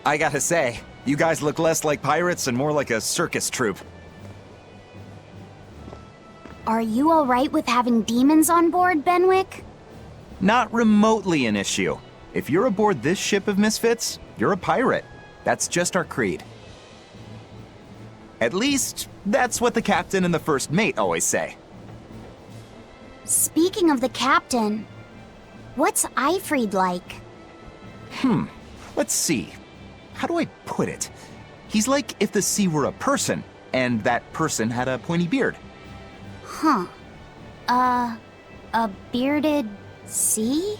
I gotta say, you guys look less like pirates and more like a circus troupe. Are you alright with having demons on board, Benwick? Not remotely an issue. If you're aboard this ship of misfits, you're a pirate. That's just our creed. At least, that's what the captain and the first mate always say. Speaking of the captain, what's Eifried like? Let's see. How do I put it? He's like if the sea were a person, and that person had a pointy beard. Huh. A bearded sea?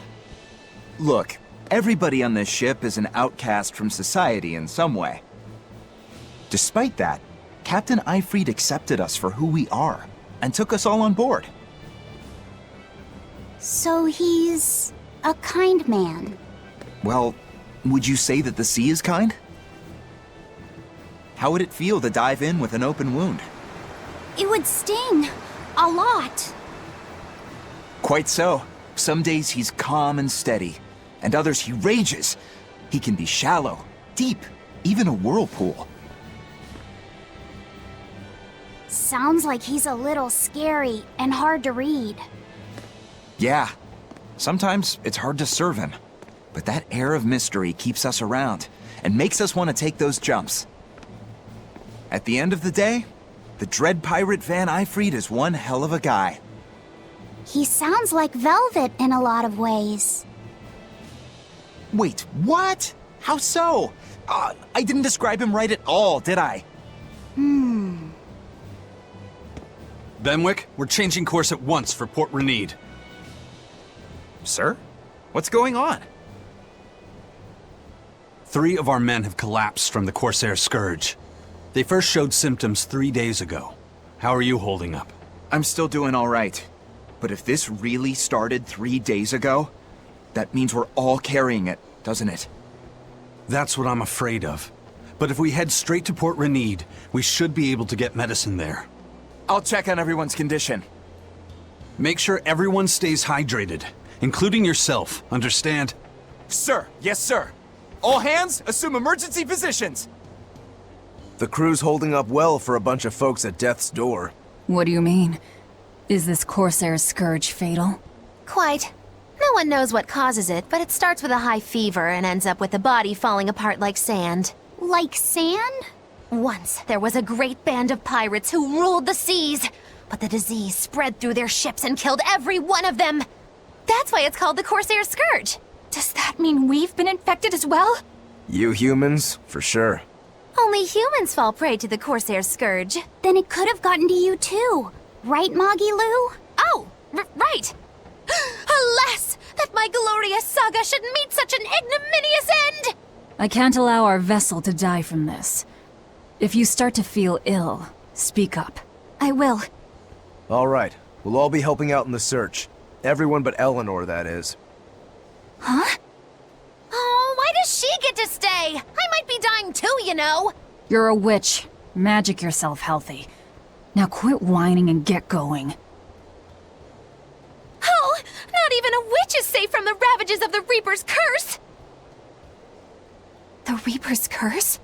Look, everybody on this ship is an outcast from society in some way. Despite that, Captain Eifried accepted us for who we are, and took us all on board. So he's a kind man. Well, would you say that the sea is kind? How would it feel to dive in with an open wound? It would sting. A lot. Quite so. Some days he's calm and steady, and others he rages. He can be shallow, deep, even a whirlpool. Sounds like he's a little scary and hard to read. Yeah, sometimes it's hard to serve him, but that air of mystery keeps us around and makes us want to take those jumps. At the end of the day, the dread pirate Van Eifried is one hell of a guy. He sounds like Velvet in a lot of ways. Wait, what? How so? I didn't describe him right at all, did I? Benwick, we're changing course at once for Port Renede. Sir? What's going on? 3 of our men have collapsed from the Corsair Scourge. They first showed symptoms 3 days ago. How are you holding up? I'm still doing all right. But if this really started 3 days ago, that means we're all carrying it, doesn't it? That's what I'm afraid of. But if we head straight to Port Renede, we should be able to get medicine there. I'll check on everyone's condition. Make sure everyone stays hydrated, including yourself, understand? Sir, yes sir. All hands, assume emergency positions. The crew's holding up well for a bunch of folks at death's door. What do you mean? Is this Corsair's Scourge fatal? Quite. No one knows what causes it, but it starts with a high fever and ends up with the body falling apart like sand. Like sand? Once, there was a great band of pirates who ruled the seas, but the disease spread through their ships and killed every one of them. That's why it's called the Corsair Scourge. Does that mean we've been infected as well? You humans, for sure. Only humans fall prey to the Corsair Scourge. Then it could have gotten to you too. Right, Moggy Lou? Oh, right! Alas, that my glorious saga should meet such an ignominious end! I can't allow our vessel to die from this. If you start to feel ill, speak up. I will. All right, we'll all be helping out in the search. Everyone but Eleanor, that is. Huh? Oh, why does she get to stay? I might be dying too, you know. You're a witch. Magic yourself healthy. Now quit whining and get going. Oh, not even a witch is safe from the ravages of the Reaper's curse! The Reaper's curse?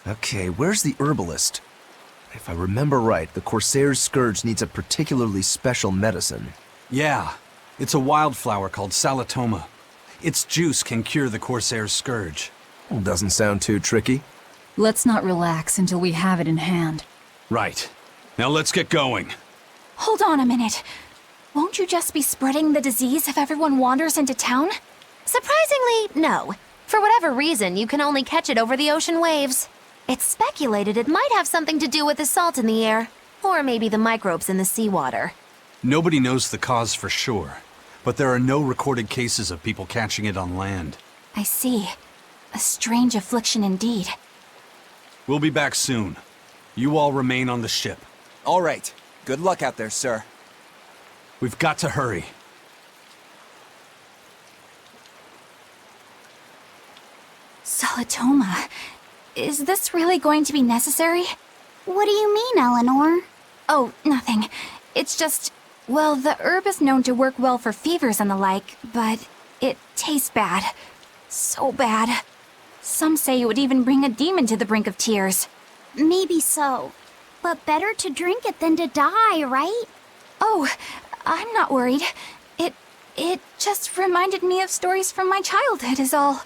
Okay, where's the herbalist? If I remember right, the Corsair's Scourge needs a particularly special medicine. Yeah, it's a wildflower called Salatoma. Its juice can cure the Corsair's Scourge. Doesn't sound too tricky. Let's not relax until we have it in hand. Right. Now let's get going. Hold on a minute. Won't you just be spreading the disease if everyone wanders into town? Surprisingly, no. For whatever reason, you can only catch it over the ocean waves. It's speculated it might have something to do with the salt in the air, or maybe the microbes in the seawater. Nobody knows the cause for sure, but there are no recorded cases of people catching it on land. I see. A strange affliction indeed. We'll be back soon. You all remain on the ship. All right. Good luck out there, sir. We've got to hurry. Solitoma. Is this really going to be necessary? What do you mean, Eleanor? Oh, nothing. It's just, well, the herb is known to work well for fevers and the like, but it tastes bad. So bad. Some say it would even bring a demon to the brink of tears. Maybe so. But better to drink it than to die, right? Oh, I'm not worried. It just reminded me of stories from my childhood is all.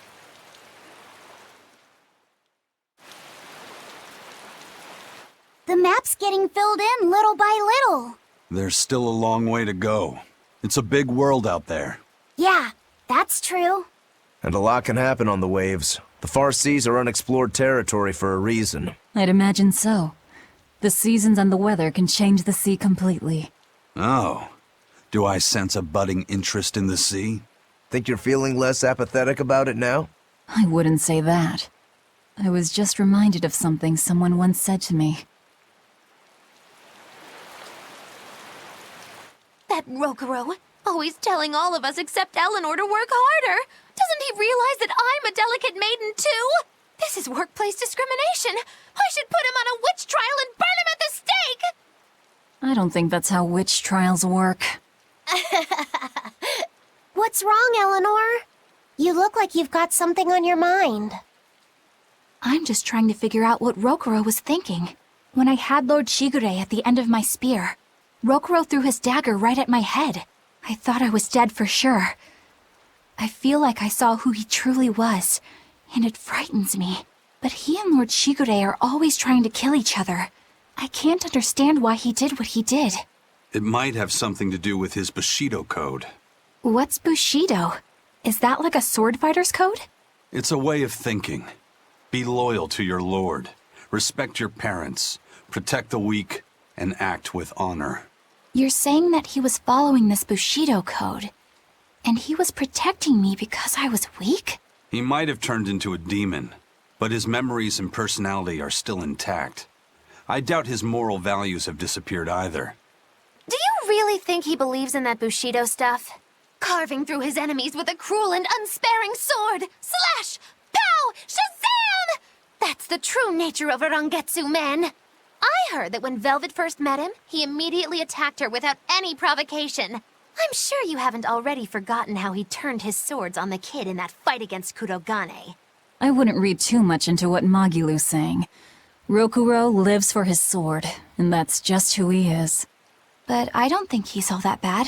The map's getting filled in little by little. There's still a long way to go. It's a big world out there. Yeah, that's true. And a lot can happen on the waves. The far seas are unexplored territory for a reason. I'd imagine so. The seasons and the weather can change the sea completely. Oh. Do I sense a budding interest in the sea? Think you're feeling less apathetic about it now? I wouldn't say that. I was just reminded of something someone once said to me. That Rokuro, always telling all of us except Eleanor to work harder. Doesn't he realize that I'm a delicate maiden too? This is workplace discrimination. I should put him on a witch trial and burn him at the stake! I don't think that's how witch trials work. What's wrong, Eleanor? You look like you've got something on your mind. I'm just trying to figure out what Rokuro was thinking. When I had Lord Shigure at the end of my spear, Rokuro threw his dagger right at my head. I thought I was dead for sure. I feel like I saw who he truly was, and it frightens me. But he and Lord Shigure are always trying to kill each other. I can't understand why he did what he did. It might have something to do with his Bushido code. What's Bushido? Is that like a sword fighter's code? It's a way of thinking. Be loyal to your lord. Respect your parents. Protect the weak. And act with honor. You're saying that he was following this Bushido code, and he was protecting me because I was weak? He might have turned into a demon, but his memories and personality are still intact. I doubt his moral values have disappeared either. Do you really think he believes in that Bushido stuff? Carving through his enemies with a cruel and unsparing sword! Slash! Pow! Shazam! That's the true nature of a Rangetsu man! I heard that when Velvet first met him, he immediately attacked her without any provocation. I'm sure you haven't already forgotten how he turned his swords on the kid in that fight against Kurogane. I wouldn't read too much into what Magilu's saying. Rokuro lives for his sword, and that's just who he is. But I don't think he's all that bad.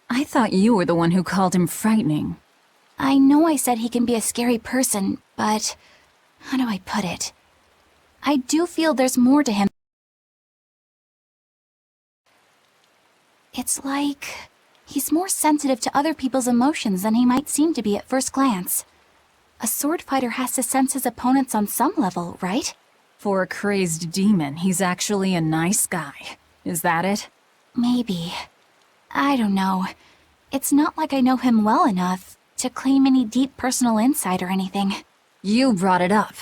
I thought you were the one who called him frightening. I know I said he can be a scary person, but how do I put it? I do feel there's more to him. It's like he's more sensitive to other people's emotions than he might seem to be at first glance. A sword fighter has to sense his opponents on some level, right? For a crazed demon, he's actually a nice guy. Is that it? Maybe. I don't know. It's not like I know him well enough to claim any deep personal insight or anything. You brought it up.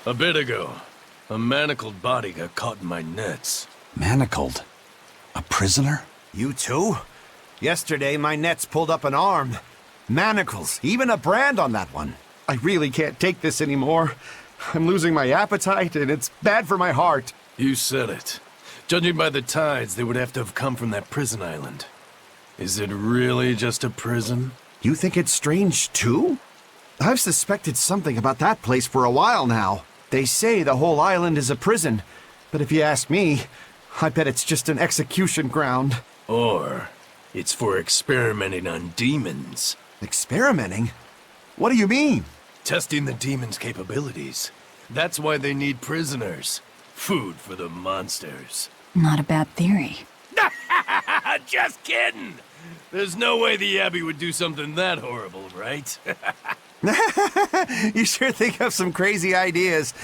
A bit ago, a manacled body got caught in my nets. Manacled? A prisoner? You too? Yesterday, my nets pulled up an arm. Manacles, even a brand on that one. I really can't take this anymore. I'm losing my appetite, and it's bad for my heart. You said it. Judging by the tides, they would have to have come from that prison island. Is it really just a prison? You think it's strange, too? I've suspected something about that place for a while now. They say the whole island is a prison, but if you ask me, I bet it's just an execution ground. Or it's for experimenting on demons. Experimenting? What do you mean? Testing the demons' capabilities. That's why they need prisoners. Food for the monsters. Not a bad theory. Just kidding! There's no way the Abbey would do something that horrible, right? You sure think of some crazy ideas.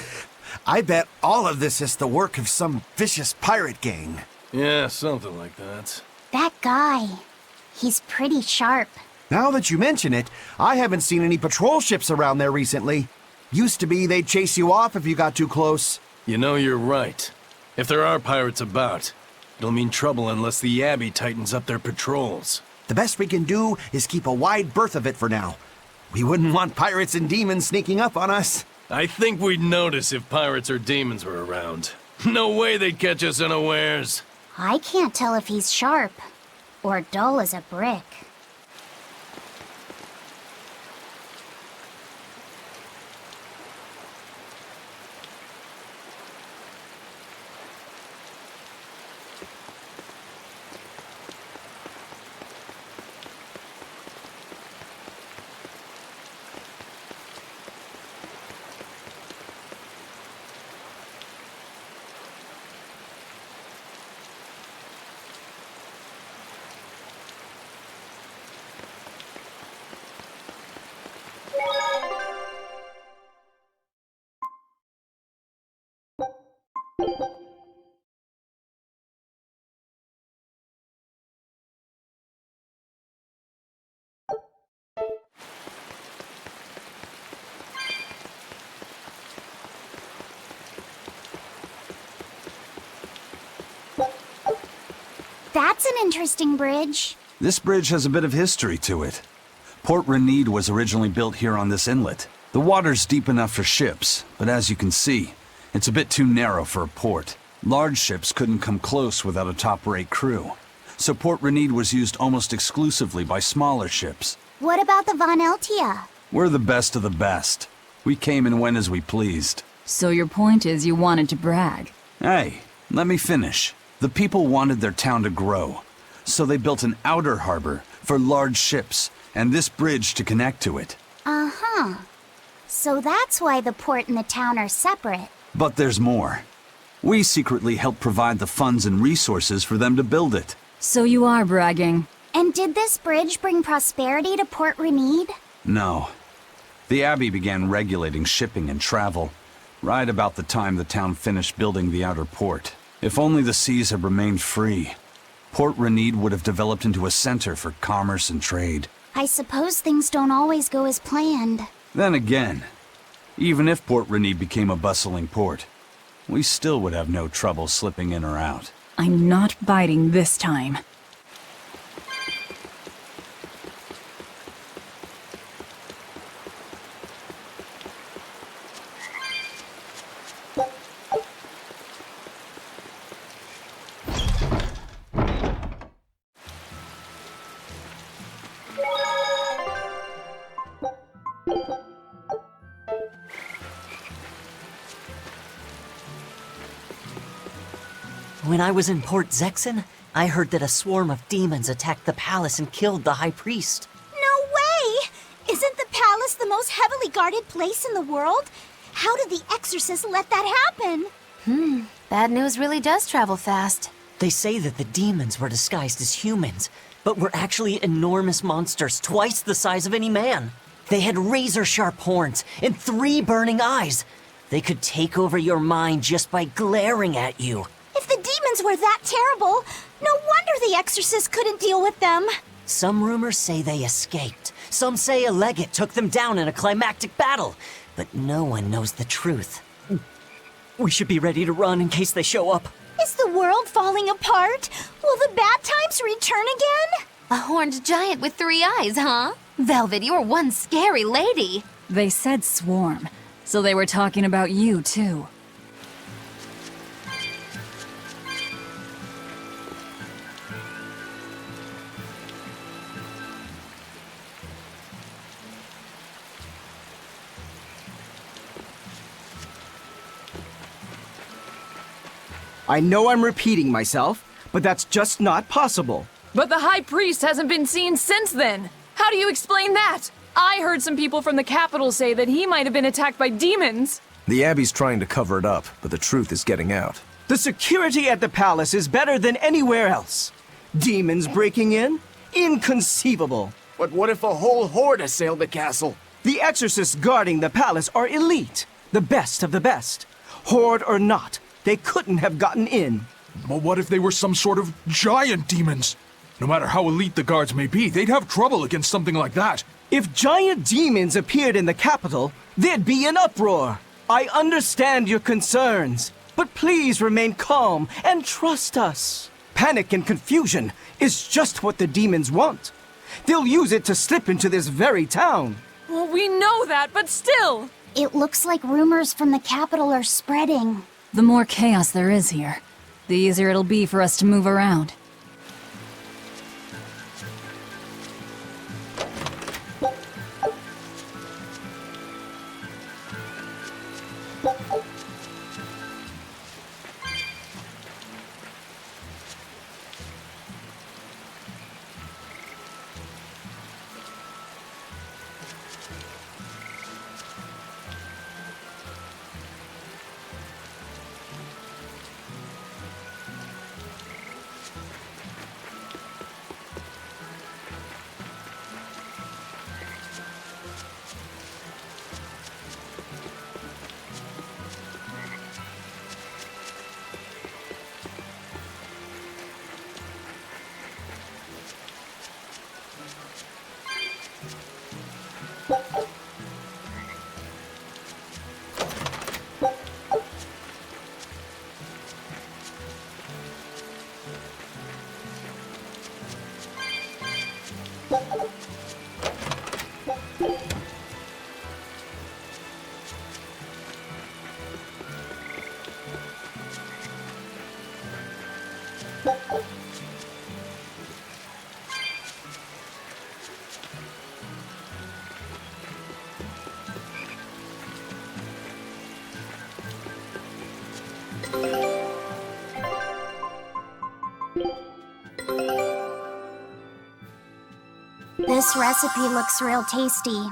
I bet all of this is the work of some vicious pirate gang. Yeah, something like that. That guy. He's pretty sharp. Now that you mention it, I haven't seen any patrol ships around there recently. Used to be they'd chase you off if you got too close. You know, you're right. If there are pirates about, it'll mean trouble unless the Abbey tightens up their patrols. The best we can do is keep a wide berth of it for now. We wouldn't want pirates and demons sneaking up on us. I think we'd notice if pirates or demons were around. No way they'd catch us unawares. I can't tell if he's sharp or dull as a brick. That's an interesting bridge. This bridge has a bit of history to it. Port Renede was originally built here on this inlet. The water's deep enough for ships, but as you can see, it's a bit too narrow for a port. Large ships couldn't come close without a top-rate crew. So Port Renede was used almost exclusively by smaller ships. What about the Von Eltia? We're the best of the best. We came and went as we pleased. So your point is you wanted to brag. Hey, let me finish. The people wanted their town to grow, so they built an outer harbor for large ships, and this bridge to connect to it. Uh-huh. So that's why the port and the town are separate. But there's more. We secretly helped provide the funds and resources for them to build it. So you are bragging. And did this bridge bring prosperity to Port Renede? No. The Abbey began regulating shipping and travel, right about the time the town finished building the outer port. If only the seas had remained free, Port Renede would have developed into a center for commerce and trade. I suppose things don't always go as planned. Then again, even if Port Renede became a bustling port, we still would have no trouble slipping in or out. I'm not biting this time. When I was in Port Zexen, I heard that a swarm of demons attacked the palace and killed the High Priest. No way! Isn't the palace the most heavily guarded place in the world? How did the exorcists let that happen? Bad news really does travel fast. They say that the demons were disguised as humans, but were actually enormous monsters twice the size of any man. They had razor-sharp horns and 3 burning eyes. They could take over your mind just by glaring at you. If the demons were that terrible, no wonder the exorcists couldn't deal with them. Some rumors say they escaped. Some say a legate took them down in a climactic battle. But no one knows the truth. We should be ready to run in case they show up. Is the world falling apart? Will the bad times return again? A horned giant with 3 eyes, huh? Velvet, you're one scary lady. They said swarm, so they were talking about you, too. I know I'm repeating myself, but that's just not possible. But the High Priest hasn't been seen since then. How do you explain that? I heard some people from the capital say that he might have been attacked by demons. The Abbey's trying to cover it up, but the truth is getting out. The security at the palace is better than anywhere else. Demons breaking in? Inconceivable. But what if a whole horde assailed the castle? The exorcists guarding the palace are elite, the best of the best. Horde or not, they couldn't have gotten in. But what if they were some sort of giant demons? No matter how elite the guards may be, they'd have trouble against something like that. If giant demons appeared in the capital, there'd be an uproar. I understand your concerns, but please remain calm and trust us. Panic and confusion is just what the demons want. They'll use it to slip into this very town. Well, we know that, but still! It looks like rumors from the capital are spreading. The more chaos there is here, the easier it'll be for us to move around. This recipe looks real tasty.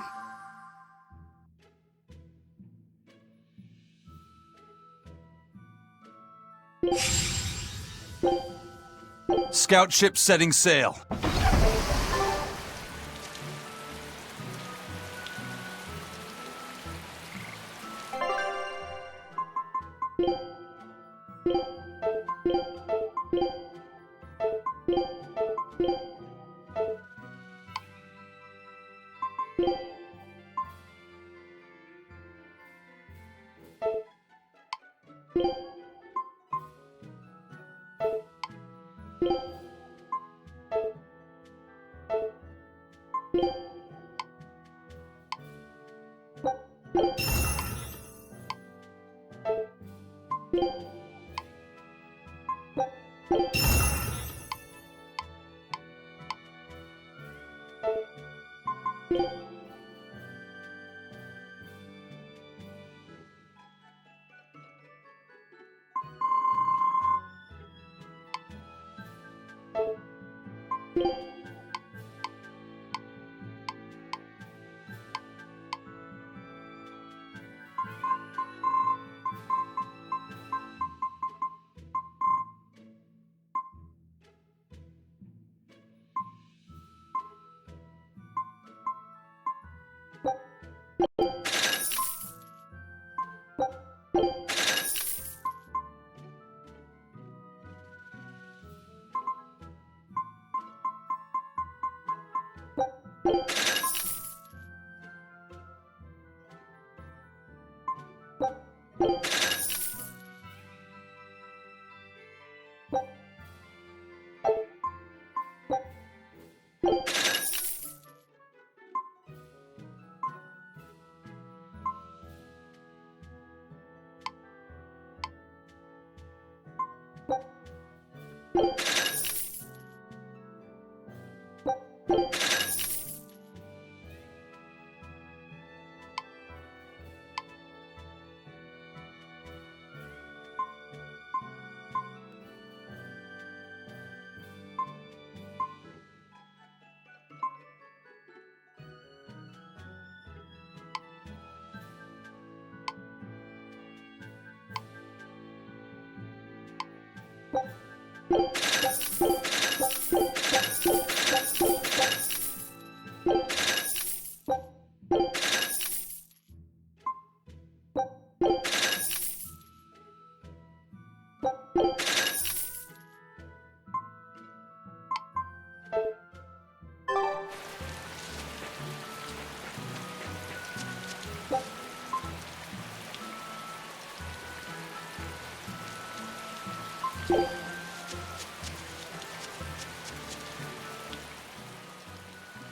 Scout ship setting sail.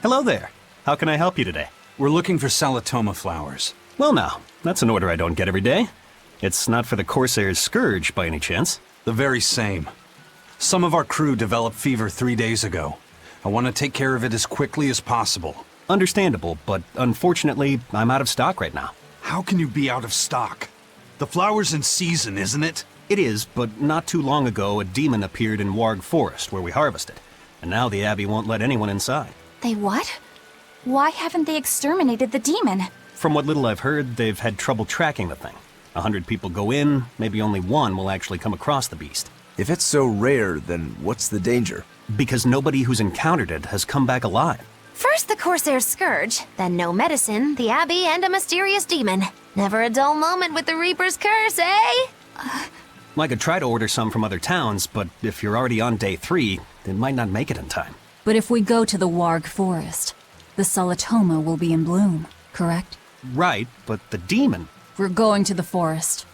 Hello there. How can I help you today? We're looking for Salatoma flowers. Well now, that's an order I don't get every day. It's not for the Corsair's Scourge, by any chance? The very same. Some of our crew developed fever 3 days ago. I want to take care of it as quickly as possible. Understandable, but unfortunately, I'm out of stock right now. How can you be out of stock? The flower's in season, isn't it? It is, but not too long ago, a demon appeared in Warg Forest, where we harvested. And now the Abbey won't let anyone inside. They what? Why haven't they exterminated the demon? From what little I've heard, they've had trouble tracking the thing. 100 people go in, maybe only one will actually come across the beast. If it's so rare, then what's the danger? Because nobody who's encountered it has come back alive. First the Corsair's Scourge, then no medicine, the Abbey, and a mysterious demon. Never a dull moment with the Reaper's Curse, eh? I could try to order some from other towns, but if you're already on day 3, it might not make it in time. But if we go to the Warg Forest, the Salatoma will be in bloom, correct? Right, but the demon... We're going to the forest.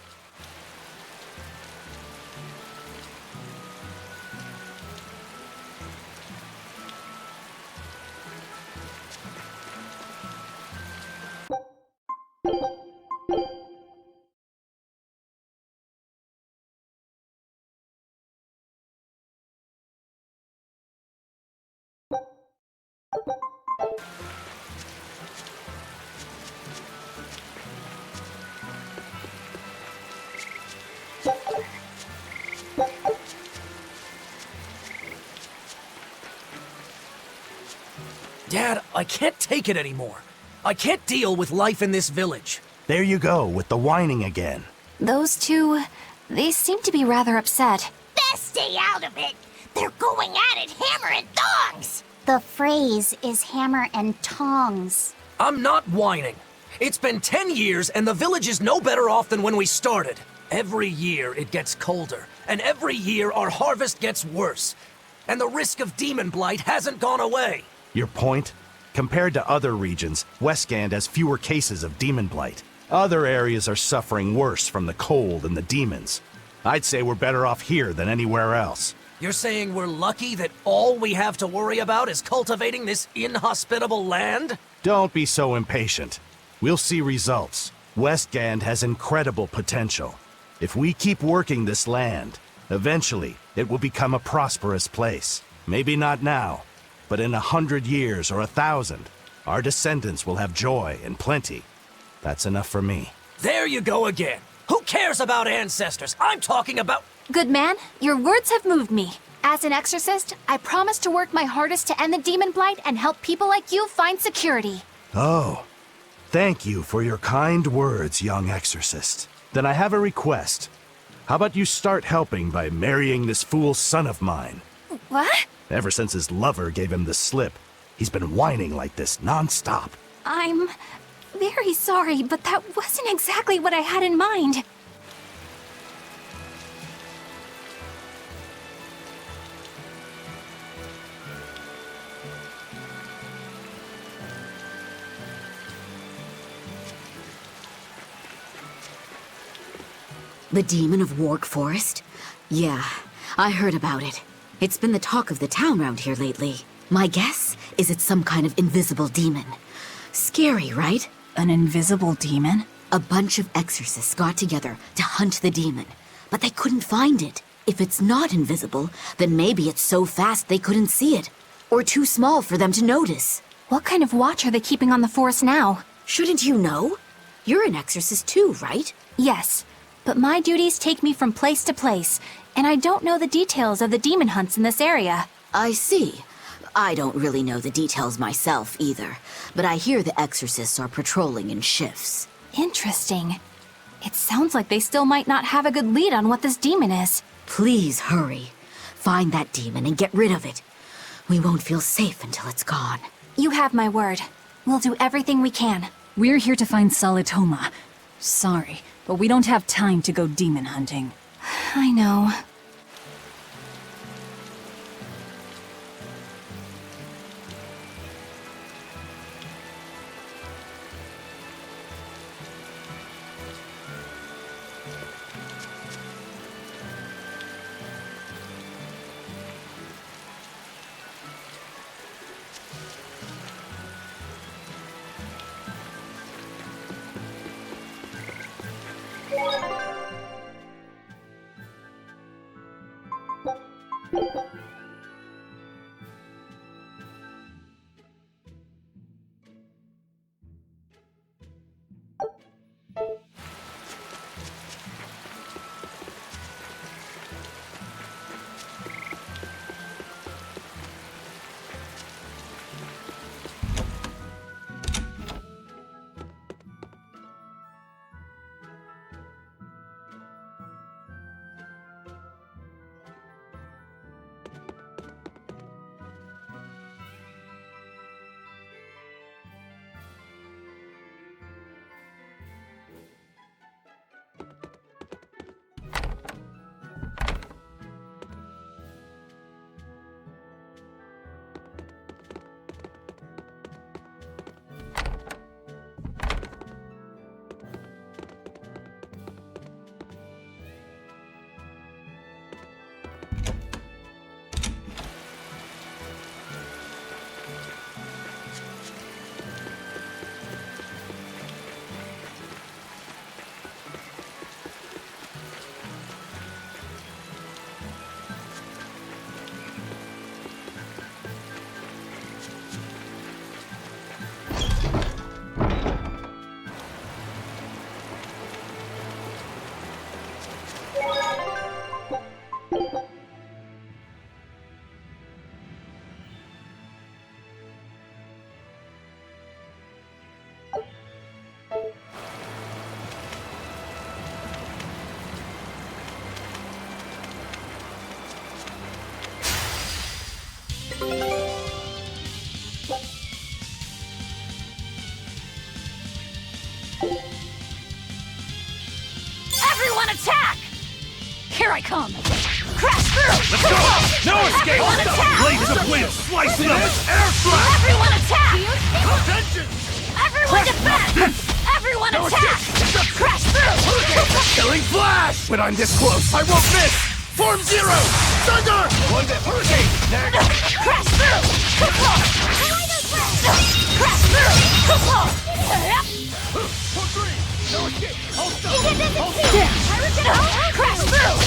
Dad, I can't take it anymore. I can't deal with life in this village. There you go, with the whining again. Those two, they seem to be rather upset. Best stay out of it. They're going at it hammer and tongs. The phrase is hammer and tongs. I'm not whining. It's been 10 years and the village is no better off than when we started. Every year it gets colder, and every year our harvest gets worse. And the risk of demon blight hasn't gone away. Your point? Compared to other regions, Westgand has fewer cases of demon blight. Other areas are suffering worse from the cold and the demons. I'd say we're better off here than anywhere else. You're saying we're lucky that all we have to worry about is cultivating this inhospitable land? Don't be so impatient. We'll see results. Westgand has incredible potential. If we keep working this land, eventually it will become a prosperous place. Maybe not now, but in 100 years or 1,000, our descendants will have joy and plenty. That's enough for me. There you go again. Who cares about ancestors? I'm talking about... Good man, your words have moved me. As an exorcist, I promise to work my hardest to end the demon blight and help people like you find security. Oh, thank you for your kind words, young exorcist. Then I have a request. How about you start helping by marrying this fool son of mine? What? Ever since his lover gave him the slip, he's been whining like this non-stop. I'm very sorry, but that wasn't exactly what I had in mind. The demon of Warg Forest? Yeah, I heard about it. It's been the talk of the town around here lately. My guess is it's some kind of invisible demon. Scary, right? An invisible demon? A bunch of exorcists got together to hunt the demon, but they couldn't find it. If it's not invisible, then maybe it's so fast they couldn't see it, or too small for them to notice. What kind of watch are they keeping on the forest now? Shouldn't you know? You're an exorcist too, right? Yes, but my duties take me from place to place, and I don't know the details of the demon hunts in this area. I see. I don't really know the details myself either, but I hear the exorcists are patrolling in shifts. Interesting. It sounds like they still might not have a good lead on what this demon is. Please hurry. Find that demon and get rid of it. We won't feel safe until it's gone. You have my word. We'll do everything we can. We're here to find Salatoma. Sorry, but we don't have time to go demon hunting. I know. Everyone attack! Here I come! Crash through! Let's go! No escape! Everyone attack! Blades of wind slice them! Airstrike! Everyone attack! Attention! Everyone defend! Everyone attack! Crash through! Killing flash! When I'm this close, I won't miss! Form zero! Thunder! One bit hurricane! Next! Crash through! Crash through! For three! No escape! Hold still! Hold Crash through!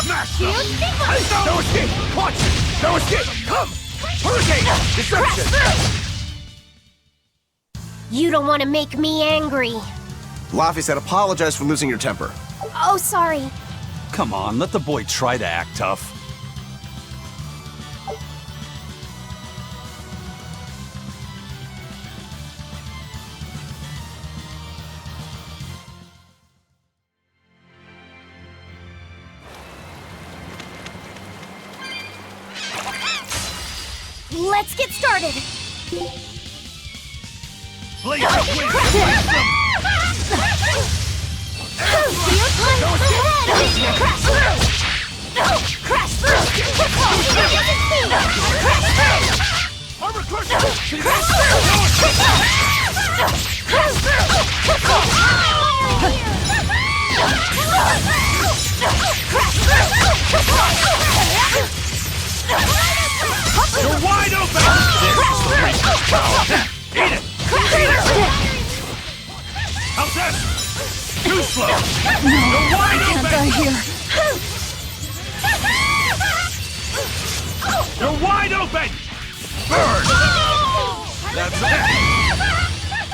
Smash them! No escape! Watch! No escape! Come! Hurricane! Deception! You don't want to make me angry. Laffy said apologize for losing your temper. Oh, sorry. Come on, let the boy try to act tough. Let's get started. Blades of wind slice them! Crash through! Armor crush! Crash You're wide open! This is the Reaper's power! Eat it! How's that? Too slow! You're wide open! die here. You're wide open! Burn! That's it!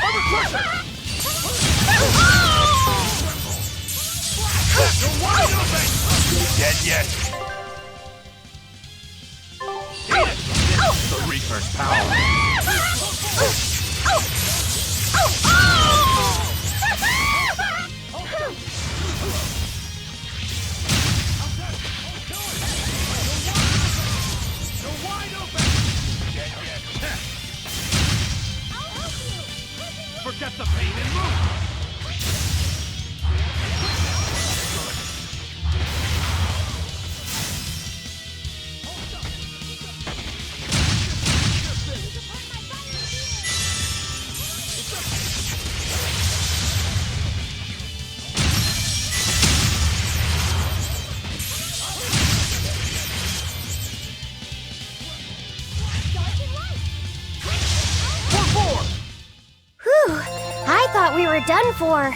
Armor crusher! You're wide open! Dead yet? Eat it! This is the Reaper's power! Forget the pain and move! Whew, I thought we were done for.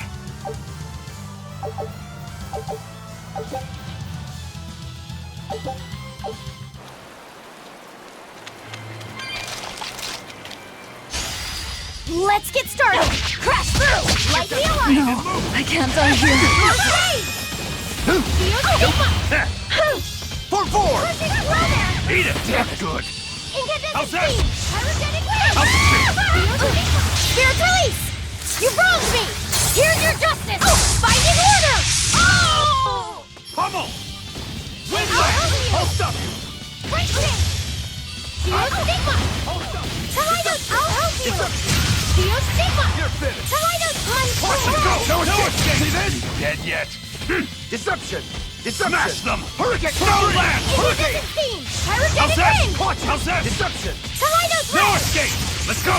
Let's get started! Crash through! Light the alarm! No, I can't die here. For 4! Eat it! Damn good! Incandescent that? beam! Pyrogenic wave! Spirit release! You wronged me! Here's your justice! Binding order! Oh! Pummel! Wind blast! Hold up! Break thing! Geo Stigma! Kaleidos! I'll help you! Geo Stigma! You're finished! Kaleidos! Watch it go! No escape! See this? Dead yet? Deception! Deception! Smash them! Hurricane! Snow blast! Hurricane! Incandescent beam! How's Pyrogenic that? wind! Watch! How's that? Deception! Kaleidos! No ray! escape! Let's go!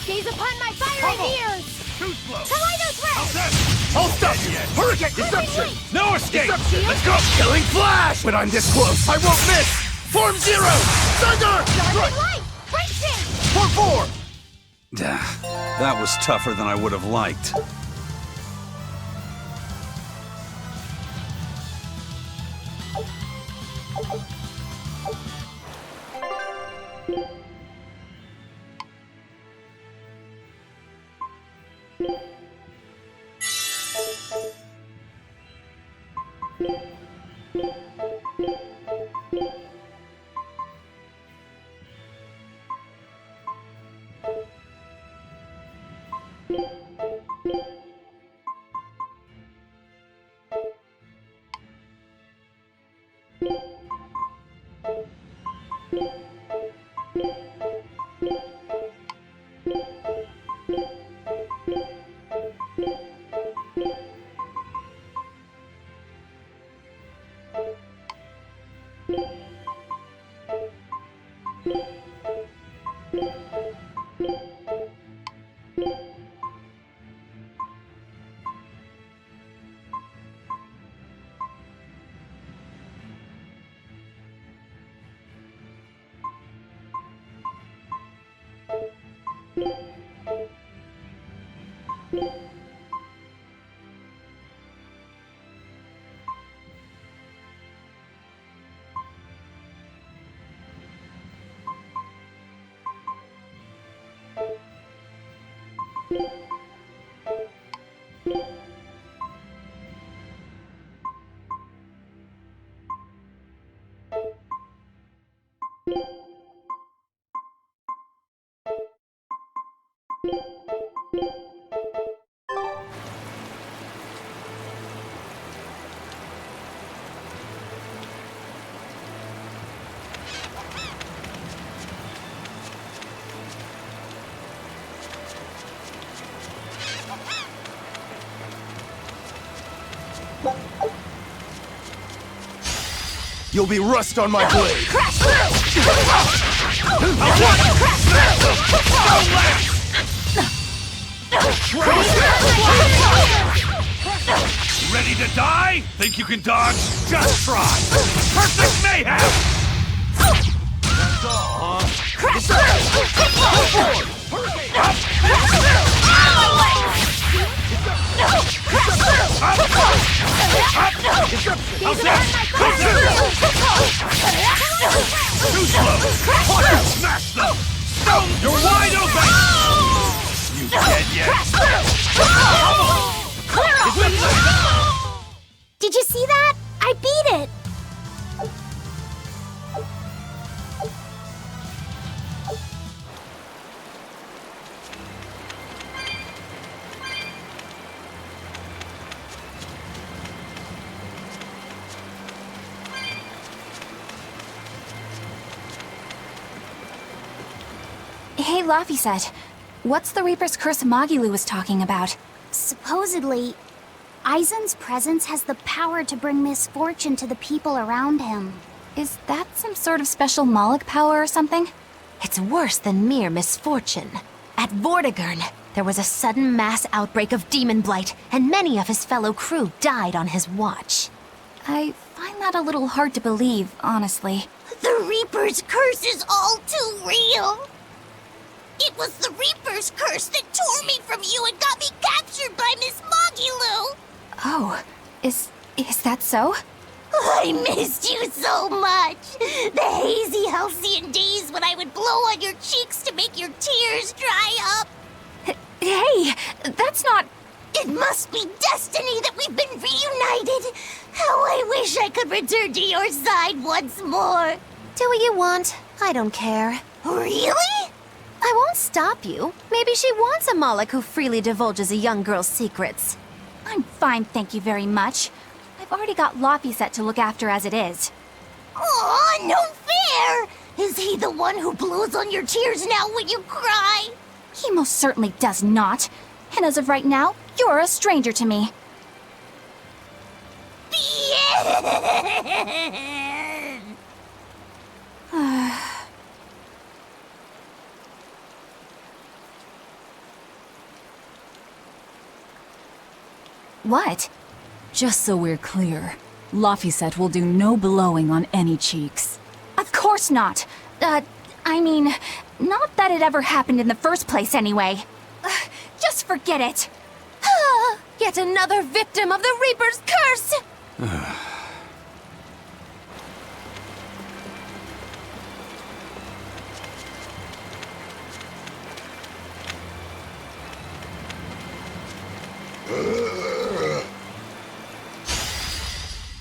Gaze upon my fiery Pummel! ears! Too slow! Kaleidos ray! How's that? Hold up! Hurricane! Deception! No escape! Deception! Let's go! Killing flash! When I'm this close, I won't miss! Form 0! Thunder! Dark light! Break thing! For 4! That was tougher than I would have liked. You'll be rust on my blade! Crash through! Ready to die? Think you can dodge? Just try! Perfect mayhem! That's all, huh? Crash through! Too slow! Smash them! Stone! You're wide open! You dead yet? Did you see that? I beat it! Hey, Laphicet, what's the Reaper's Curse Magilu was talking about? Supposedly, Aizen's presence has the power to bring misfortune to the people around him. Is that some sort of special Moloch power or something? It's worse than mere misfortune. At Vortigern, there was a sudden mass outbreak of demon blight, and many of his fellow crew died on his watch. I find that a little hard to believe, honestly. The Reaper's curse is all too real! It was the Reaper's curse that tore me from you and got me captured by Miss Magilu! Oh, is that so? I missed you so much. The hazy halcyon days when I would blow on your cheeks to make your tears dry up. Hey, that's not... It must be destiny that we've been reunited. How I wish I could return to your side once more. Do what you want. I don't care. Really? I won't stop you. Maybe she wants a Moloch who freely divulges a young girl's secrets. I'm fine, thank you very much. I've already got Laffy set to look after as it is. Aw, no fair! Is he the one who blows on your tears now when you cry? He most certainly does not. And as of right now, you're a stranger to me. What? Just so we're clear, Laphicet will do no blowing on any cheeks. Of course not. I mean, not that it ever happened in the first place anyway. Just forget it. Yet another victim of the Reaper's curse!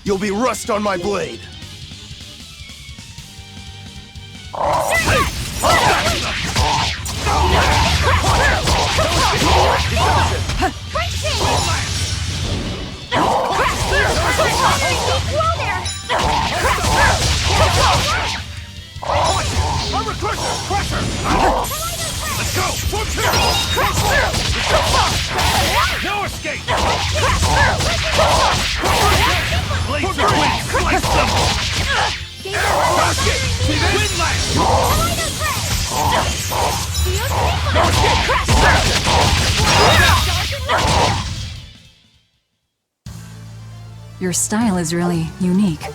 You'll be rust on my blade. Let's go! No escape! Blades are weak! Slice them! Your style is really unique.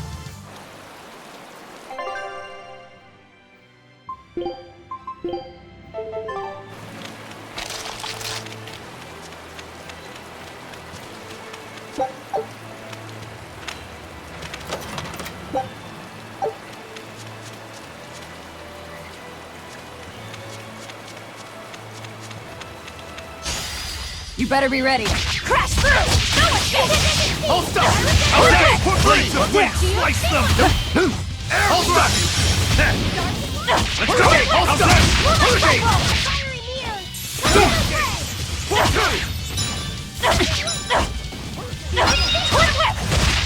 You better be ready. Crash through! No escape! Hold stop! Okay! Blades are weak! Slice them! Hold stop! Let's go! Hold stop! Okay! Twin whip!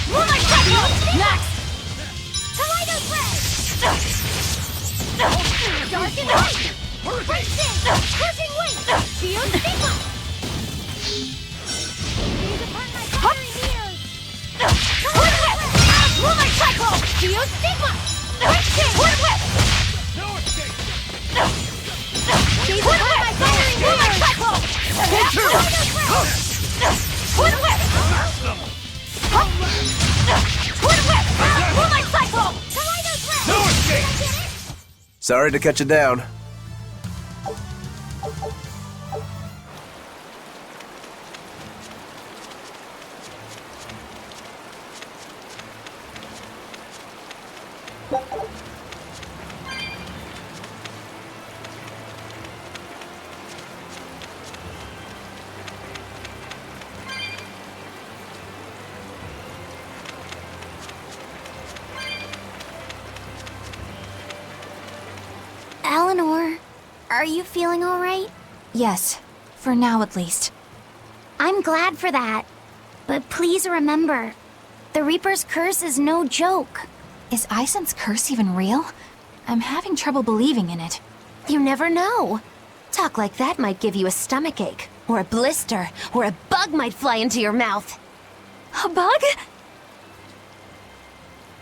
Moonlight cycle! Next! Kaleido press! Dark and light! Racing! Crushing wing! Geo Stigma! These upon my fiery mirrors! Twin whip! Moonlight cycle! Geo Stigma! Racing! Twin whip! No escape! These upon my fiery mirrors! Moonlight cycle! Kaleido press! Twin whip! Twin whip! Moonlight cycle! Kaleido press! No escape! Sorry to cut you down. Eleanor, are you feeling all right? Yes, for now at least. I'm glad for that. But please remember, the Reaper's curse is no joke. Is Isen's curse even real? I'm having trouble believing in it. You never know. Talk like that might give you a stomachache, or a blister, or a bug might fly into your mouth. A bug?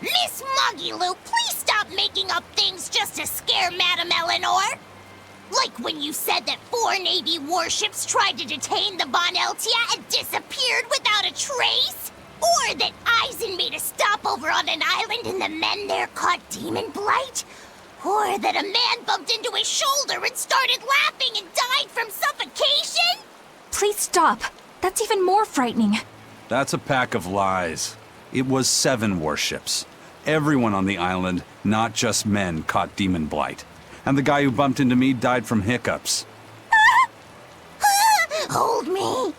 Miss Moggy-Lou, please stop making up things just to scare Madame Eleanor. Like when you said that 4 Navy warships tried to detain the Bon Eltia and disappeared without a trace? Or that Eisen made a stopover on an island and the men there caught demon blight? Or that a man bumped into his shoulder and started laughing and died from suffocation? Please stop. That's even more frightening. That's a pack of lies. It was 7 warships. Everyone on the island, not just men, caught demon blight. And the guy who bumped into me died from hiccups. Hold me!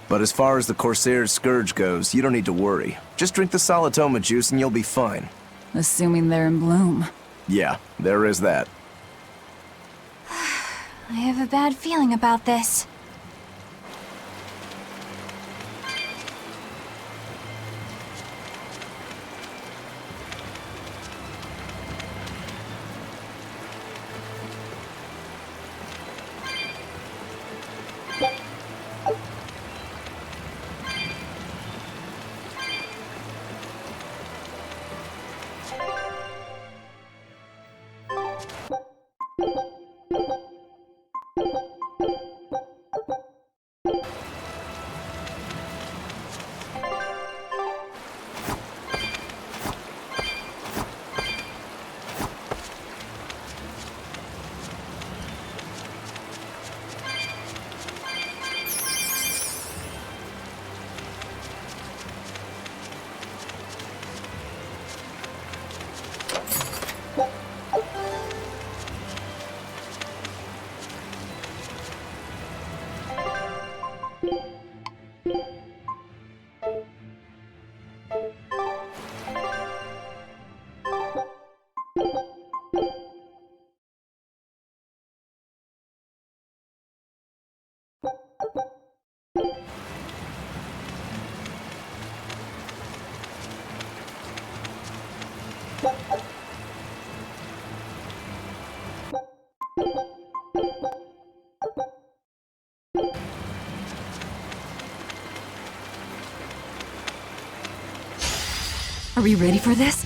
But as far as the Corsair's Scourge goes, you don't need to worry. Just drink the Solitoma juice and you'll be fine. Assuming they're in bloom. Yeah, there is that. I have a bad feeling about this. Are we ready for this?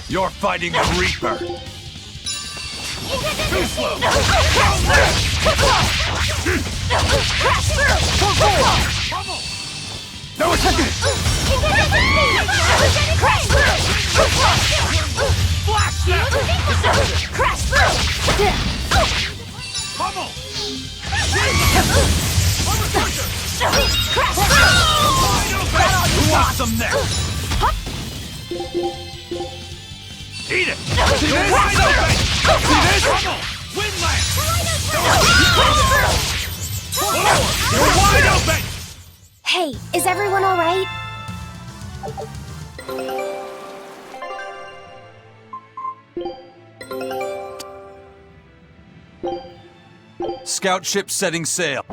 You're fighting a Reaper! Too slow! No attention! Flash snap! Crash through! Pummel! Who wants some next? Eat it! See this? Wide open! See this? Windlass! You're wide open! Hey, is everyone all right? Scout ship setting sail.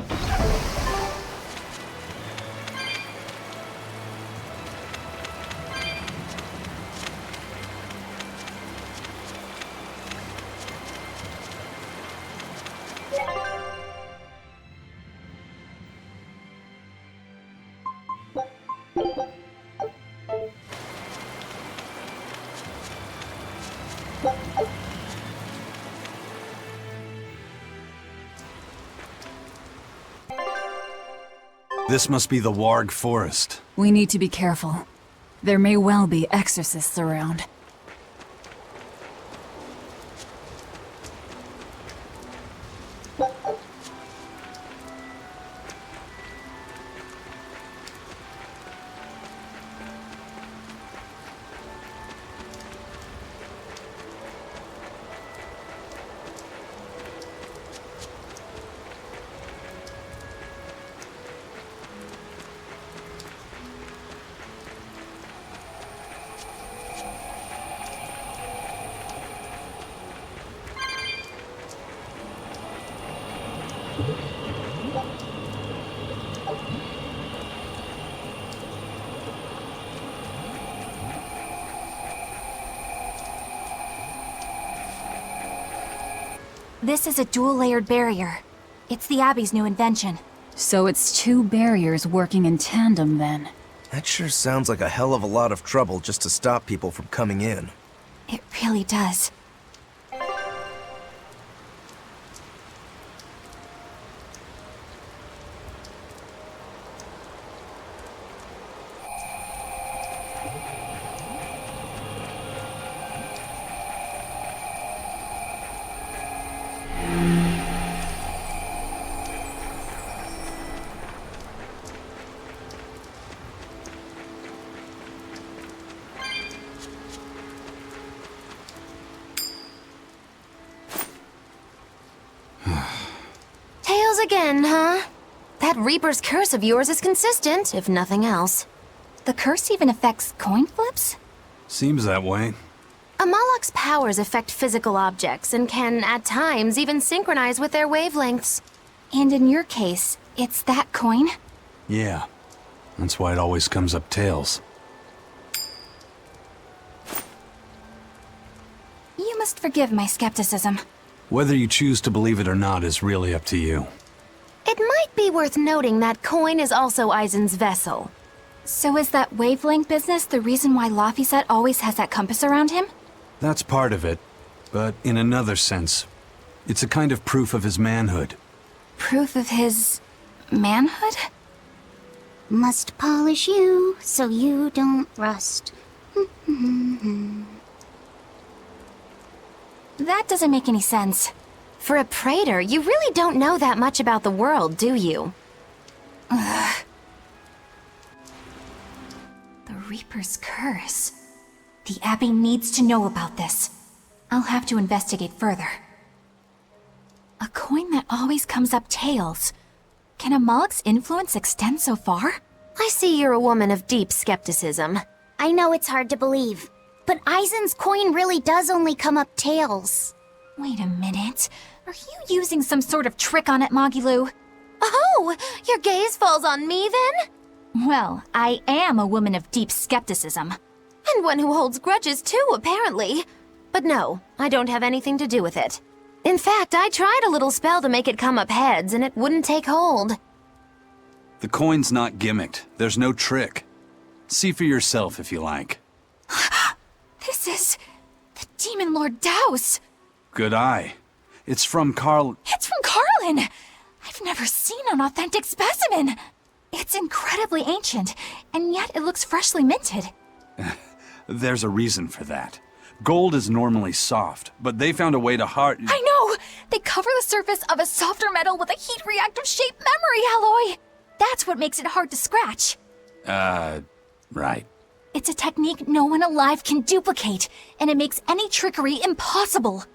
This must be the Warg Forest. We need to be careful. There may well be exorcists around. This is a dual-layered barrier. It's the Abbey's new invention. So it's two barriers working in tandem then. That sure sounds like a hell of a lot of trouble just to stop people from coming in. It really does. Tails again, huh? That Reaper's curse of yours is consistent, if nothing else. The curse even affects coin flips? Seems that way. Amalok's powers affect physical objects and can, at times, even synchronize with their wavelengths. And in your case, it's that coin? Yeah. That's why it always comes up tails. You must forgive my skepticism. Whether you choose to believe it or not is really up to you. It might be worth noting that coin is also Eisen's vessel. So is that wavelength business the reason why Laphicet always has that compass around him? That's part of it, but in another sense, it's a kind of proof of his manhood. Proof of his... manhood? Must polish you so you don't rust. That doesn't make any sense. For a praetor, you really don't know that much about the world, do you? Ugh. The Reaper's curse. The Abbey needs to know about this. I'll have to investigate further. A coin that always comes up tails. Can Amalok's influence extend so far? I see you're a woman of deep skepticism. I know it's hard to believe, but Eisen's coin really does only come up tails. Wait a minute. Are you using some sort of trick on it, Magilu? Oh, your gaze falls on me then? Well, I am a woman of deep skepticism. And one who holds grudges too, apparently. But no, I don't have anything to do with it. In fact, I tried a little spell to make it come up heads, and it wouldn't take hold. The coin's not gimmicked. There's no trick. See for yourself if you like. This is... the Demon Lord Daos. Good eye. It's from Carl... It's from Carlin! I've never seen an authentic specimen! It's incredibly ancient, and yet it looks freshly minted. There's a reason for that. Gold is normally soft, but they found a way to hard... I know! They cover the surface of a softer metal with a heat-reactive shape memory alloy! That's what makes it hard to scratch. Right. It's a technique no one alive can duplicate, and it makes any trickery impossible.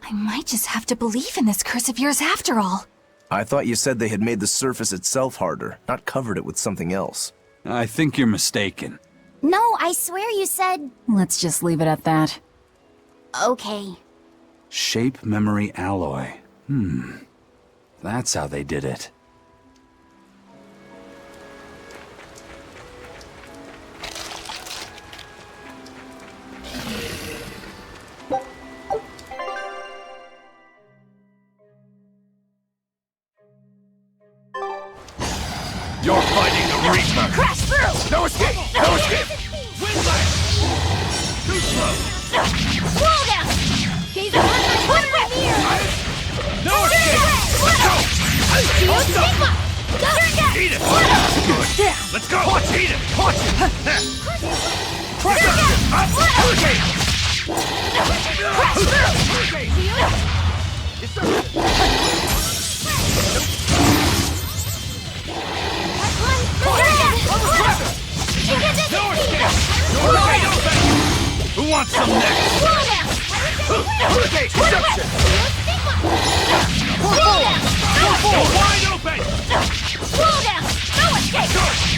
I might just have to believe in this curse of yours after all. I thought you said they had made the surface itself harder, not covered it with something else. I think you're mistaken. No, I swear you said... Let's just leave it at that. Okay. Shape memory alloy. That's how they did it. You're fighting the Reaper! Crash through! No escape! No escape! Windlash! Too slow! Slow down! Gaze on my foot right here! No escape! Let's go! Eat it! Good! Let's go! Eat it! Watch it! Crush it! Up! Hurricane! No escape! Hurricane open! Who wants some next? Hurricane! Deception! Go wide open! Slow down! No escape!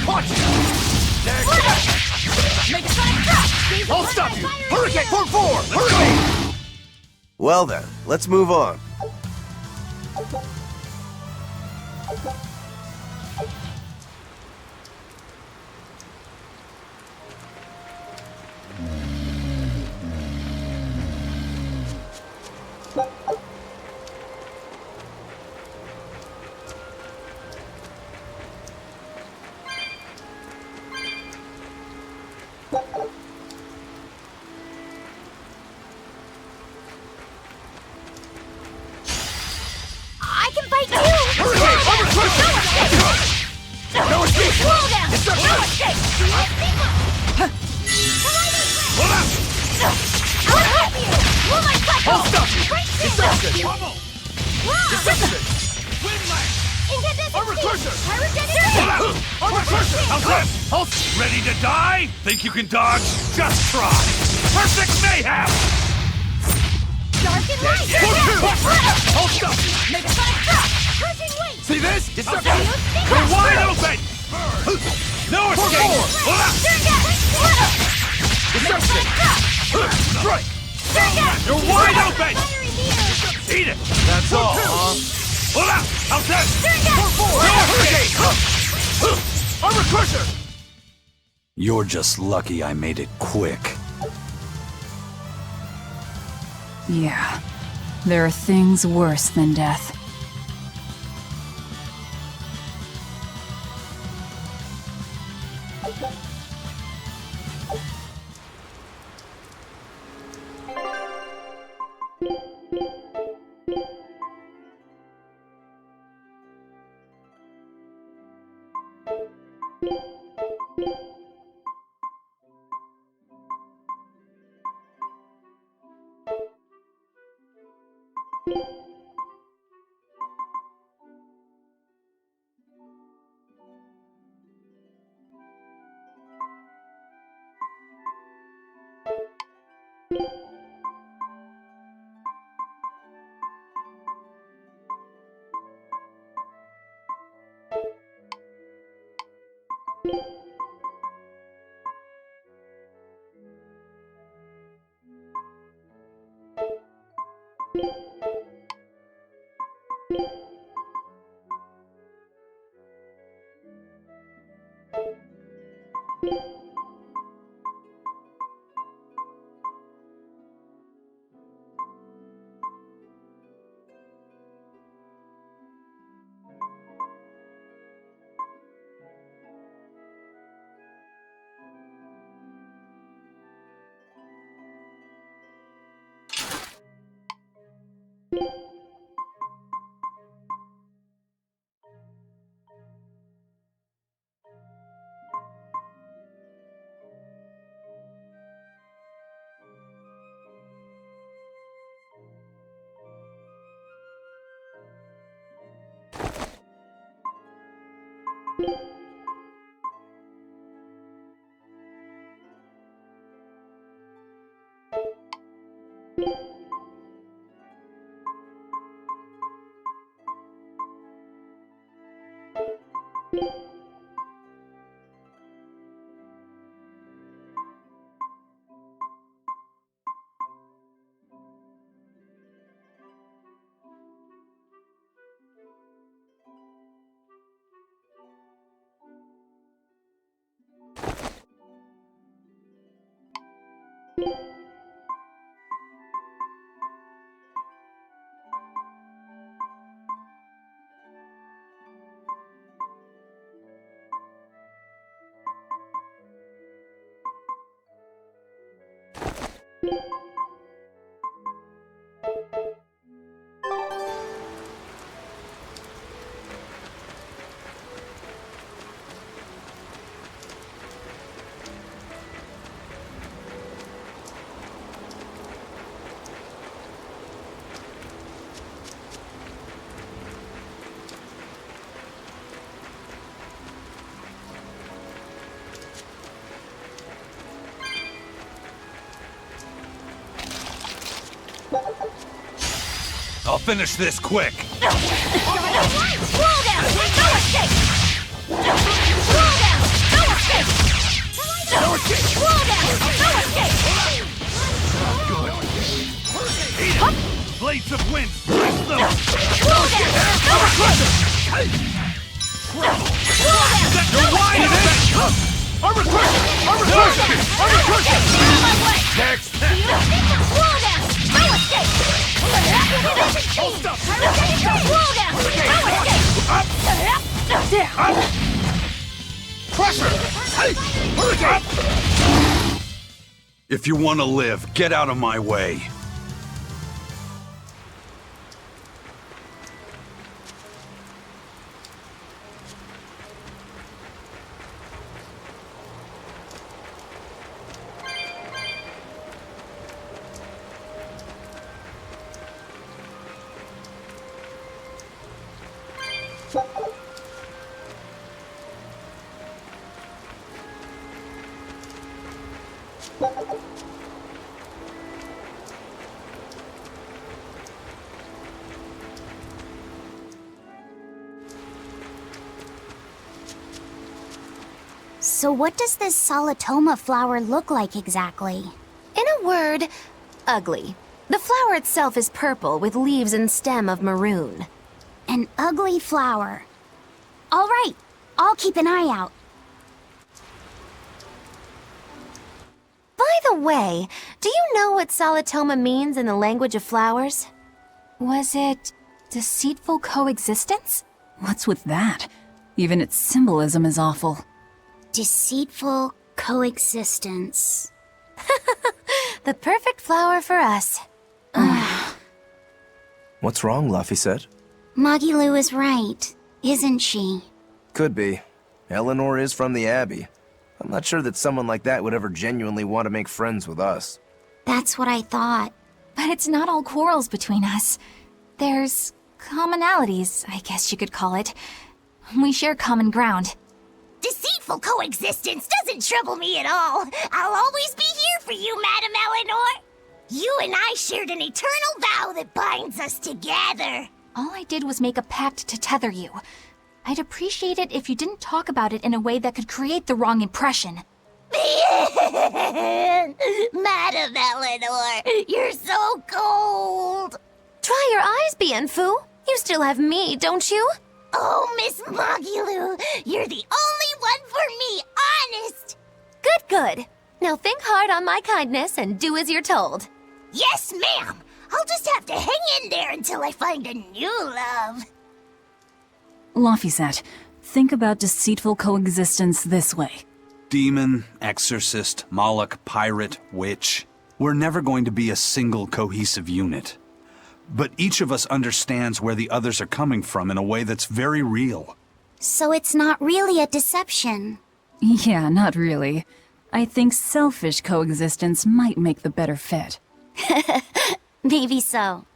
Watch it! Next! Make a sonic drop! I'll stop you! Hurricane! Form 4! Hurricane! Well then, let's move on. I can fight too! No escape! Roll down! No escape! Hold up! I'll help you! Roll my cycle! I'll stop you! Great Deception! sequence! Bubble! Wow! Deception! Windlash! Incandescent Armor speed! crusher! Pyrogenic Hold up! speed! Armor crusher! How's this? Hold! Ready to die? Think you can dodge? Just try! Perfect mayhem! Dark and light! Hold up! Make a sonic drop! Crushing weight! See this? Deception! You're wide open! No escape! Hold up! Deception! Strike! You're wide open! Eat it! That's all, huh? Hold up! How's that? No escape! Armor crusher! You're just lucky I made it quick. Yeah. There are things worse than death. I'll finish this quick. Roll down! No escape! Roll down! No escape! No escape! Roll down! No escape! Eat it! Blades of wind! Blast them! Roll down! No escape! Roll down! You're wide open! Armor crusher! Armor crusher! Armor crusher! Out of my way! Next! Roll down! No escape! Hold up! Roll down! No escape! Up! Up! Crusher! Hey! Hurricane! If you want to live, get out of my way. So what does this Solitoma flower look like exactly? In a word, ugly. The flower itself is purple with leaves and stem of maroon. An ugly flower. All right, I'll keep an eye out. By the way, do you know what Solitoma means in the language of flowers? Was it deceitful coexistence? What's with that? Even its symbolism is awful. Deceitful coexistence. The perfect flower for us. What's wrong, Laphicet? Magilou is right, isn't she? Could be. Eleanor is from the Abbey. I'm not sure that someone like that would ever genuinely want to make friends with us. That's what I thought. But it's not all quarrels between us. There's commonalities, I guess you could call it. We share common ground. Deceitful coexistence doesn't trouble me at all. I'll always be here for you, Madam Eleanor. You and I shared an eternal vow that binds us together. All I did was make a pact to tether you. I'd appreciate it if you didn't talk about it in a way that could create the wrong impression. Madam Eleanor, you're so cold. Try your eyes, Bienfu. You still have me, don't you? Oh, Miss Magilou, you're the only one for me, honest. Good, good. Now think hard on my kindness and do as you're told. Yes, ma'am. I'll just have to hang in there until I find a new love. Laphicet, think about deceitful coexistence this way. Demon, exorcist, Moloch, pirate, witch. We're never going to be a single cohesive unit. But each of us understands where the others are coming from in a way that's very real. So it's not really a deception. Yeah, not really. I think selfish coexistence might make the better fit. Maybe so.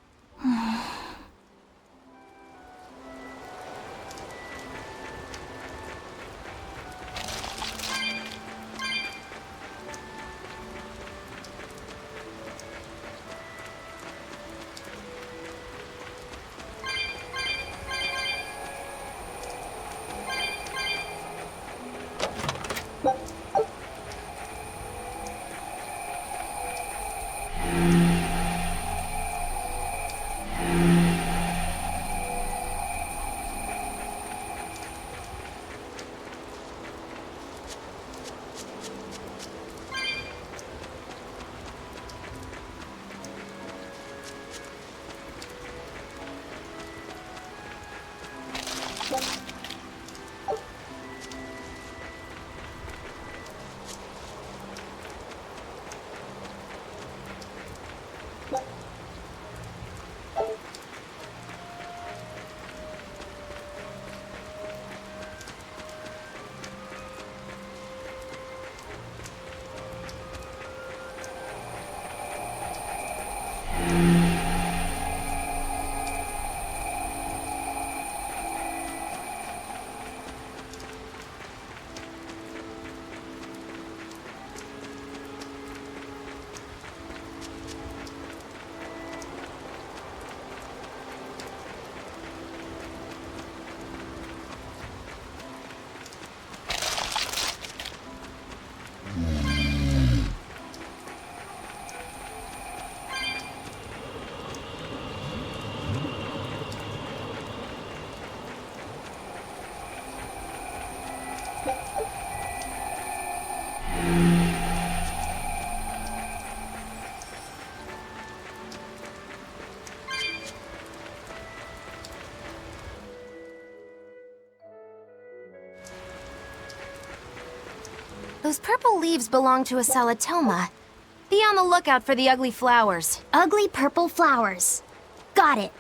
Those purple leaves belong to a Solitoma. Be on the lookout for the ugly flowers. Ugly purple flowers. Got it.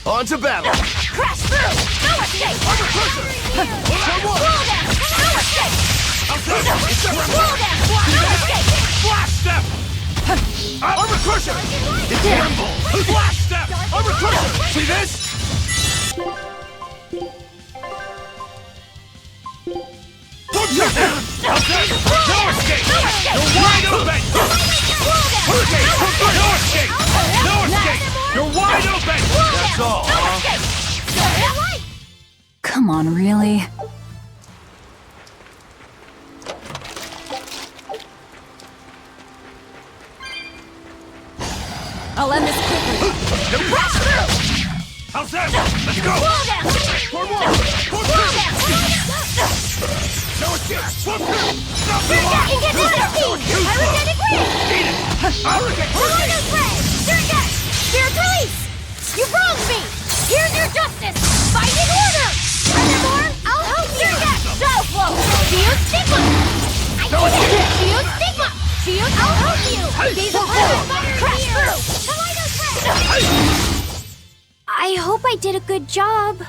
On to battle! Crash through! No escape! Roll down! No escape! Roll down! No escape! Flash step! Armor crusher! It's Rumble! Flash step! Armor crusher! See this? No escape! You're wide open! No escape! No escape! You're wide open! That's all, huh? Come on, really? I'll end this quickly. Crash through! How's that? Let's go! Roll down! Roll down! No escape! Swap through! Stop Turn back and get rid of speed! Hurricane Grid! Eat it! Tornado Spray! Turn back! Spirit Release! You wronged me! Here's your justice! Fighting order! Furthermore, I'll help you! Turn back! Shadow Flow! Shield Stigma! I did it! Shield Stigma! Shield, I'll help you! Gaze of Fire! Crash through! Tornado Spray! I hope I did a good job.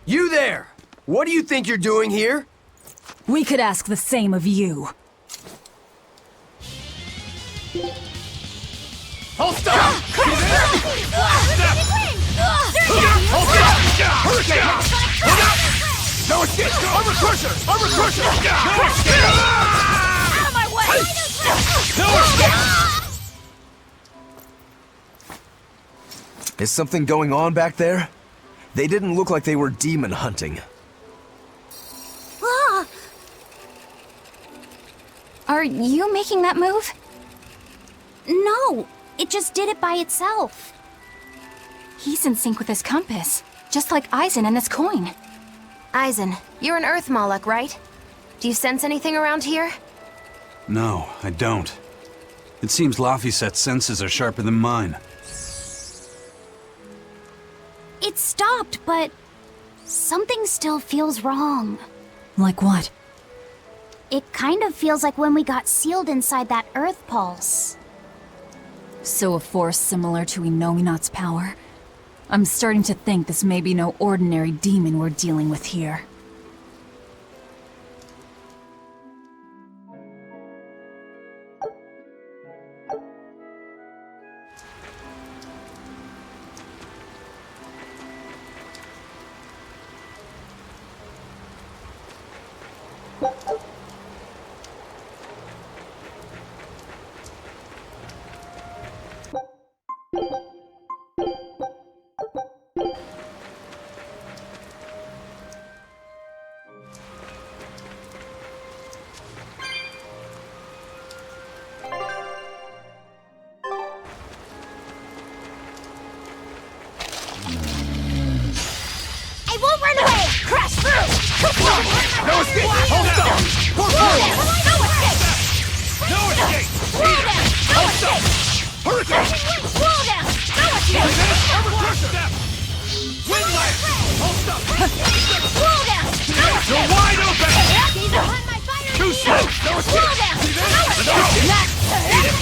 You there! What do you think you're doing here? We could ask the same of you. Hold stop! No escape! Armor crusher! Armor crusher! No escape! Out of my way! No escape! Is something going on back there? They didn't look like they were demon hunting. Ah! Are you making that move? No, it just did it by itself. He's in sync with his compass, just like Eisen and this coin. Eisen, you're an Earth Moloch, right? Do you sense anything around here? No, I don't. It seems Laphicet's senses are sharper than mine. It stopped, but something still feels wrong. Like what? It kind of feels like when we got sealed inside that Earth Pulse. So a force similar to Inominat's power? I'm starting to think this may be no ordinary demon we're dealing with here. I won't run away! Crash through! No escape! Hold stop! Pour forward! No escape! No escape! Roll down! No escape! Hurricane! Roll down! No escape! Armor crusher! Wind blast! Hold stop! Roll down! No escape! You're wide open! He's upon my fire! Too slow! No escape! Roll down! No Let's go! escape!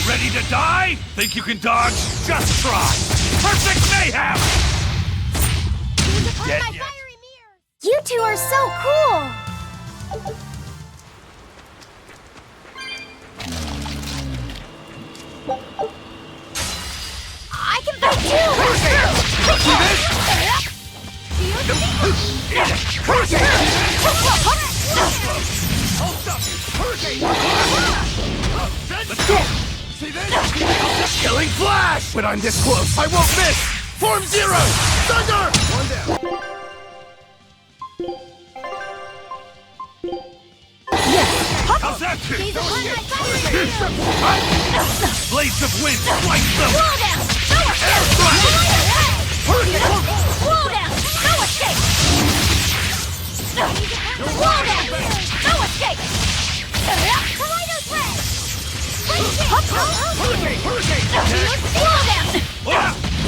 Ready to die? Think you can dodge? Just try! Perfect mayhem! Get ya. You two are so cool! I can fight too! Let's go! See this? Killing flash! When I'm this close, I won't miss! Form zero! Thunder! One down. How's that? Blades of wind, slice them! Roll down! No escape! Roll down! No escape! Roll down! No escape! Kaleido thread! Hurricane! Roll down!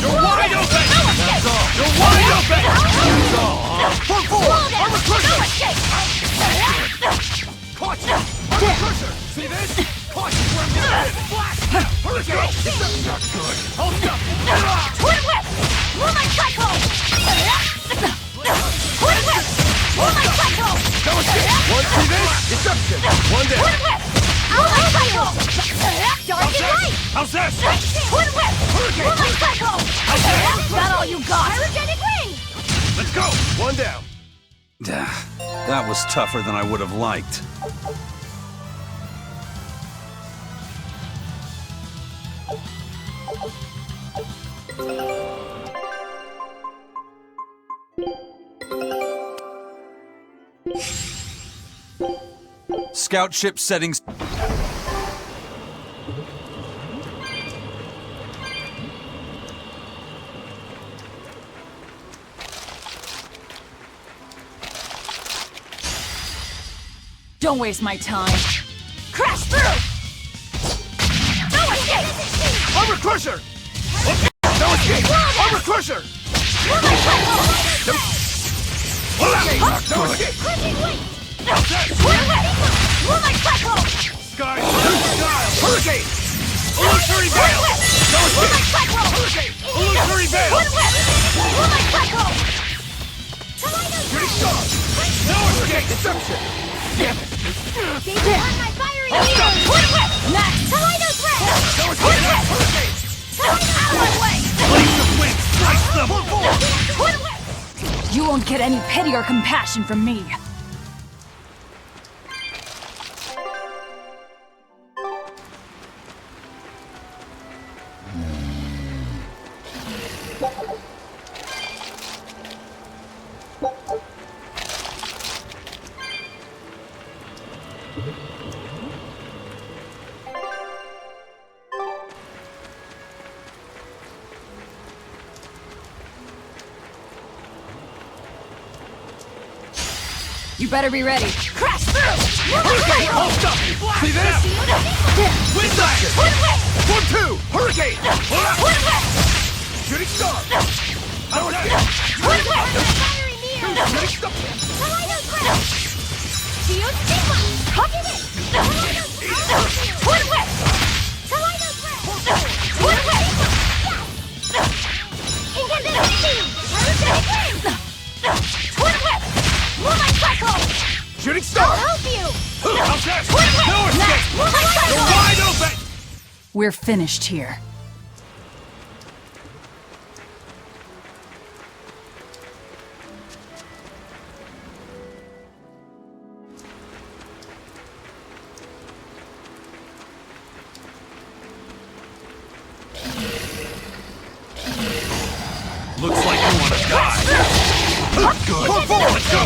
You're wide open! No escape! You're wide open! That's all! Form forward! Roll down! Armor No crusher! escape! Caught you! Armor crusher! See this? Caught you where I'm gonna hit! Flash! Hurricane! Not good! Hold up! Twin whip! Roll my cycle! Twin whip! Roll my cycle! No escape! One, see this? Deception! One down! Twin whip! Roll my cycle! Dark and light! How's that? Twin whip! Roll my cycle! Is that all you got? Pyrogenic ring! Let's go! One down! That was tougher than I would have liked. Scout ship settings. Don't waste my time. Crash through! No escape! Armor Crusher! No escape! Armor Crusher! No escape! Crushing weight! Sky style! Hurricane! Illusory Veil! No escape! Hurricane! Illusory Veil! Shooting Star! No escape! Deception! Damn it! My fiery Max! Kaleido threat! No escape! Hurricane! Out of my way! Blades of wind, slice them! You won't get any pity or compassion from me. You better be ready. Crash through! Hurricane! Hold up! See this? Wind Action! 1-2! Hurricane! Shooting Star! No escape! Fiery Mirror! Shooting Star! Kaleido threat! Shield Stigma! Hugging it! Kaleido threat! Kaleido threat! Incandescent! Hurricane! Twin Whip! Moonlight Cycle! Shooting Star! I'll help you! How's that? No escape! You're wide open! We're finished here. Looks like you want to die. Good. Let's go.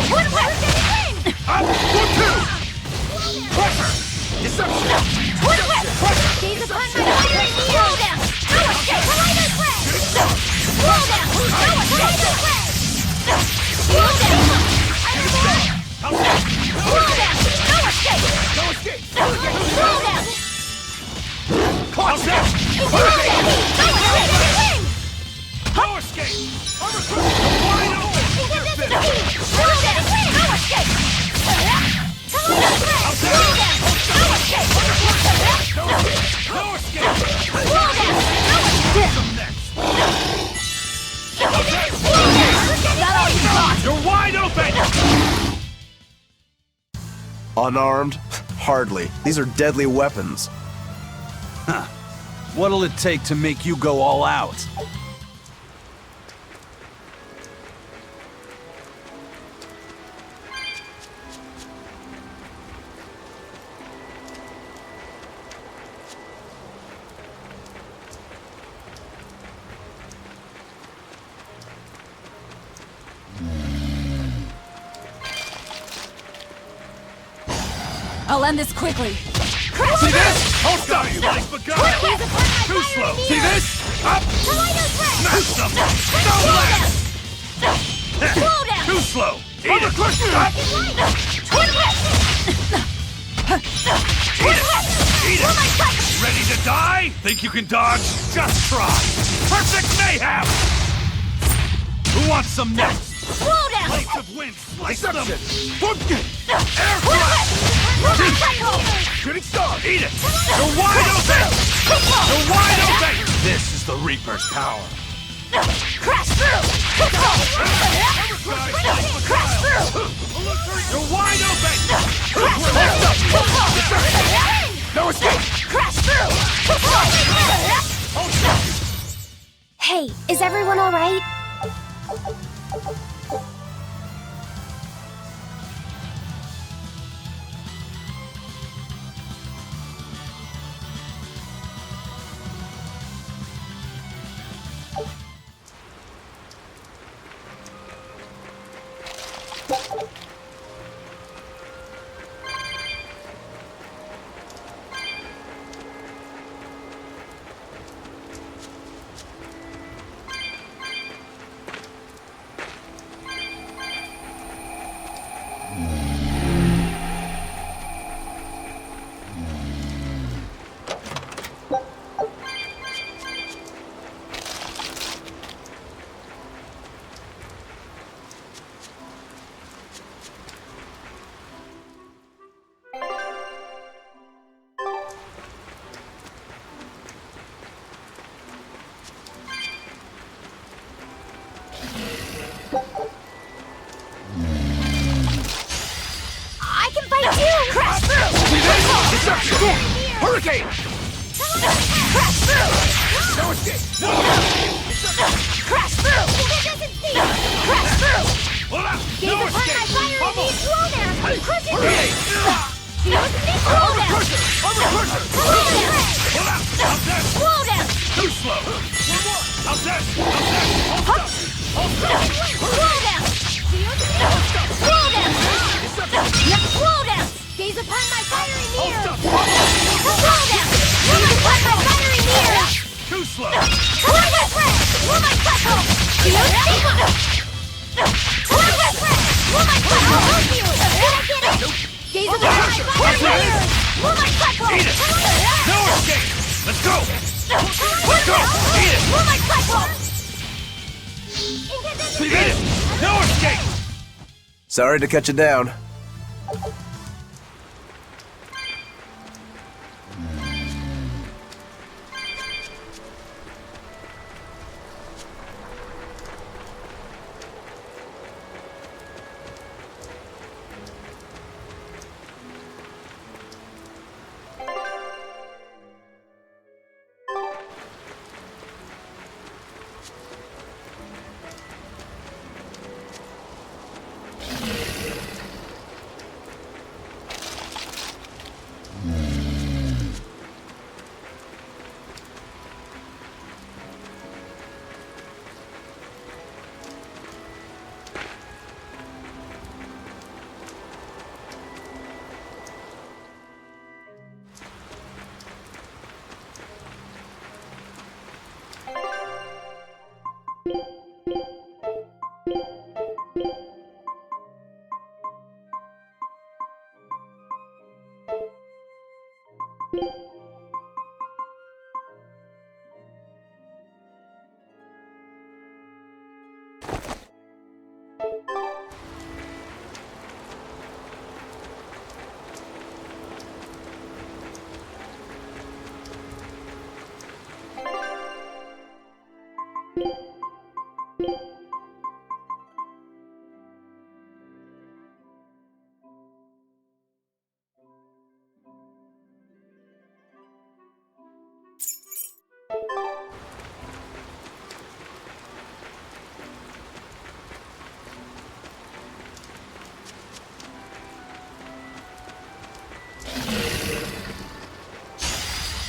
Up! 1-2! Pressure! Deception! Gaze upon my fiery Roll down! No escape! Kaleido threat! Roll down! No escape! Roll down! Roll down! No escape! No escape! Roll down! How's that? No No escape! Armor Crusher! You're wide open! Incandescent beam! Roll down! No escape! Kaleido threat! Roll down! No escape! No escape! Roll down! No escape! That all you got! You're wide open! Unarmed? Hardly. These are deadly weapons. Huh. What'll it take to make you go all out? I'll end this quickly. See this? Hold stop! Life begun! Too slow! See this? Up! Smash them! No less! Too slow! Eat it! Up! Eat it! Ready to die? Think you can dodge? Just try! Perfect mayhem! Who wants some next? Slow down! Blades of wind, slice them! Air Blast! Shooting Star! Eat it! You're wide open! You're wide open! This is the Reaper's power. Crash through! Crash through! You're wide open! No escape! Crash through! Hey, is everyone all right? Hurricane! Crash through! No escape! No! Crash through! Crash through! Hold up! Gaze No upon my escape! fiery Pummel! knees, roll there! Crush it! Hurricane! Roll down! Armor crusher! Roll down! Hold up! Up there! Roll down! Too slow! One more! Up there! Up there! Hold up! Hold up! Roll down! Roll down! Roll down! Gaze upon my fiery mirror! Roll down! Gaze upon my fiery mirror! Too slow! Roll my press! Roll my platform! Roll my press! Roll my platform! I'll help you! Did I get it? Gaze upon my fiery mirror! Roll my platform! Eat it! No escape! Let's go! Let's go! Eat it! Roll my platform! Eat it! No escape! Sorry to cut you down.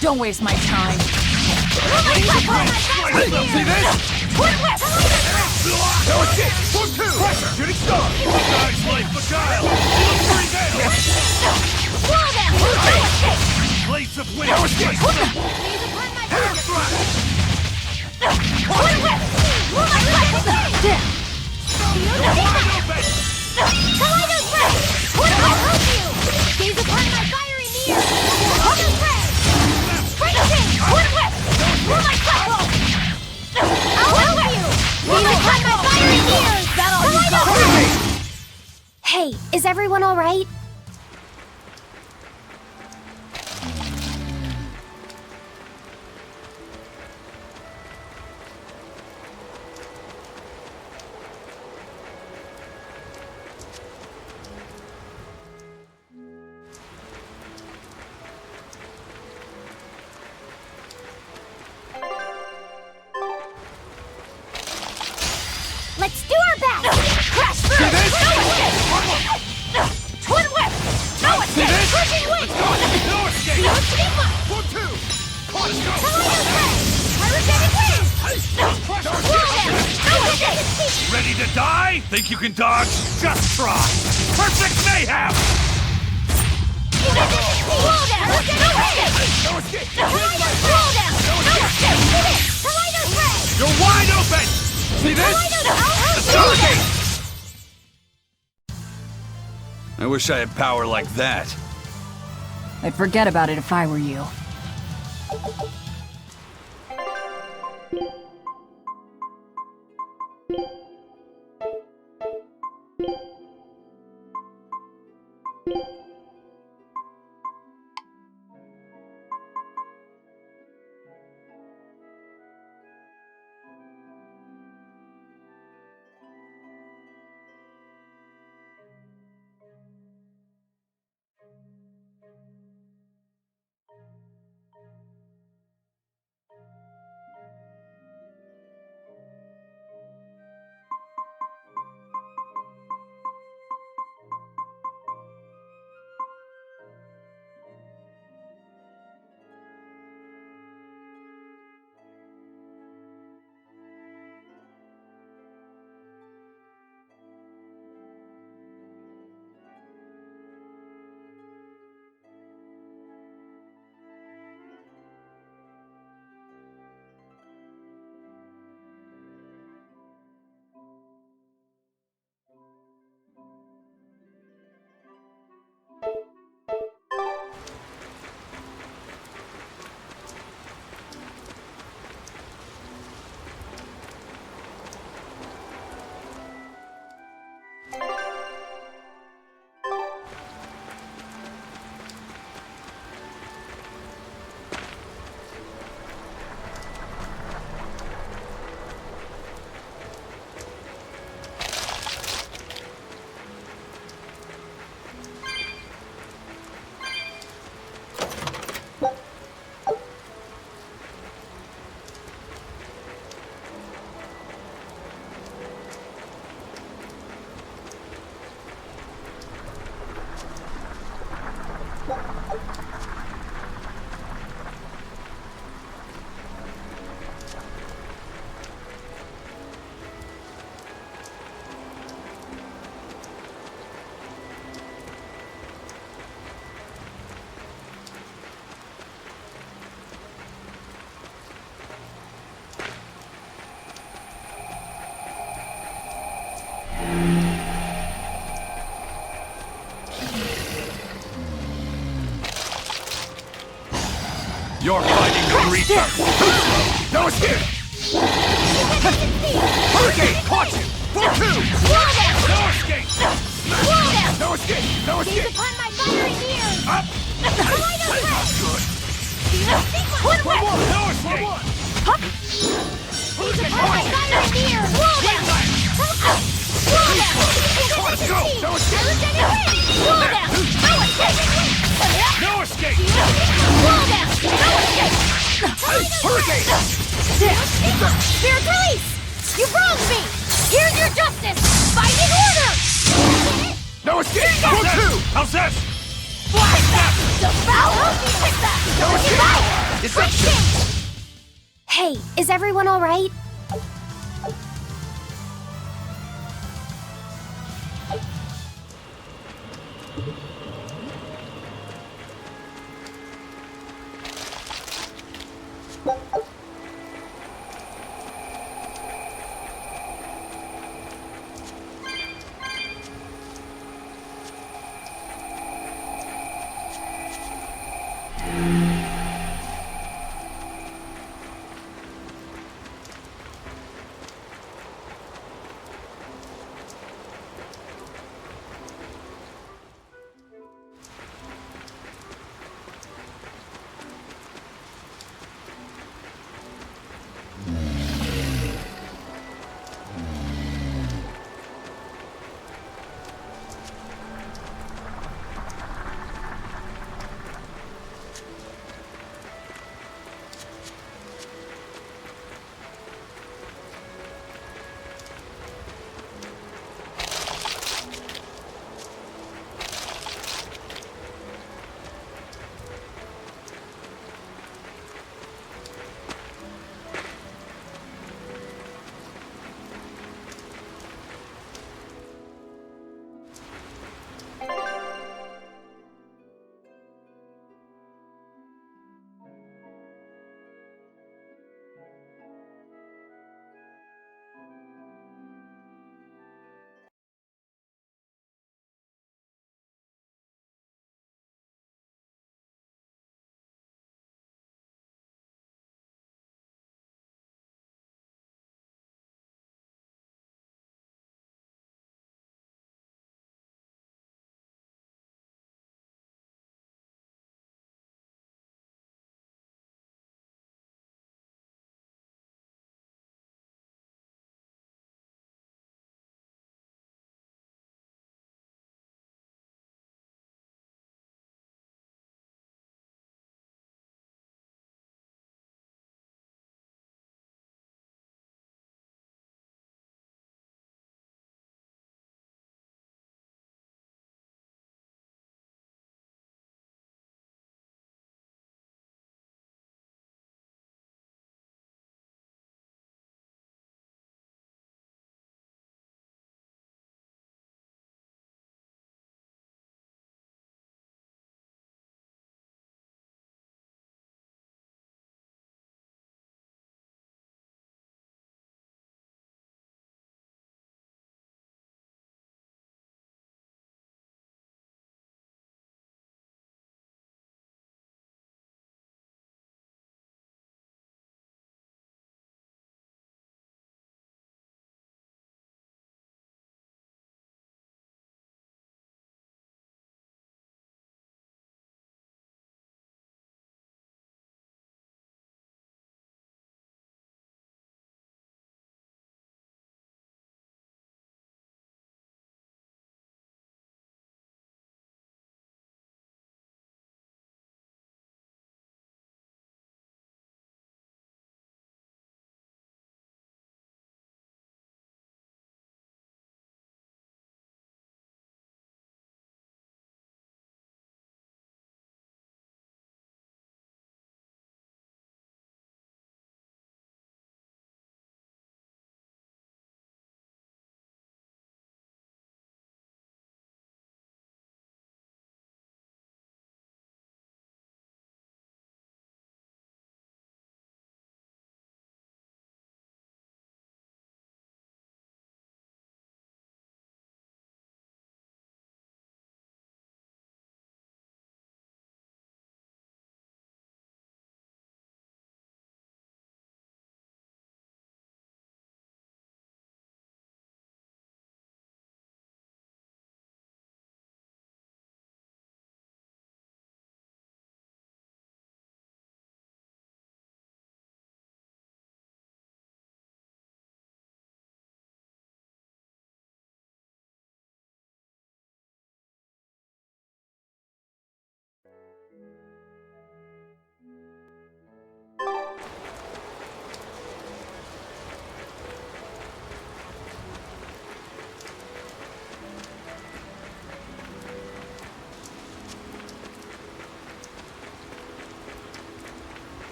Don't waste my time. See this? No escape! Form 2! Shooting star! Guy's life beguile! Delivery veil! Blades of wind! No escape! Air thrust! You're wide open! Gaze upon my fiery mirror! Other prey! Breaking! Roll my platform! I'll help you! Gaze upon my fiery mirror! That all you got? Hey, is everyone all right? Let's do our best! Crash through! Twin whip! No escape! Crushing wing! No escape! Form 2! Let's go! Pyrogenic wing! No escape! Ready to die? Think you can dodge? Just try! Perfect mayhem! Roll down! No escape! No escape! Roll down! No escape! Collider thread! You're wide open! See this? Hurricane! I wish I had power like that. I'd forget about it if I were you. You're fighting the Reaper! No escape! Hurricane! Caught you! 4-2! No escape! No escape! No escape! Seize upon my fiery ears! Up! Good. One more! No escape! Seize upon my fiery ears! Wall down! Let's go! No escape! Wall down! No escape! No escape! Wall down! No escape! Hurricane! Spirit release! You wronged me! Here's your justice! Fighting order! No escape! 4-2! How's this? The foul! No escape! Deception! Hey, is everyone all right?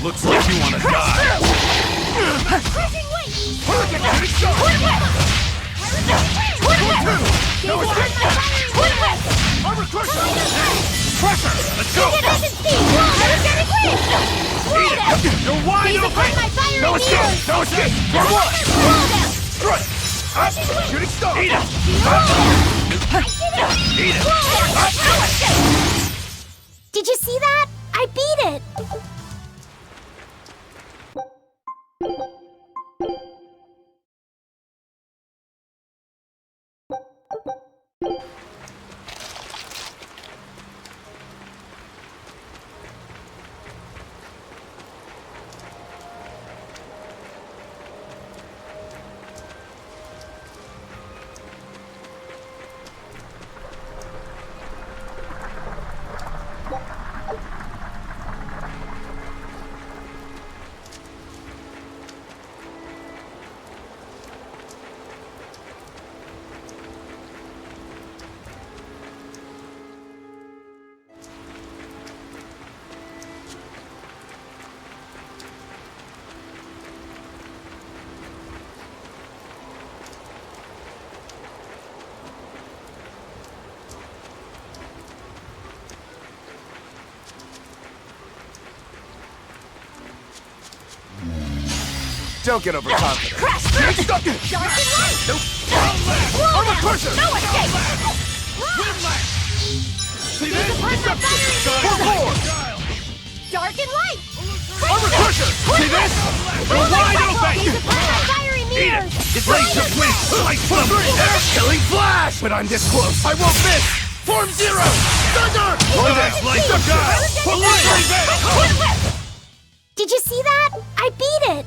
Looks like you want to die. Pressure! Let's go! You're wide open! No escape! No escape! For what? Strike! Shooting star! Eat it! Eat it! Did you see that? I beat it! Don't get overconfident. Crash! Get stuck! Dark and light! Nope. Armor crusher! No escape! See this? Dark and light! Armor crusher! See this? You're wide open! Fiery Eat mirrors! it! It's ready to win! Like some Killing flash! But I'm this close. I won't miss! Form zero! Thunder! like the guile! Did you see that? I beat it!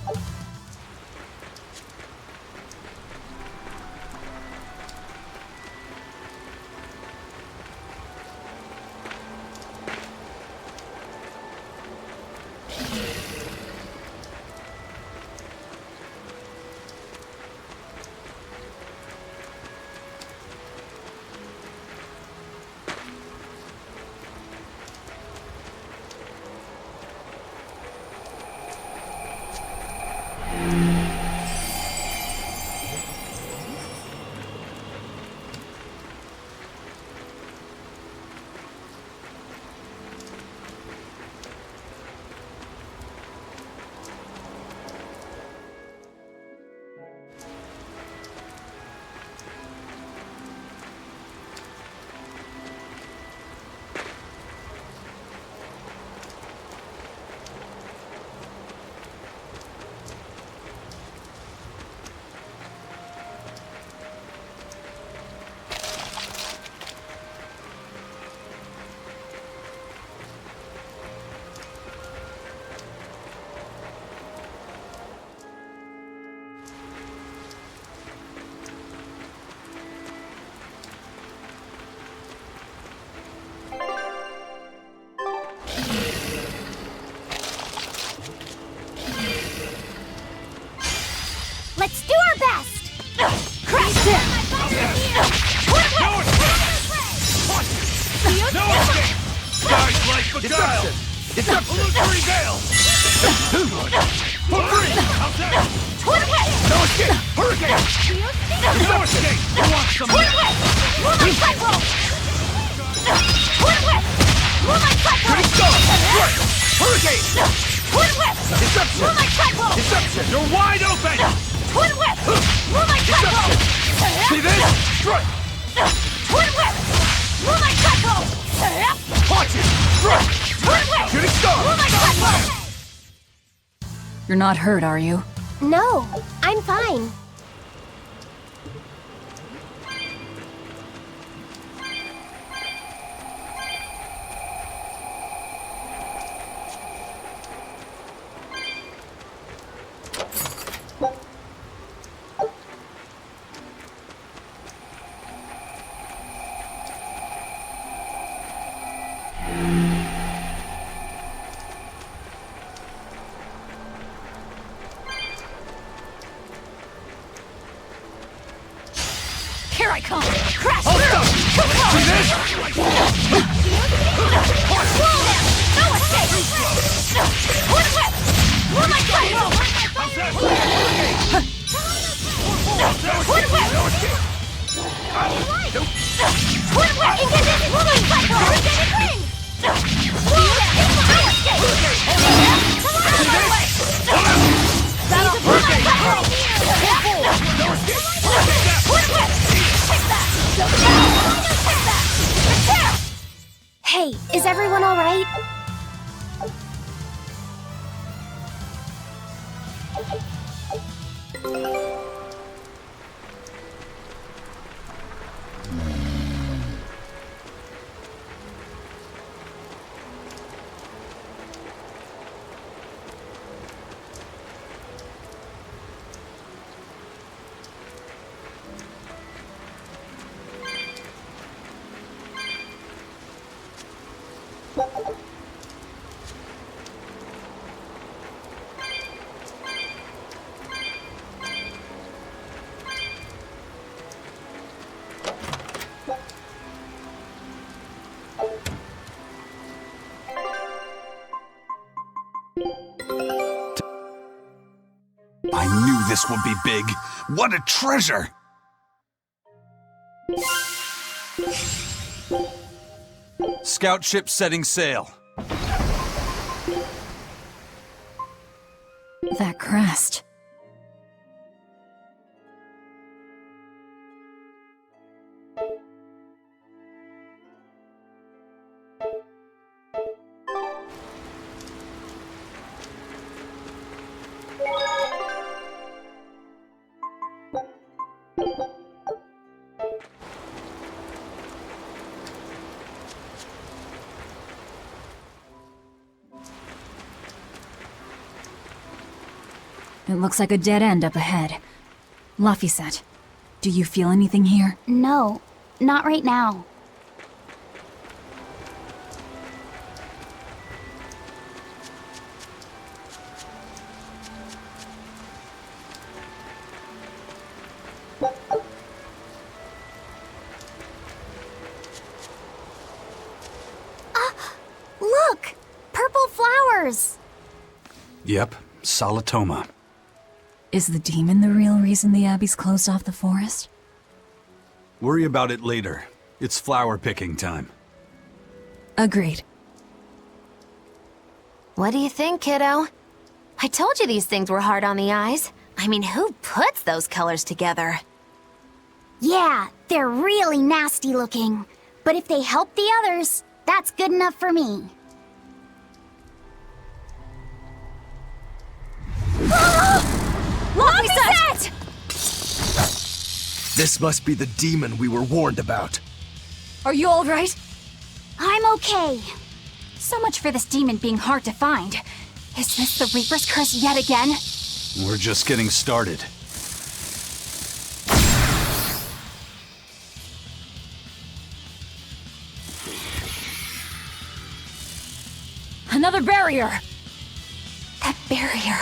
Let's do our best! Crash him! No escape! Guys like beguile! Illusory veil! For free! How's that? No escape! Hurricane! No escape! You want some Moonlight cyclone! Moonlight cyclone! Shooting star! Strike! Hurricane! Deception! Moonlight cyclone! Deception! You're wide open! Twin whip! Moonlight cyclone! See this? Strike! Twin whip! Moonlight cyclone! Watch it! Strike! Twin whip! Shooting star! Moonlight cyclone! You're not hurt, are you? No, I'm fine. Here I come! Crash Hold through! up! Too close! See this? Roll down! No escape! Twin whip! Hey, is everyone all right? I knew this would be big. What a treasure! Scout ship setting sail. That crest. It looks like a dead end up ahead. Laphicet, do you feel anything here? No, not right now. Look! Purple flowers! Yep, Salatoma. Is the demon the real reason the Abbey's closed off the forest? Worry about it later. It's flower picking time. Agreed. What do you think, kiddo? I told you these things were hard on the eyes. I mean, who puts those colors together? Yeah, they're really nasty looking. But if they help the others, that's good enough for me. Laphicet! This must be the demon we were warned about. Are you all right? I'm okay. So much for this demon being hard to find. Is this the Reaper's curse yet again? We're just getting started. Another barrier! That barrier.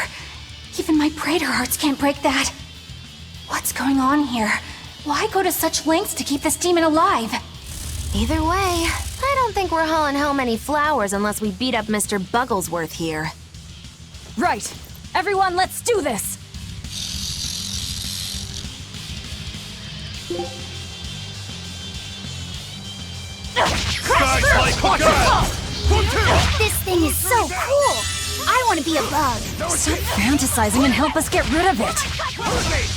Even my Praetor hearts can't break that. What's going on here? Why go to such lengths to keep this demon alive? Either way, I don't think we're hauling home any flowers unless we beat up Mr. Bugglesworth here. Right. Everyone, let's do this! Guys like guys! This thing is so cool! I want to be a bug. Stop fantasizing and help us get rid of it.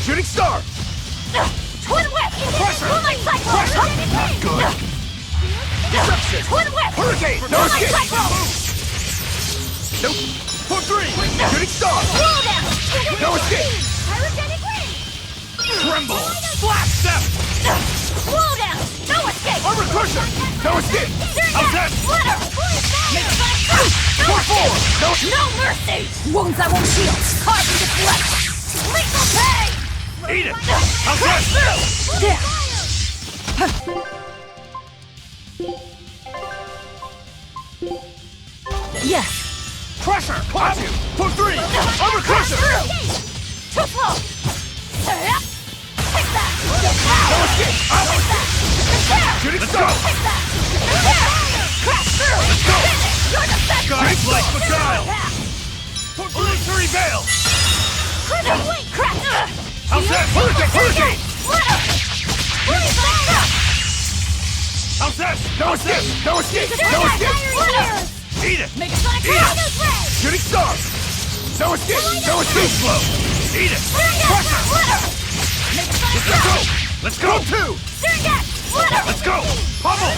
Shooting star! Twin whip! Pressure! Moonlight cyclone! Not good! Deception! Twin whip! Hurricane! No Moonlight escape! cyclone! Nope! For three! Shooting star! Roll down! No escape! Pyrogenic ring! Tremble! Flash step! Roll down! No escape! Armor crusher! No escape! How's that? Splitter! No escape! No mercy! Wounds that won't heal! Cause and deflect! Lethal pay! Eat it! How's that? Yes! Crusher! Caught you! For three! Armor crusher! Too slow! Take that! No escape! Shooting star! Crash through! Let's go! You're defective! Guys like Beguile! For three! Gale! Wait! Crack! Hurricane! Hurricane! No escape! No escape! No escape! Eat it! Eat it! Shooting star! No escape! No escape! Slow! Eat it! Pressure! Let's go! Let's go! Let's go! Pummel!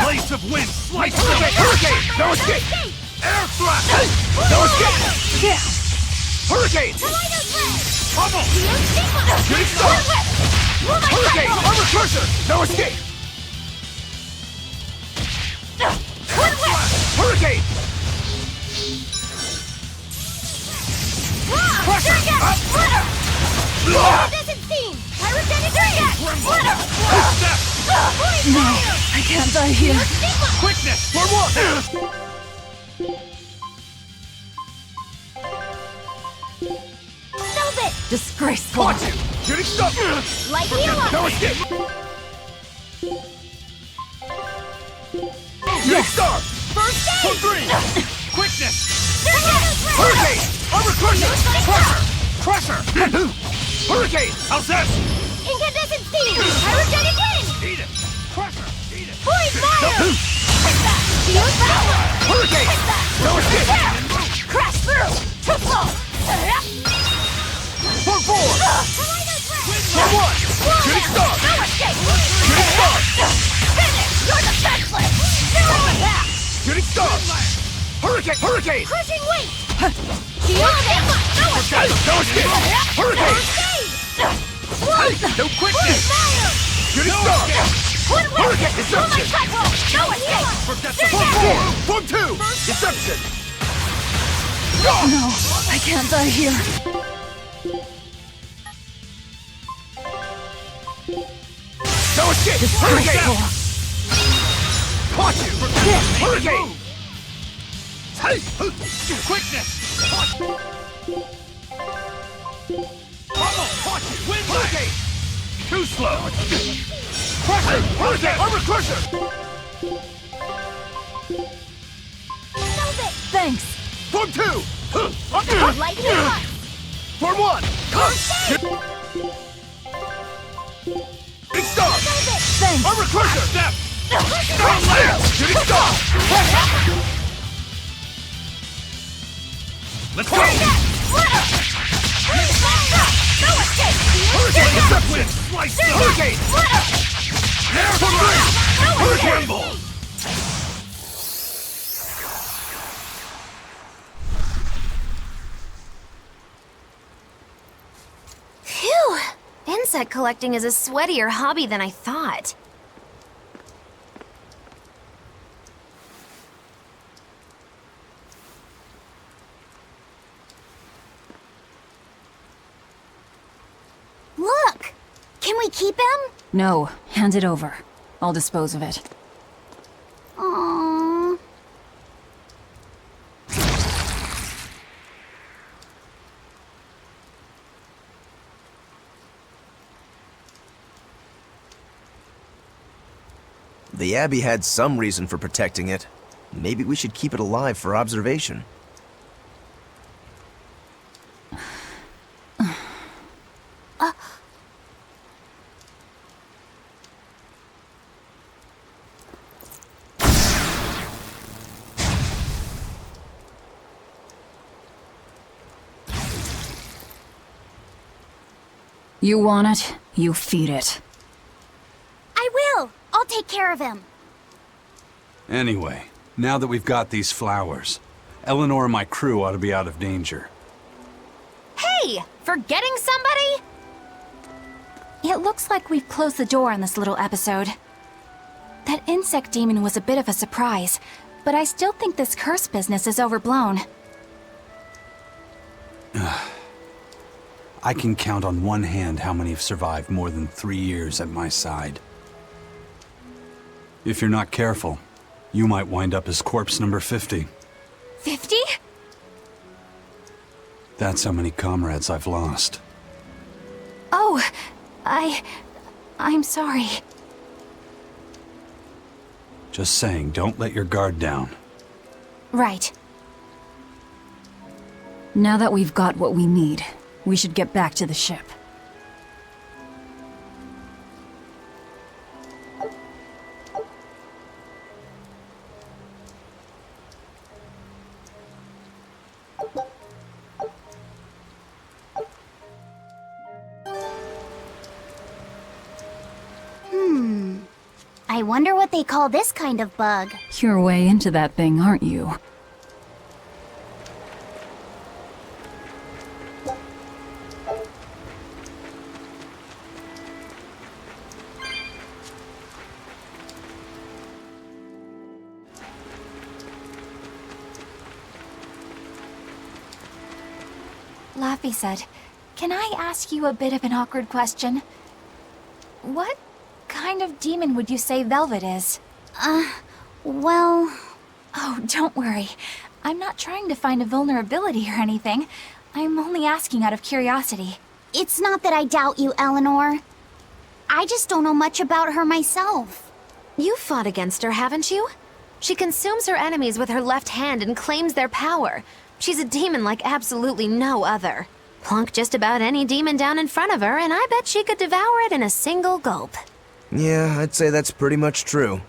Blaze of wind! Slice them! Hurricane! No escape! Air thrust! No escape! Yeah! Hurricane! Pummel! Shooting star! Hurricane! Armor crusher! No escape! Hurricane! No, I can't die here. Quickness! For one! Disgraceful. Watch you! Shooting star! Light heal up! No escape! Shooting star! First aid! For three! Quickness! Hurricane! Armor crusher! Crusher! Hurricane! How's this? Incandescent steam! Pyrogenic wind! Eat it! Crusher! Eat it! Point fire! Shield power! Hurricane! No escape! Crash through! Too slow! For four! For one! Shooting star! No escape! Shooting star! Finish! You're defenseless! Zero attack! Shooting star! Hurricane! Hurricane! Crushing weight! Shield power! No escape! No escape! Hurricane! No quickness! Shooting star! Hurricane! Deception! No escape! Form four! Form two! Deception! No, I can't die here. No escape! Hurricane! Caught you! Hurricane! Quickness! Pummel! Caught you! Wind hurricane! Too slow! Crusher! Hurricane! Armor crusher! Thanks. Form two! Light heal up! Form one! Big star! Thanks. Armor crusher! Step! Shooting star! Let's go! No escape! Hurricane! Deception! Slice the hurricane! Air thrust! Hurricane ball! Phew! Insect collecting is a sweatier hobby than I thought. Look! Can we keep him? No, hand it over. I'll dispose of it. Aww. The Abbey had some reason for protecting it. Maybe we should keep it alive for observation. You want it, you feed it. I will! I'll take care of him. Anyway, now that we've got these flowers, Eleanor and my crew ought to be out of danger. Hey! Forgetting somebody? It looks like we've closed the door on this little episode. That insect demon was a bit of a surprise, but I still think this curse business is overblown. I can count on one hand how many have survived more than 3 years at my side. If you're not careful, you might wind up as corpse number 50. 50? That's how many comrades I've lost. Oh, I'm sorry. Just saying, don't let your guard down. Right. Now that we've got what we need, we should get back to the ship. I wonder what they call this kind of bug. You're way into that thing, aren't you? Laffy said, "Can I ask you a bit of an awkward question? What kind of demon would you say Velvet is?" Well... Oh, don't worry. I'm not trying to find a vulnerability or anything. I'm only asking out of curiosity. It's not that I doubt you, Eleanor. I just don't know much about her myself. You've fought against her, haven't you? She consumes her enemies with her left hand and claims their power. She's a demon like absolutely no other. Plunk just about any demon down in front of her, and I bet she could devour it in a single gulp. Yeah, I'd say that's pretty much true.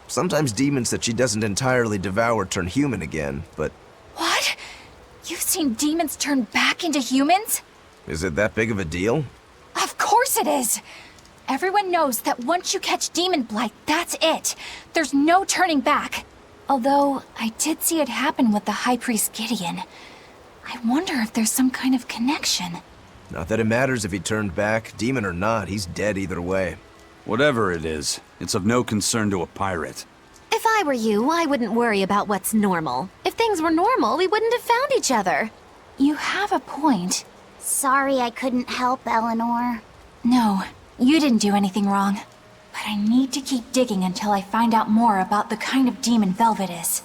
Sometimes demons that she doesn't entirely devour turn human again, but... What? You've seen demons turn back into humans? Is it that big of a deal? Of course it is! Everyone knows that once you catch demon blight, that's it. There's no turning back. Although, I did see it happen with the High Priest Gideon. I wonder if there's some kind of connection. Not that it matters if he turned back, demon or not, he's dead either way. Whatever it is, it's of no concern to a pirate. If I were you, I wouldn't worry about what's normal. If things were normal, we wouldn't have found each other. You have a point. Sorry I couldn't help, Eleanor. No, you didn't do anything wrong. But I need to keep digging until I find out more about the kind of demon Velvet is.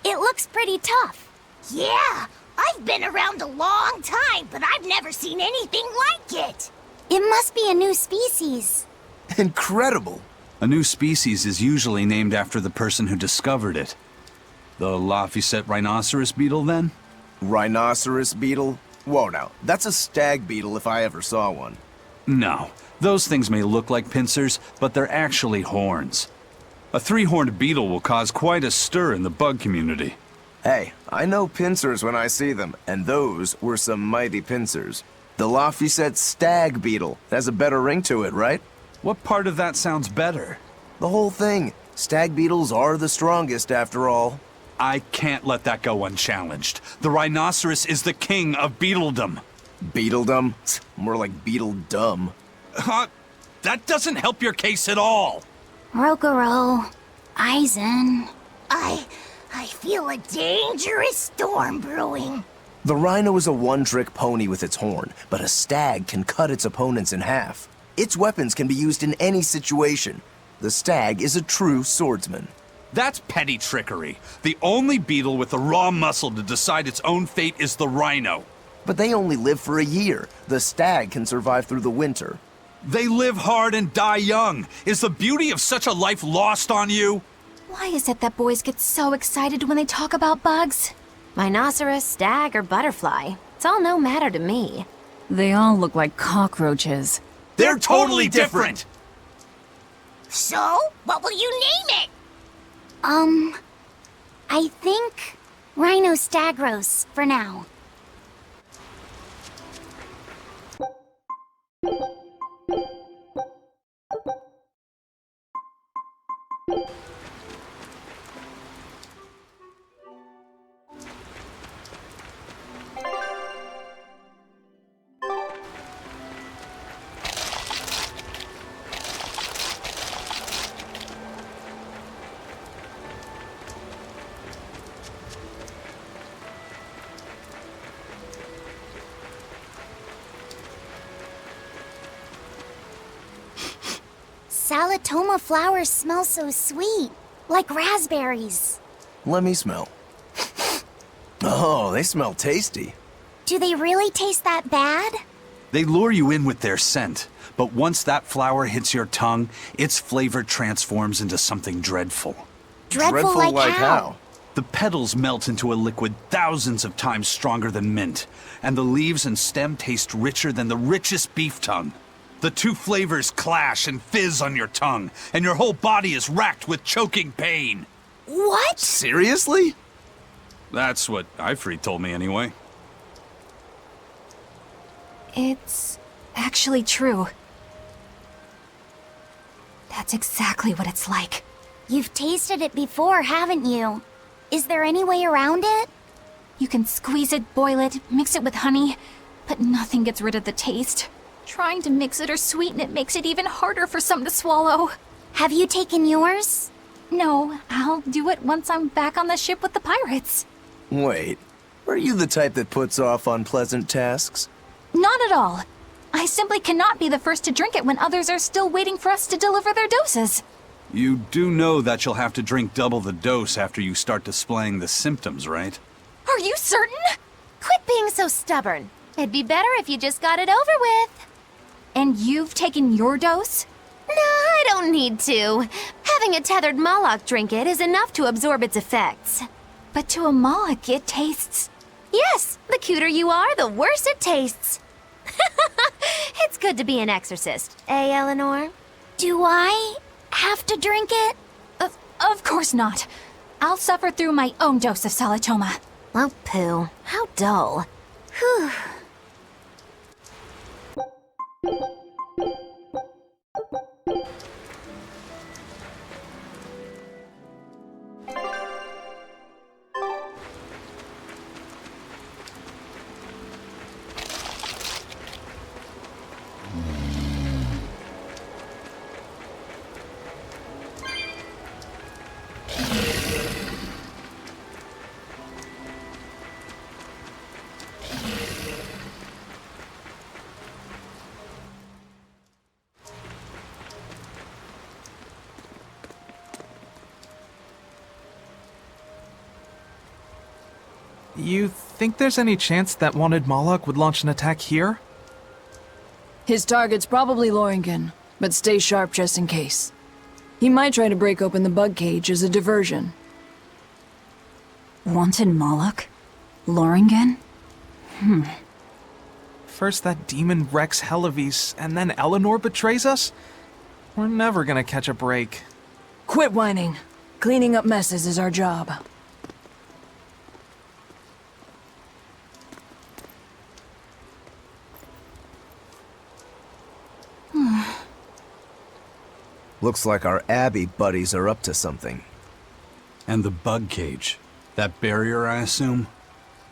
It looks pretty tough. Yeah, I've been around a long time, but I've never seen anything like it. It must be a new species. Incredible! A new species is usually named after the person who discovered it. The Laphicet rhinoceros beetle, then? Rhinoceros beetle? Whoa now, that's a stag beetle if I ever saw one. No, those things may look like pincers, but they're actually horns. A three-horned beetle will cause quite a stir in the bug community. Hey, I know pincers when I see them, and those were some mighty pincers. The Laphicet stag beetle has a better ring to it, right? What part of that sounds better? The whole thing. Stag beetles are the strongest, after all. I can't let that go unchallenged. The rhinoceros is the king of beetledom. Beetledom? More like beetle-dumb. That doesn't help your case at all. Rokuro, Aizen. I feel a dangerous storm brewing. The rhino is a one-trick pony with its horn, but a stag can cut its opponents in half. Its weapons can be used in any situation. The stag is a true swordsman. That's petty trickery. The only beetle with the raw muscle to decide its own fate is the rhino. But they only live for a year. The stag can survive through the winter. They live hard and die young. Is the beauty of such a life lost on you? Why is it that boys get so excited when they talk about bugs? Rhinoceros, stag, or butterfly. It's all no matter to me. They all look like cockroaches. They're totally different! So, what will you name it? I think Rhinostagros for now. Salatoma flowers smell so sweet, like raspberries. Let me smell. Oh, they smell tasty. Do they really taste that bad? They lure you in with their scent, but once that flower hits your tongue, its flavor transforms into something dreadful. Dreadful like how? The petals melt into a liquid thousands of times stronger than mint, and the leaves and stem taste richer than the richest beef tongue. The two flavors clash and fizz on your tongue, and your whole body is racked with choking pain. What? Seriously? That's what Ifrit told me anyway. It's actually true. That's exactly what it's like. You've tasted it before, haven't you? Is there any way around it? You can squeeze it, boil it, mix it with honey, but nothing gets rid of the taste. Trying to mix it or sweeten it makes it even harder for some to swallow. Have you taken yours? No, I'll do it once I'm back on the ship with the pirates. Wait, are you the type that puts off unpleasant tasks? Not at all. I simply cannot be the first to drink it when others are still waiting for us to deliver their doses. You do know that you'll have to drink double the dose after you start displaying the symptoms, right? Are you certain? Quit being so stubborn. It'd be better if you just got it over with. And you've taken your dose? No, I don't need to. Having a tethered Moloch drink it is enough to absorb its effects. But to a Moloch, it tastes... Yes, the cuter you are, the worse it tastes. It's good to be an exorcist, eh, Eleanor? Do I have to drink it? Of course not. I'll suffer through my own dose of Salatoma. Oh, pooh. How dull. Whew. You think there's any chance that wanted Moloch would launch an attack here? His target's probably Loringen, but stay sharp just in case. He might try to break open the bug cage as a diversion. Wanted Moloch? Loringen? First that demon Rex Helavis, and then Eleanor betrays us? We're never gonna catch a break. Quit whining. Cleaning up messes is our job. Looks like our Abbey buddies are up to something. And the bug cage. That barrier, I assume?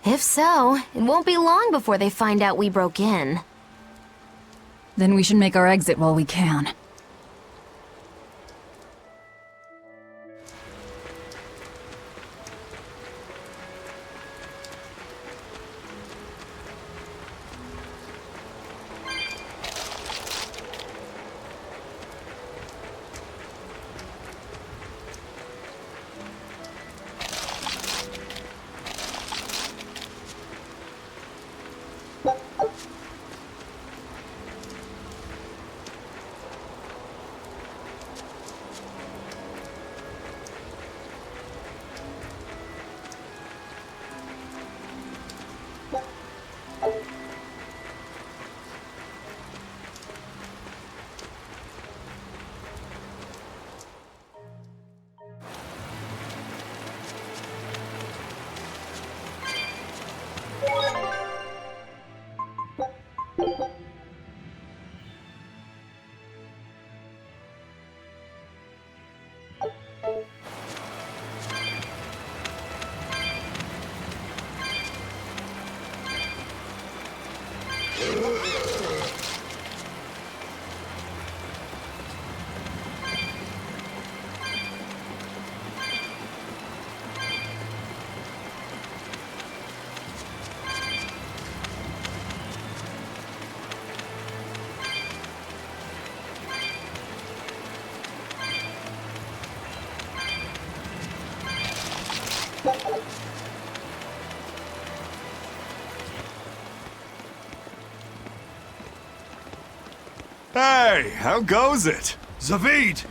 If so, it won't be long before they find out we broke in. Then we should make our exit while we can. Hey, how goes it? Zavid!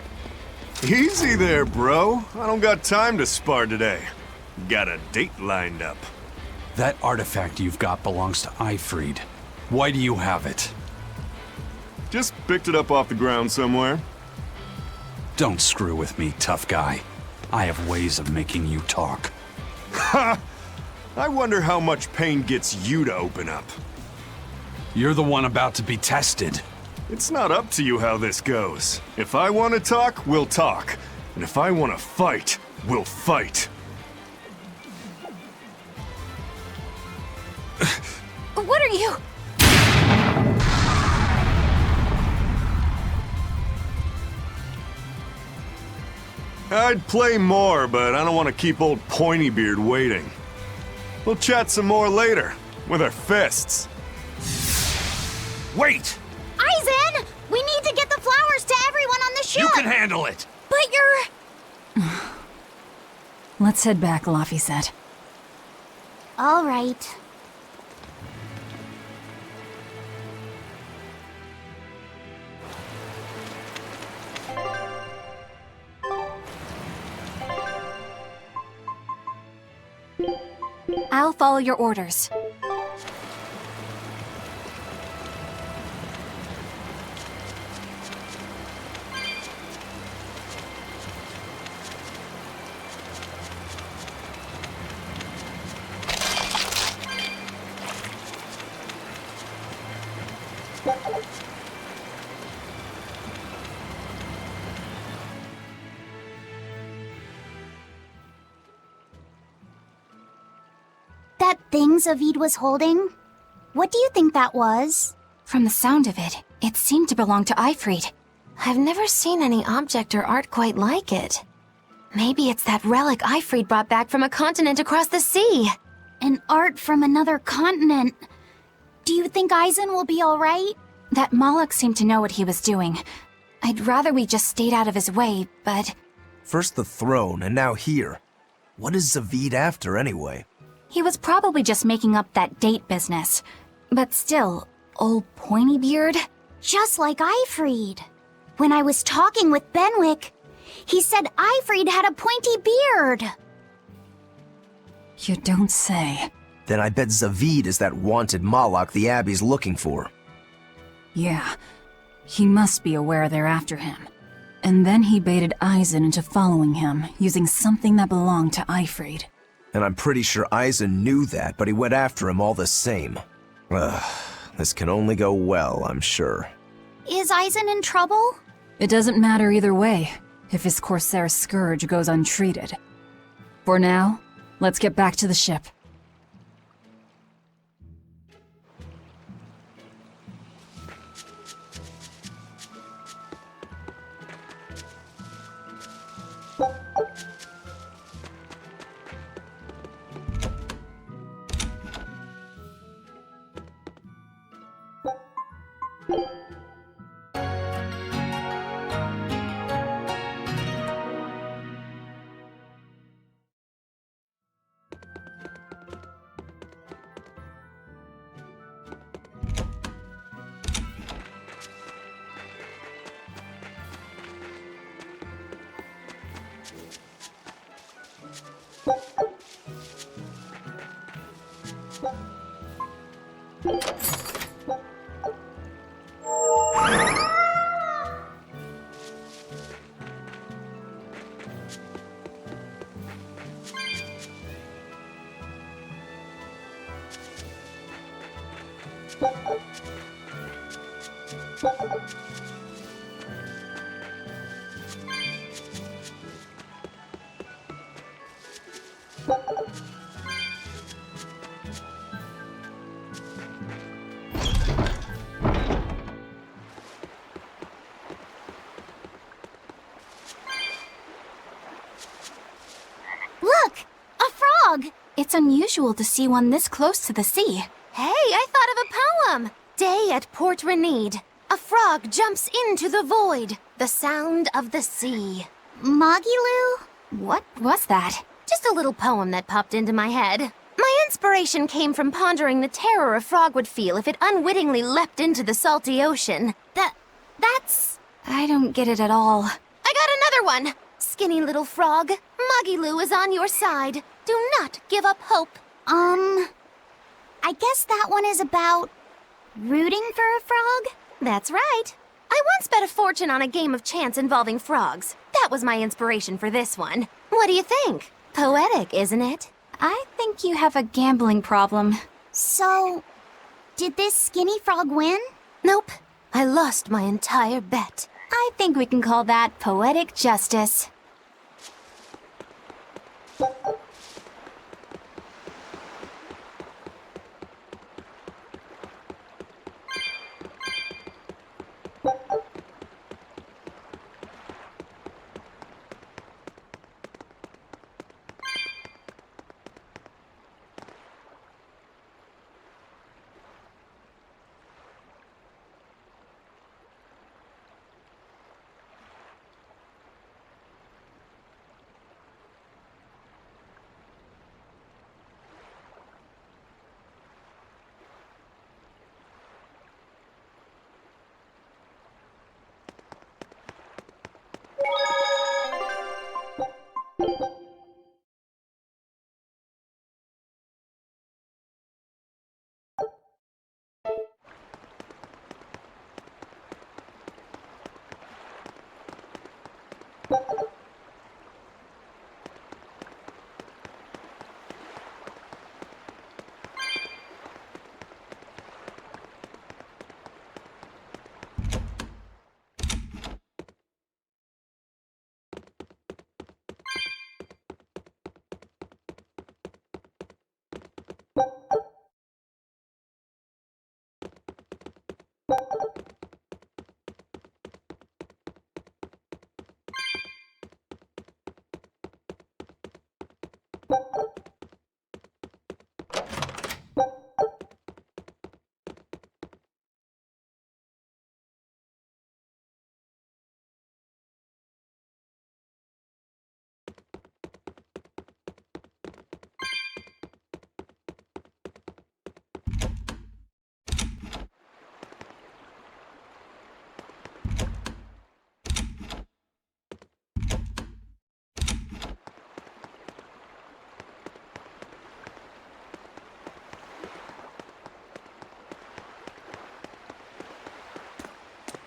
Easy there, bro. I don't got time to spar today. Got a date lined up. That artifact you've got belongs to Ifried. Why do you have it? Just picked it up off the ground somewhere. Don't screw with me, tough guy. I have ways of making you talk. Ha! I wonder how much pain gets you to open up. You're the one about to be tested. It's not up to you how this goes. If I want to talk, we'll talk. And if I want to fight, we'll fight. What are you? I'd play more, but I don't want to keep old Pointybeard waiting. We'll chat some more later, with our fists. Wait! Aizen! We need to get the flowers to everyone on the ship! You can handle it! But you're... Let's head back, Laffy said. All right. I'll follow your orders. That thing Zavid was holding? What do you think that was? From the sound of it, it seemed to belong to Ifried. I've never seen any object or art quite like it. Maybe it's that relic Ifried brought back from a continent across the sea. An art from another continent. Do you think Aizen will be alright? That Moloch seemed to know what he was doing. I'd rather we just stayed out of his way, but... First the throne, and now here. What is Zavid after, anyway? He was probably just making up that date business. But still, old Pointybeard? Just like Ifried. When I was talking with Benwick, he said Ifried had a pointy beard. You don't say. Then I bet Zavid is that wanted Moloch the Abbey's looking for. Yeah. He must be aware they're after him. And then he baited Aizen into following him, using something that belonged to Ifried. And I'm pretty sure Aizen knew that, but he went after him all the same. Ugh, this can only go well, I'm sure. Is Aizen in trouble? It doesn't matter either way, if his Corsair scourge goes untreated. For now, let's get back to the ship. Look! A frog! It's unusual to see one this close to the sea. Hey, I thought of a poem! Day at Port Renede. A frog jumps into the void. The sound of the sea. Magilu? What was that? Just a little poem that popped into my head. My inspiration came from pondering the terror a frog would feel if it unwittingly leapt into the salty ocean. That's... I don't get it at all. I got another one! Skinny little frog, Muggy Lou is on your side. Do not give up hope. I guess that one is about rooting for a frog? That's right. I once bet a fortune on a game of chance involving frogs. That was my inspiration for this one. What do you think? Poetic, isn't it? I think you have a gambling problem. So, did this skinny frog win? Nope. I lost my entire bet. I think we can call that poetic justice.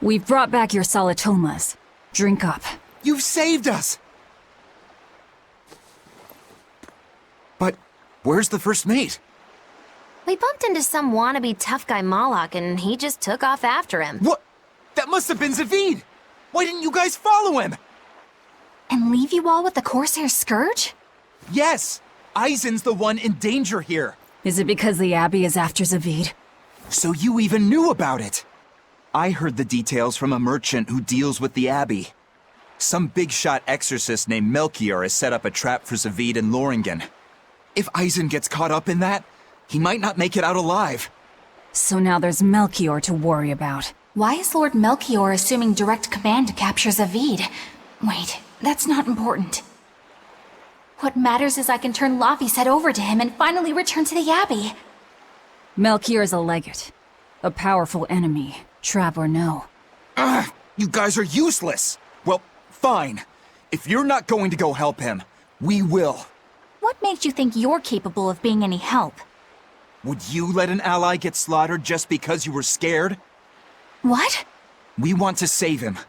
We've brought back your solitomas. Drink up. You've saved us! But where's the first mate? We bumped into some wannabe tough guy Moloch and he just took off after him. What? That must have been Zavid! Why didn't you guys follow him? And leave you all with the Corsair Scourge? Yes! Eisen's the one in danger here. Is it because the Abbey is after Zavid? So you even knew about it? I heard the details from a merchant who deals with the Abbey. Some big-shot exorcist named Melchior has set up a trap for Zavid and Loringen. If Eisen gets caught up in that, he might not make it out alive. So now there's Melchior to worry about. Why is Lord Melchior assuming direct command to capture Zavid? Wait, that's not important. What matters is I can turn Lavi's head over to him and finally return to the Abbey. Melchior is a legate. A powerful enemy, trap or no. Ugh, you guys are useless! Well, fine. If you're not going to go help him, we will. What makes you think you're capable of being any help? Would you let an ally get slaughtered just because you were scared? What? We want to save him.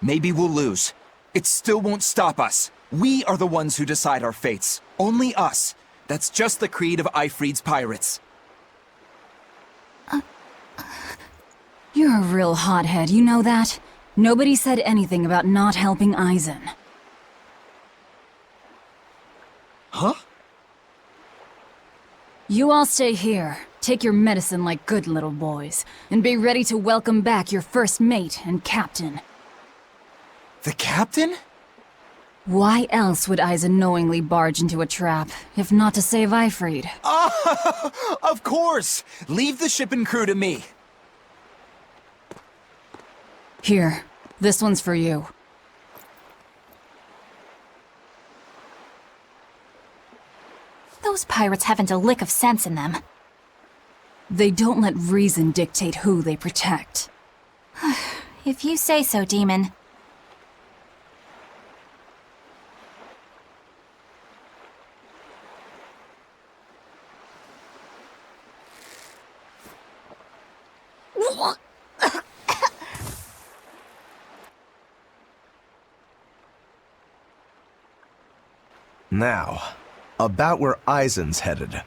Maybe we'll lose. It still won't stop us. We are the ones who decide our fates. Only us. That's just the creed of Ifrid's pirates. You're a real hothead, you know that? Nobody said anything about not helping Eisen. Huh? You all stay here, take your medicine like good little boys, and be ready to welcome back your first mate and captain. The captain? Why else would Eisen knowingly barge into a trap, if not to save Ifrid? Ah, of course! Leave the ship and crew to me. Here, this one's for you. Those pirates haven't a lick of sense in them. They don't let reason dictate who they protect. If you say so, Demon. Now, about where Eisen's headed.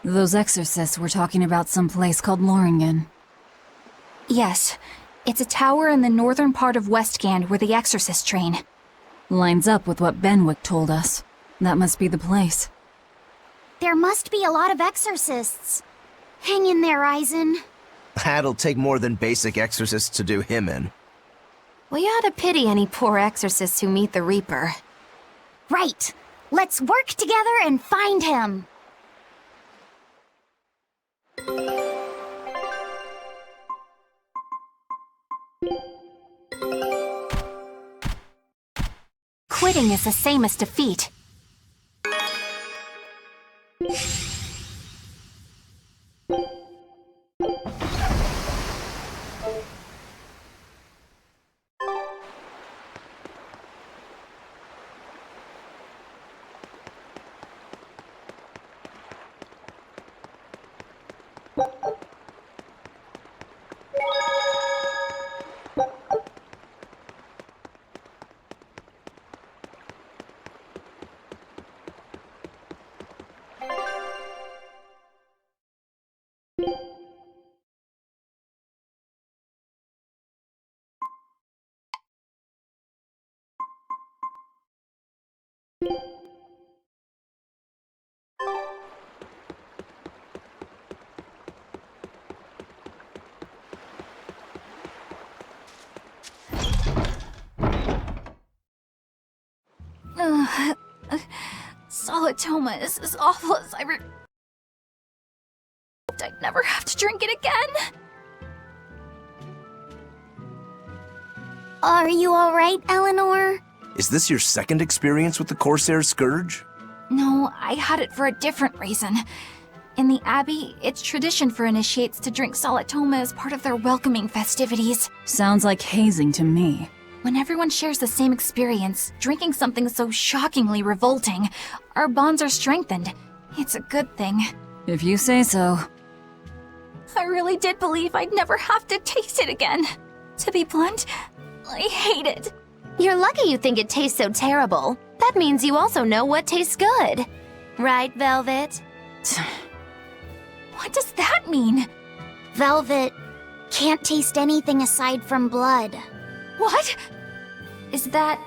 Those exorcists were talking about some place called Loringen. Yes, it's a tower in the northern part of Westgand where the exorcists train. Lines up with what Benwick told us. That must be the place. There must be a lot of exorcists. Hang in there, Eisen. That'll take more than basic exorcists to do him in. We ought to pity any poor exorcists who meet the Reaper. Right. Let's work together and find him. Quitting is the same as defeat. Solitoma is as awful as I hoped I'd never have to drink it again. Are you alright, Eleanor? Is this your second experience with the Corsair Scourge? No, I had it for a different reason. In the Abbey, it's tradition for initiates to drink Solitoma as part of their welcoming festivities. Sounds like hazing to me. When everyone shares the same experience, drinking something so shockingly revolting, our bonds are strengthened. It's a good thing. If you say so. I really did believe I'd never have to taste it again. To be blunt, I hate it. You're lucky you think it tastes so terrible. That means you also know what tastes good. Right, Velvet? What does that mean? Velvet can't taste anything aside from blood. What? Is that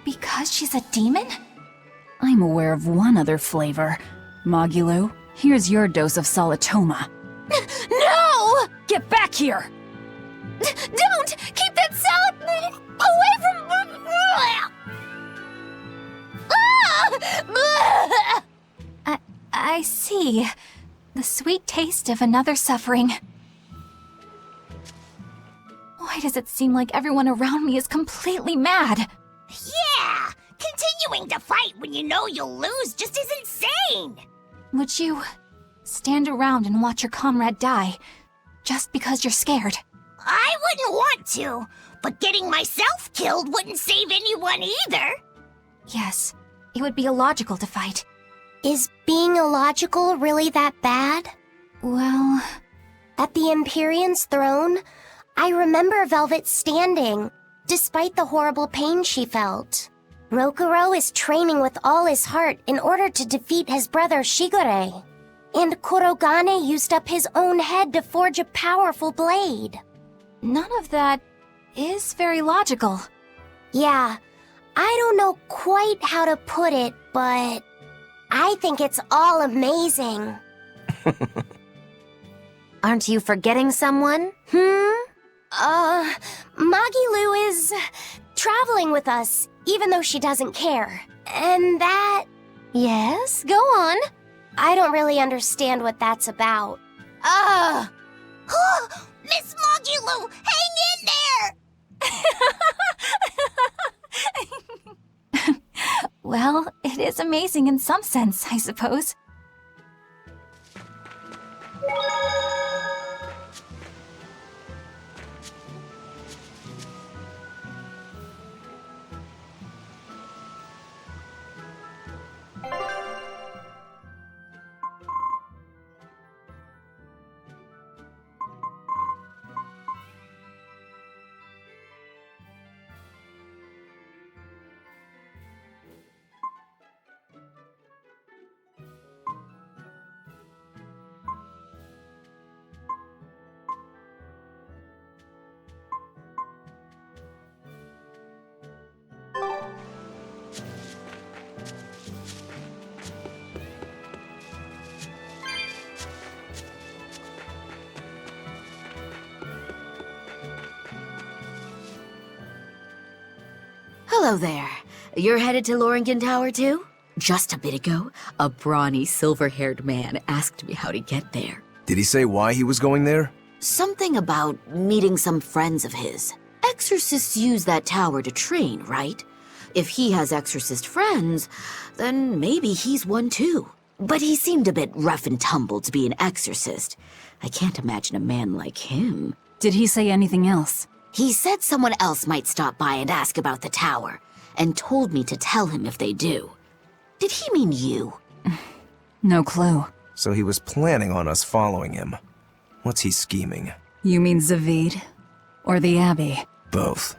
because she's a demon? I'm aware of one other flavor. Mogulu, here's your dose of Solitoma. No! Get back here! Don't! Keep that salad away from... I see. The sweet taste of another suffering. Why does it seem like everyone around me is completely mad? Yeah! Continuing to fight when you know you'll lose just is insane! Would you stand around and watch your comrade die just because you're scared? I wouldn't want to, but getting myself killed wouldn't save anyone either. Yes, it would be illogical to fight. Is being illogical really that bad? Well... At the Empyrean's throne, I remember Velvet standing, despite the horrible pain she felt. Rokuro is training with all his heart in order to defeat his brother Shigure. And Kurogane used up his own head to forge a powerful blade. None of that is very logical. Yeah, I don't know quite how to put it, but I think it's all amazing. Aren't you forgetting someone? Magilu is traveling with us, even though she doesn't care. And that... Yes, go on. I don't really understand what that's about. Miss Magilu, hang in there! Well, it is amazing in some sense, I suppose. Hello there. You're headed to Loringen Tower too? Just a bit ago, a brawny, silver-haired man asked me how to get there. Did he say why he was going there? Something about meeting some friends of his. Exorcists use that tower to train, right? If he has exorcist friends, then maybe he's one too. But he seemed a bit rough and tumble to be an exorcist. I can't imagine a man like him. Did he say anything else? He said someone else might stop by and ask about the tower, and told me to tell him if they do. Did he mean you? No clue. So he was planning on us following him. What's he scheming? You mean Zavid? Or the Abbey? Both.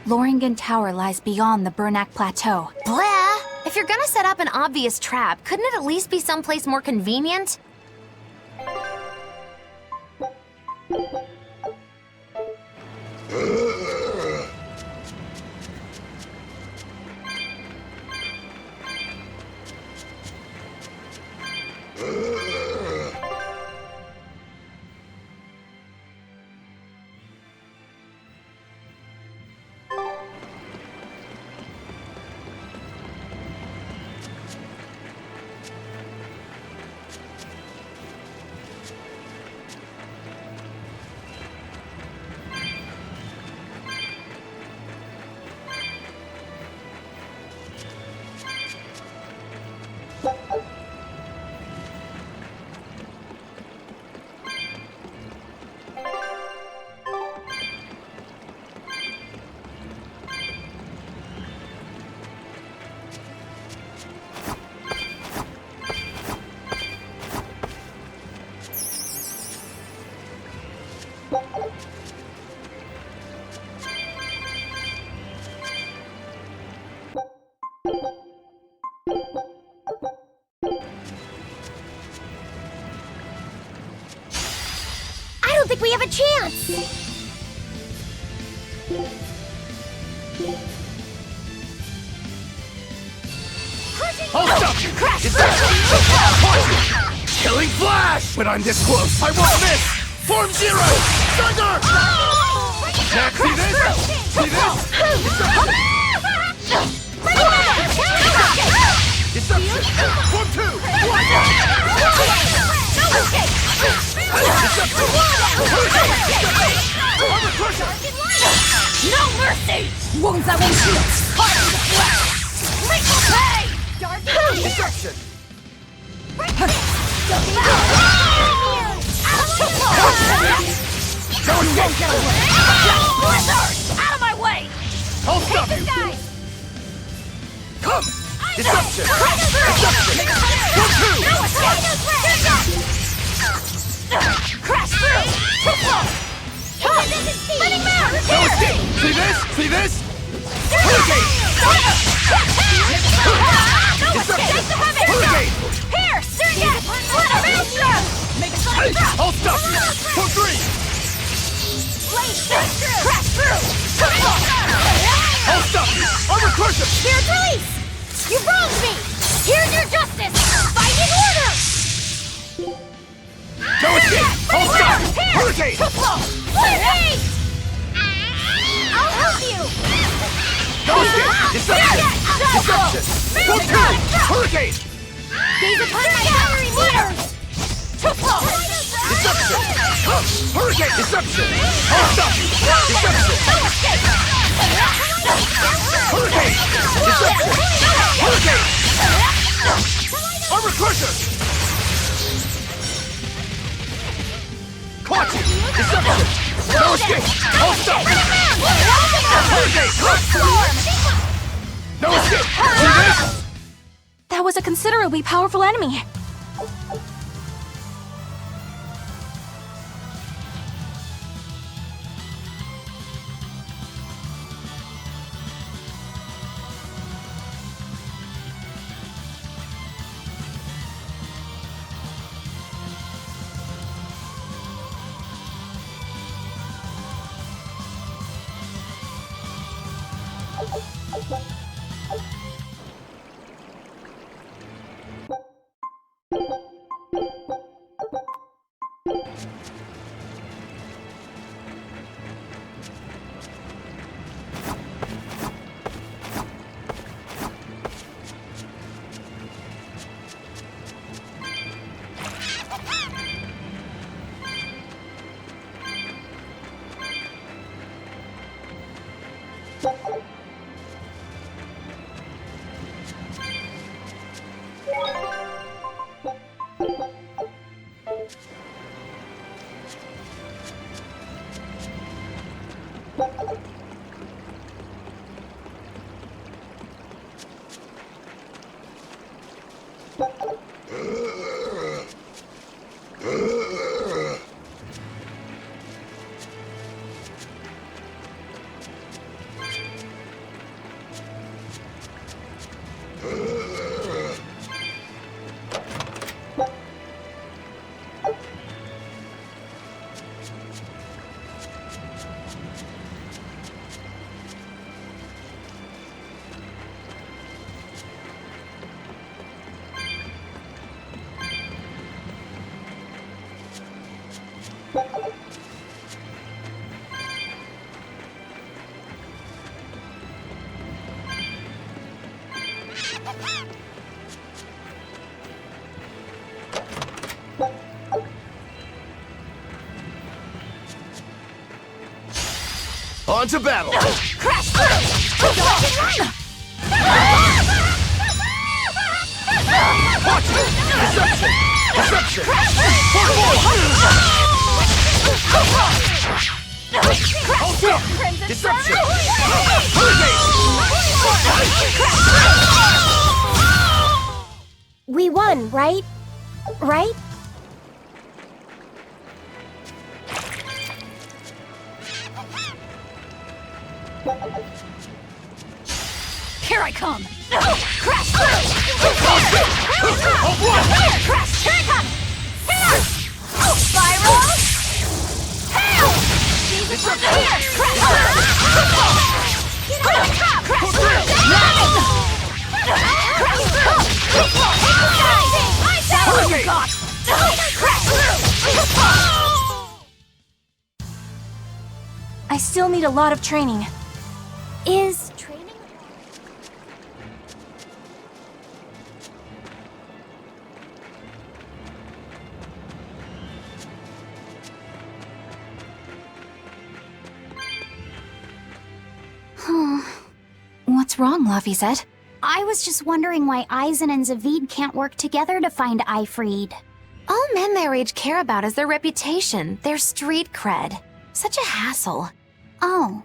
Loringen Tower lies beyond the Bernac Plateau. Blah! If you're gonna set up an obvious trap, couldn't it at least be someplace more convenient? I don't think we have a chance! I'll stop you! Killing flash! When I'm this close, I won't miss! Form zero! Thunder! Jack, see this? See this? Deception! Form two! No mercy! Wounds that won't heal! Caught in the flesh! Lethal pay! Dark Deception! Don't get away! Blizzard! Out of my way! I'll stop you! Come! Deception! Deception! Form two! Crash through! Too close! Spinning mound! No escape! See this? See this? Hurricane! Deception! Hurricane! Here! Surget! Maelstrom! Make a sonic drop! I'll stop you! Form three! Crash through! I'll stop you! Armor crush him! Here's release! You wronged me! Here's your justice! Fighting order! No escape! I'll stop you! Hurricane! Too slow! Split haste! I'll help you! No escape! Deception! Deception! Form two! Hurricane! Gaze upon my fiery leaders! Too slow! Deception! Hurricane! Deception! I'll stop you! Deception! Hurricane! Deception! Hurricane! Armor crusher! Caught you! Deception! No escape! I'll stop you! Hurricane! No escape! See this? That was a considerably powerful enemy. On to battle! Crash through! Watch it! Deception! Deception! Hold up! Deception! We won, right? Right? Here I come! Crash through! Crash! Here it comes! Here! Spiral! Hail! Jesus from the here! Crash through! Get on the top! Crash through! Crash through! That's what you got! Crash through! I still need a lot of training. Is training? What's wrong, Lafayette? I was just wondering why Eisen and Zavid can't work together to find Eifried. All men their age care about is their reputation, their street cred. Such a hassle. Oh,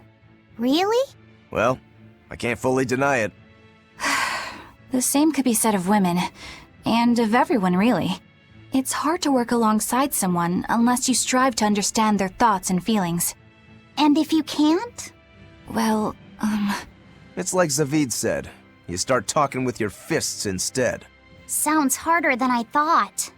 Really? Well, I can't fully deny it. the same could be said of women, and of everyone, really. It's hard to work alongside someone unless you strive to understand their thoughts and feelings. And if you can't? Well, It's like Zavid said. You start talking with your fists instead. Sounds harder than I thought.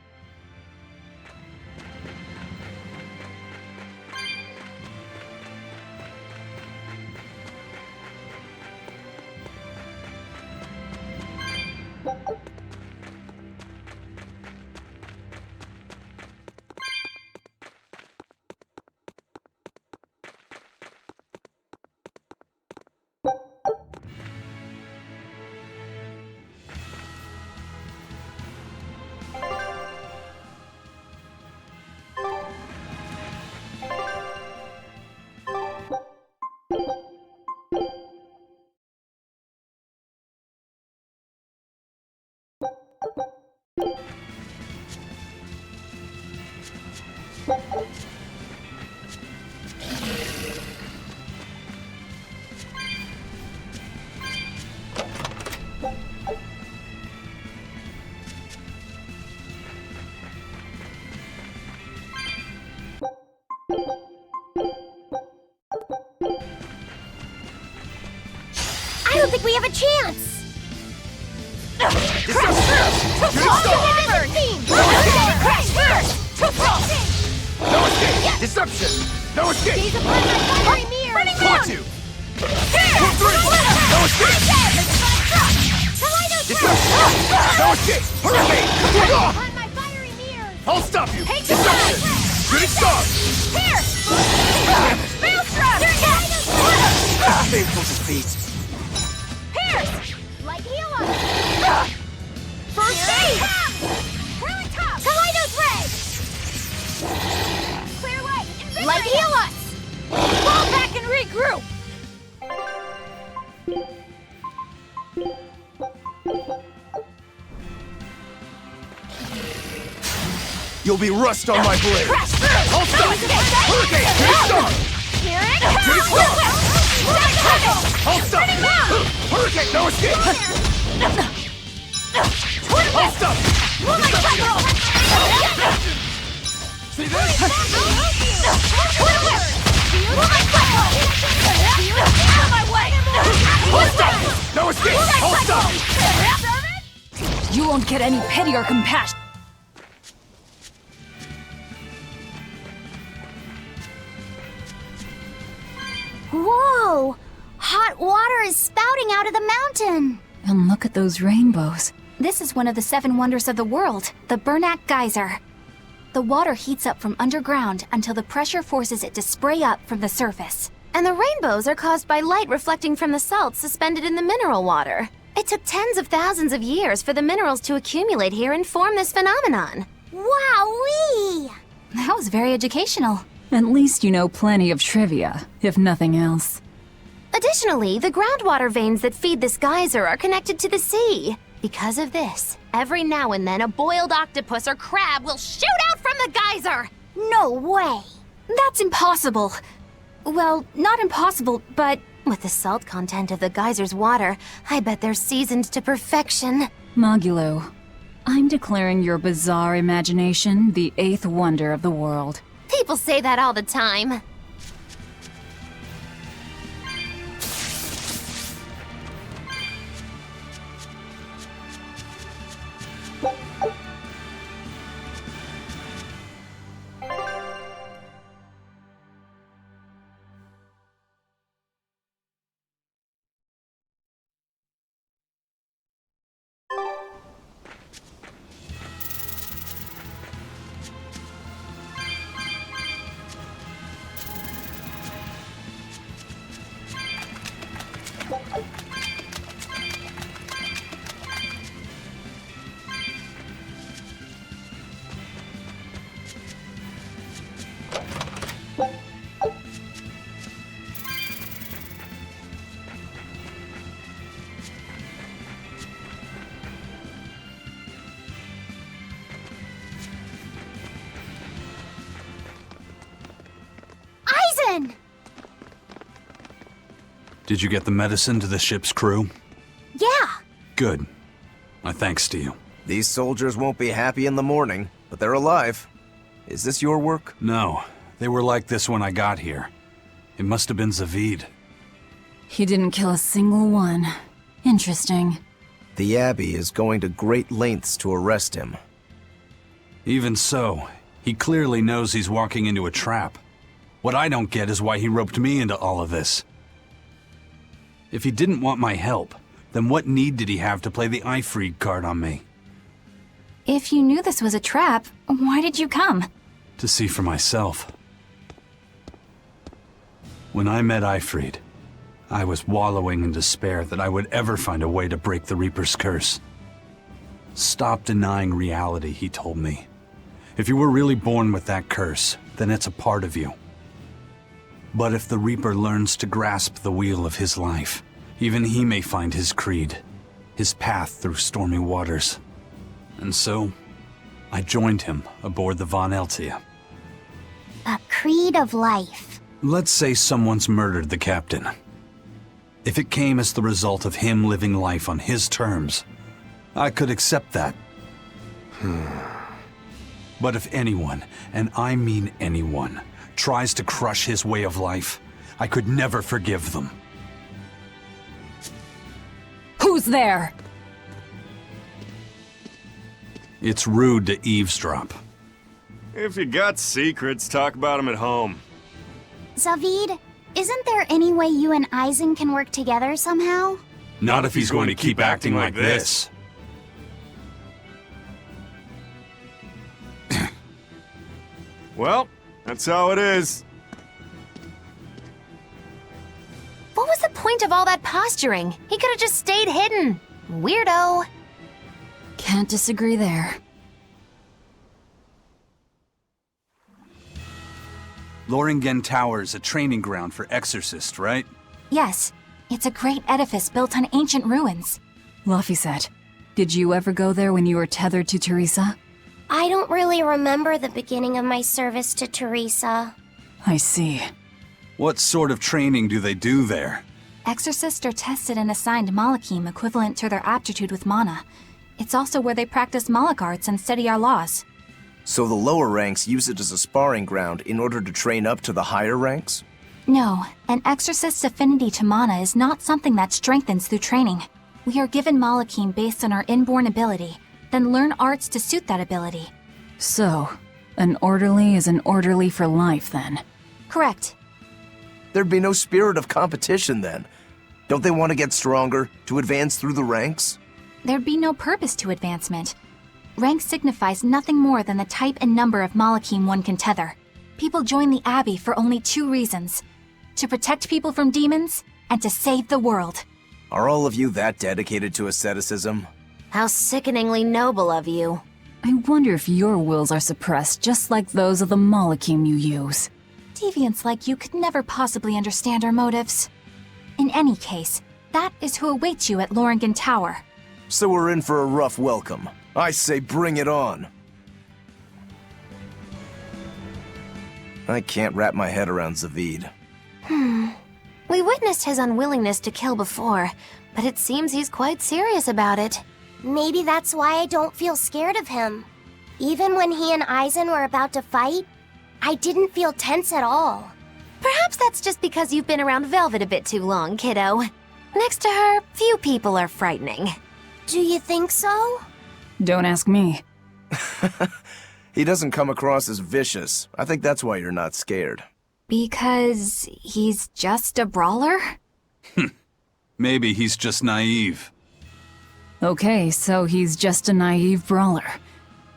I don't think we have a chance! Crash first! No escape! Deception! No escape! He's upon my fiery mirror! Running Caught you! 2, 3! No escape! Deception! No escape! Hurricane! Upon my fiery mirror! I'll stop you! Deception! Shooting star! Here! Maelstrom! Painful defeat. Pierce! Light heal us! First aid! Curling top! Kaleidos ray! Clear light! Invigorate! Light heal us! Fall back and regroup! You'll be rust on my blade. I'll stop you! Hurricane! Shooting star! Here it Shooting comes! star! I'll stop you! Hurricane! No escape! I'll stop you! See this? I'll stop you! No escape! I'll stop you! You won't get any pity or compassion. Whoa! Hot water is spouting out of the mountain! And look at those rainbows. this is one of the 7 wonders of the world, the Burnak Geyser. The water heats up from underground until the pressure forces it to spray up from the surface. And the rainbows are caused by light reflecting from the salts suspended in the mineral water. It took tens of thousands of years for the minerals to accumulate here and form this phenomenon. Wowee! That was very educational. At least you know plenty of trivia, if nothing else. Additionally, the groundwater veins that feed this geyser are connected to the sea. Because of this, every now and then a boiled octopus or crab will shoot out from the geyser! No way! That's impossible. Well, not impossible, but with the salt content of the geyser's water, I bet they're seasoned to perfection. Magilo, I'm declaring your bizarre imagination the 8th wonder of the world. People say that all the time. Did you get the medicine to the ship's crew? yeah. Good. My thanks to you. These soldiers won't be happy in the morning, but they're alive. Is this your work? No, they were like this when I got here. It must have been Zavid. He didn't kill a single one. Interesting. The Abbey is going to great lengths to arrest him. Even so, he clearly knows he's walking into a trap. What I don't get is why he roped me into all of this. If he didn't want my help, then what need did he have to play the Eifried card on me? If you knew this was a trap, why did you come? To see for myself. When I met Eifried, I was wallowing in despair that I would ever find a way to break the Reaper's curse. Stop denying reality, he told me. If you were really born with that curse, then it's a part of you. But if the Reaper learns to grasp the wheel of his life, even he may find his creed, his path through stormy waters. And so, I joined him aboard the Von Eltia. A creed of life. Let's say someone's murdered the captain. If it came as the result of him living life on his terms, I could accept that. But if anyone, and I mean anyone, tries to crush his way of life, I could never forgive them. Who's there? It's rude to eavesdrop. If you got secrets, talk about them at home. Zavid, isn't there any way you and Eisen can work together somehow? Not if he's going to keep acting like this. Well, that's how it is. What was the point of all that posturing? He could have just stayed hidden. Weirdo. Can't disagree there. Loringen Tower is a training ground for exorcists, right? Yes, it's a great edifice built on ancient ruins. Laphicet, did you ever go there when you were tethered to Teresa? I don't really remember the beginning of my service to Teresa. I see. What sort of training do they do there? Exorcists are tested and assigned Malachim equivalent to their aptitude with mana. It's also where they practice Malach arts and study our laws. So the lower ranks use it as a sparring ground in order to train up to the higher ranks? No, an exorcist's affinity to mana is not something that strengthens through training. We are given Malachim based on our inborn ability, then learn arts to suit that ability. So, an orderly is an orderly for life, then? Correct. There'd be no spirit of competition then. Don't they want to get stronger, to advance through the ranks? There'd be no purpose to advancement. Rank signifies nothing more than the type and number of Malachim one can tether. People join the Abbey for only 2 reasons: to protect people from demons, and to save the world. Are all of you that dedicated to asceticism? How sickeningly noble of you. I wonder if your wills are suppressed just like those of the Malachim you use. Deviants like you could never possibly understand our motives. In any case, that is who awaits you at Loringen Tower. So we're in for a rough welcome. I say bring it on. I can't wrap my head around Zavid. We witnessed his unwillingness to kill before, but it seems he's quite serious about it. Maybe that's why I don't feel scared of him. Even when he and Eisen were about to fight, I didn't feel tense at all. Perhaps that's just because you've been around Velvet a bit too long, kiddo. Next to her, few people are frightening. Do you think so? Don't ask me. He doesn't come across as vicious. I think that's why you're not scared. Because he's just a brawler? Maybe he's just naive. Okay, so he's just a naive brawler.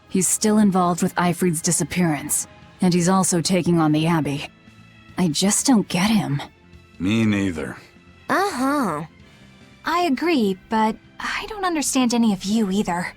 He's still involved with Eifried's disappearance, and he's also taking on the Abbey. I just don't get him. Me neither. Uh-huh. I agree, but I don't understand any of you either.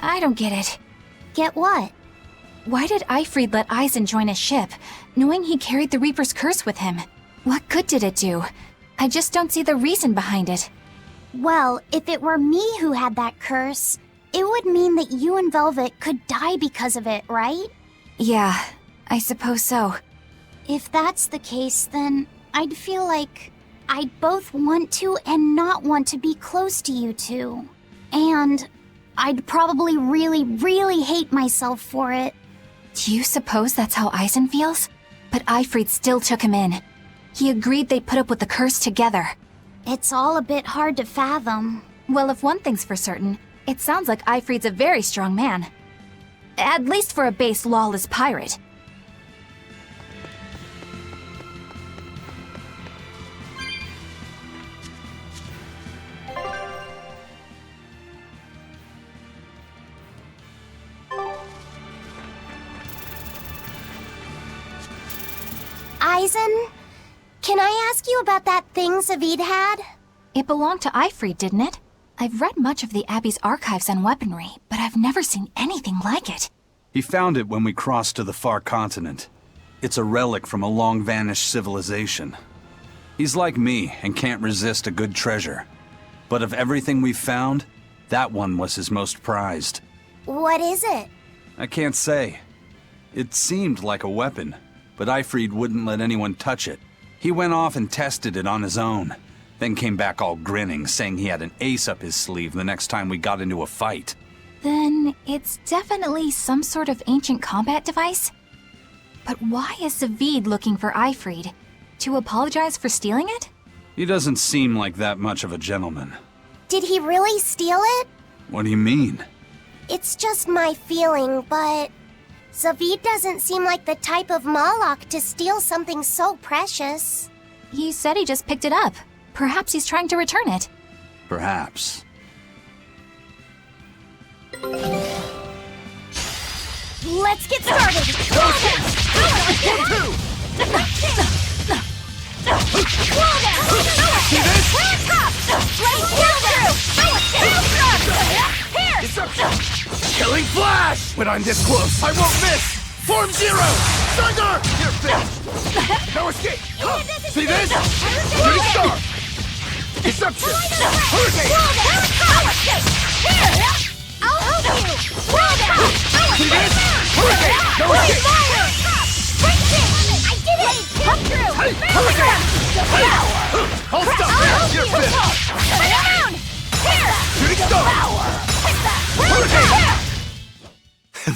I don't get it. Get what? Why did Eifried let Eisen join his ship, knowing he carried the Reaper's curse with him? What good did it do? I just don't see the reason behind it. Well, if it were me who had that curse, it would mean that you and Velvet could die because of it, right? Yeah, I suppose so. If that's the case, then I'd feel like I'd both want to and not want to be close to you two. And I'd probably really hate myself for it. Do you suppose that's how Eisen feels? But Eifried still took him in. He agreed they'd put up with the curse together. It's all a bit hard to fathom. Well, if one thing's for certain, it sounds like Eifried's a very strong man. At least for a base, lawless pirate. Eisen, can I ask you about that thing Zavid had? It belonged to Eifried, didn't it? I've read much of the Abbey's archives on weaponry, but I've never seen anything like it. He found it when we crossed to the far continent. It's a relic from a long-vanished civilization. He's like me and can't resist a good treasure. But of everything we've found, that one was his most prized. What is it? I can't say. It seemed like a weapon, but Eifried wouldn't let anyone touch it. He went off and tested it on his own, then came back all grinning, saying he had an ace up his sleeve the next time we got into a fight. Then it's definitely some sort of ancient combat device? But why is Zavid looking for Eifried? To apologize for stealing it? He doesn't seem like that much of a gentleman. Did he really steal it? What do you mean? It's just my feeling, but Zavid doesn't seem like the type of Malak to steal something so precious. He said he just picked it up. Perhaps he's trying to return it. Perhaps. Let's get started! Killing flash! When I'm this close, I won't miss! Form zero! Thunder! You're finished! No escape! See this? Shooting star! Deception! Hurricane! Here! I'll help you! See this? Hurricane! No escape! I did it! Come through! Hurricane! Hold stop! You're finished! Turn around! Here! Shooting star!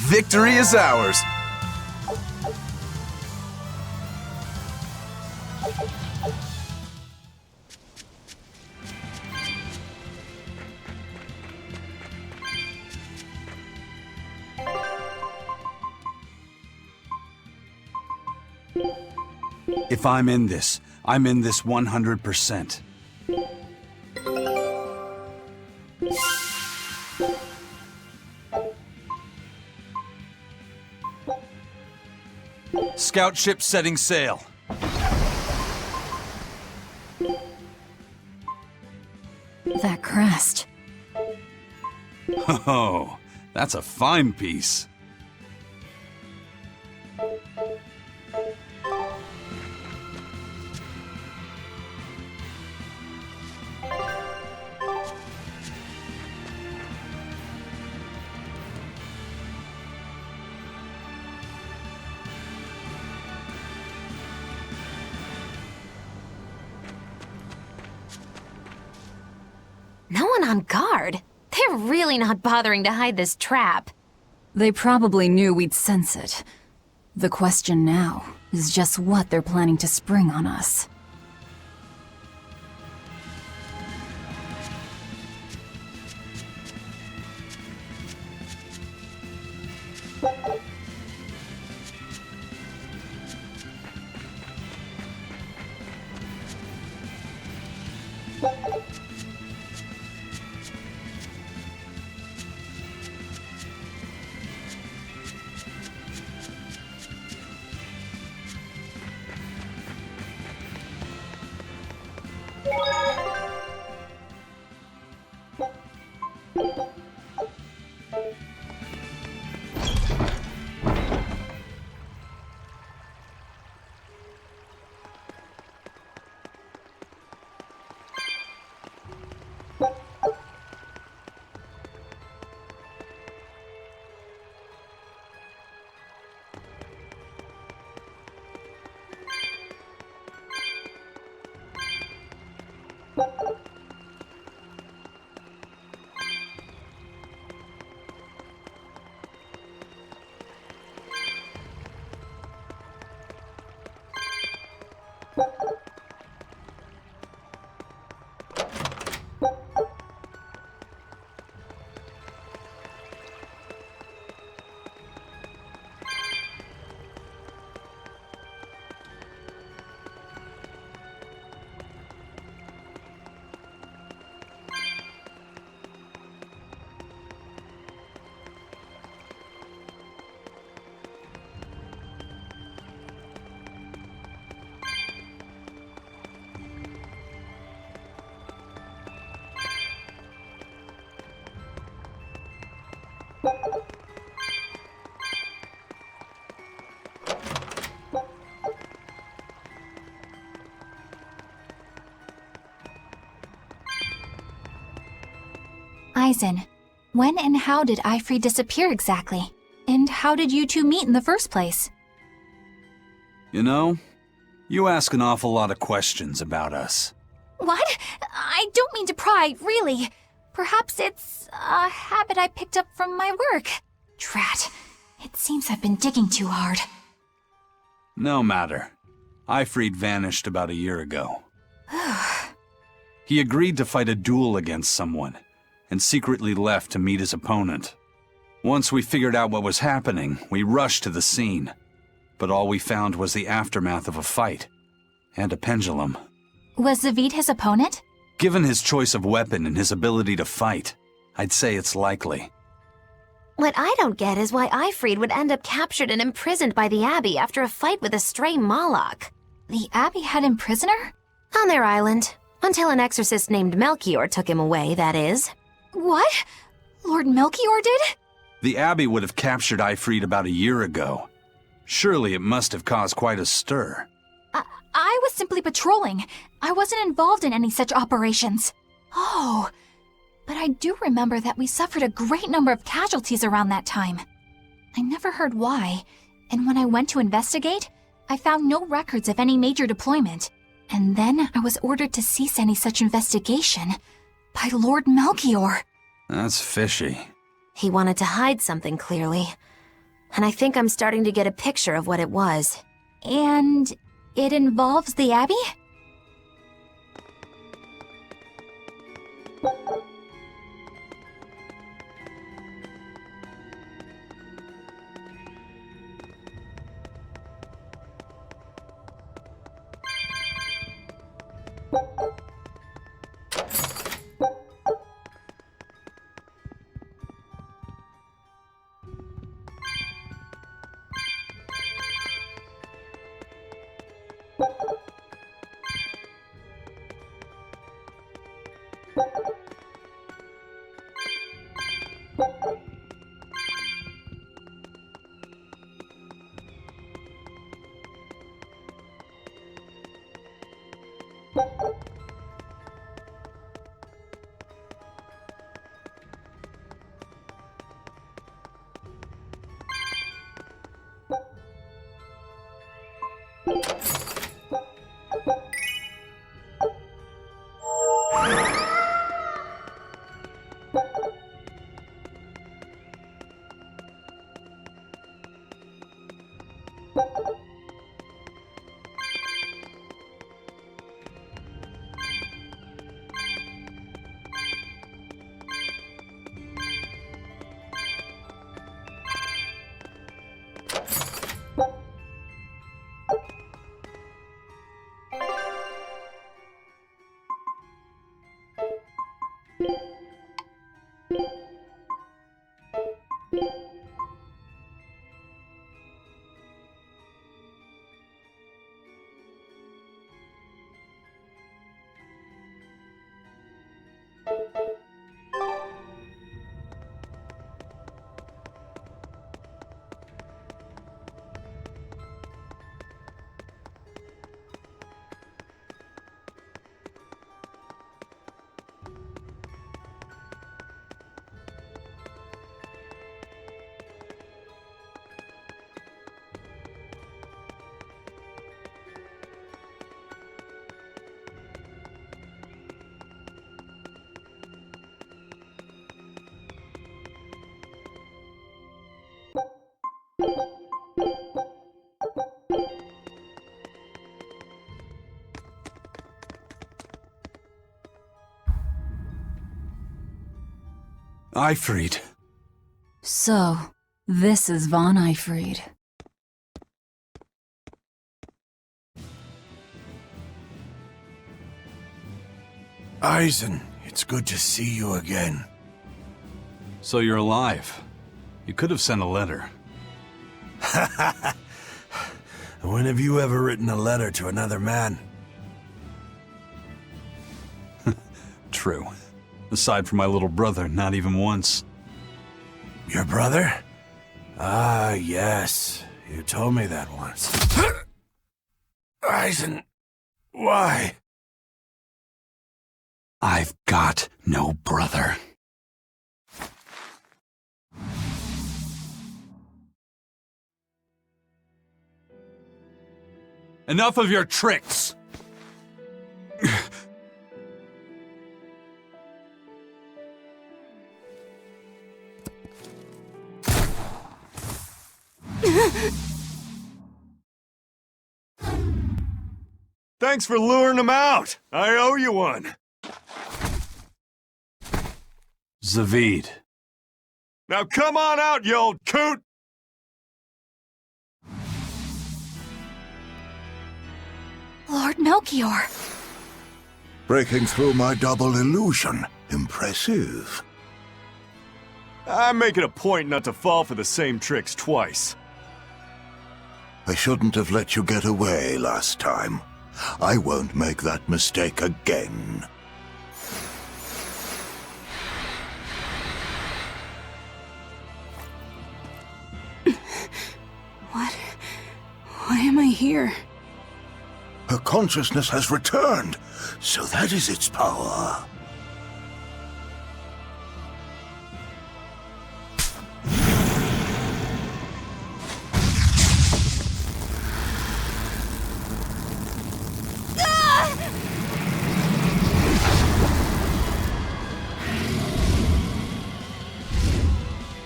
Victory is ours. If I'm in this 100%. Scout ship setting sail. That crest. Oh, that's a fine piece. No one on guard. They're really not bothering to hide this trap. They probably knew we'd sense it. The question now is just what they're planning to spring on us. Eisen, when and how did Eifried disappear exactly? And how did you two meet in the first place? You know, you ask an awful lot of questions about us. What? I don't mean to pry, really. Perhaps it's a habit I picked up from my work. Drat. It seems I've been digging too hard. No matter. Eifried vanished about a year ago. He agreed to fight a duel against someone, and secretly left to meet his opponent. Once we figured out what was happening, we rushed to the scene. But all we found was the aftermath of a fight, and a pendulum. Was Zavid his opponent? Given his choice of weapon and his ability to fight, I'd say it's likely. What I don't get is why Eifried would end up captured and imprisoned by the Abbey after a fight with a stray Moloch. The Abbey had him prisoner? On their island. Until an exorcist named Melchior took him away, that is. What? Lord Melchior did? The Abbey would have captured Eifried about a year ago. Surely it must have caused quite a stir. I was simply patrolling. I wasn't involved in any such operations. Oh, but I do remember that we suffered a great number of casualties around that time. I never heard why, and when I went to investigate, I found no records of any major deployment. And then I was ordered to cease any such investigation by Lord Melchior. That's fishy. He wanted to hide something, clearly. And I think I'm starting to get a picture of what it was. And it involves the Abbey? Eifried. So, this is von Eifried. Eisen, it's good to see you again. So you're alive. You could have sent a letter. When have you ever written a letter to another man? True. Aside from my little brother, not even once. Your brother? Ah, yes. You told me that once. Eisen, why? I've got no brother. Enough of your tricks! Thanks for luring him out. I owe you one. Zavid. Now come on out, you old coot! Lord Melchior. Breaking through my double illusion. Impressive. I make it a point not to fall for the same tricks twice. I shouldn't have let you get away last time. I won't make that mistake again. Why am I here? Her consciousness has returned, so that is its power.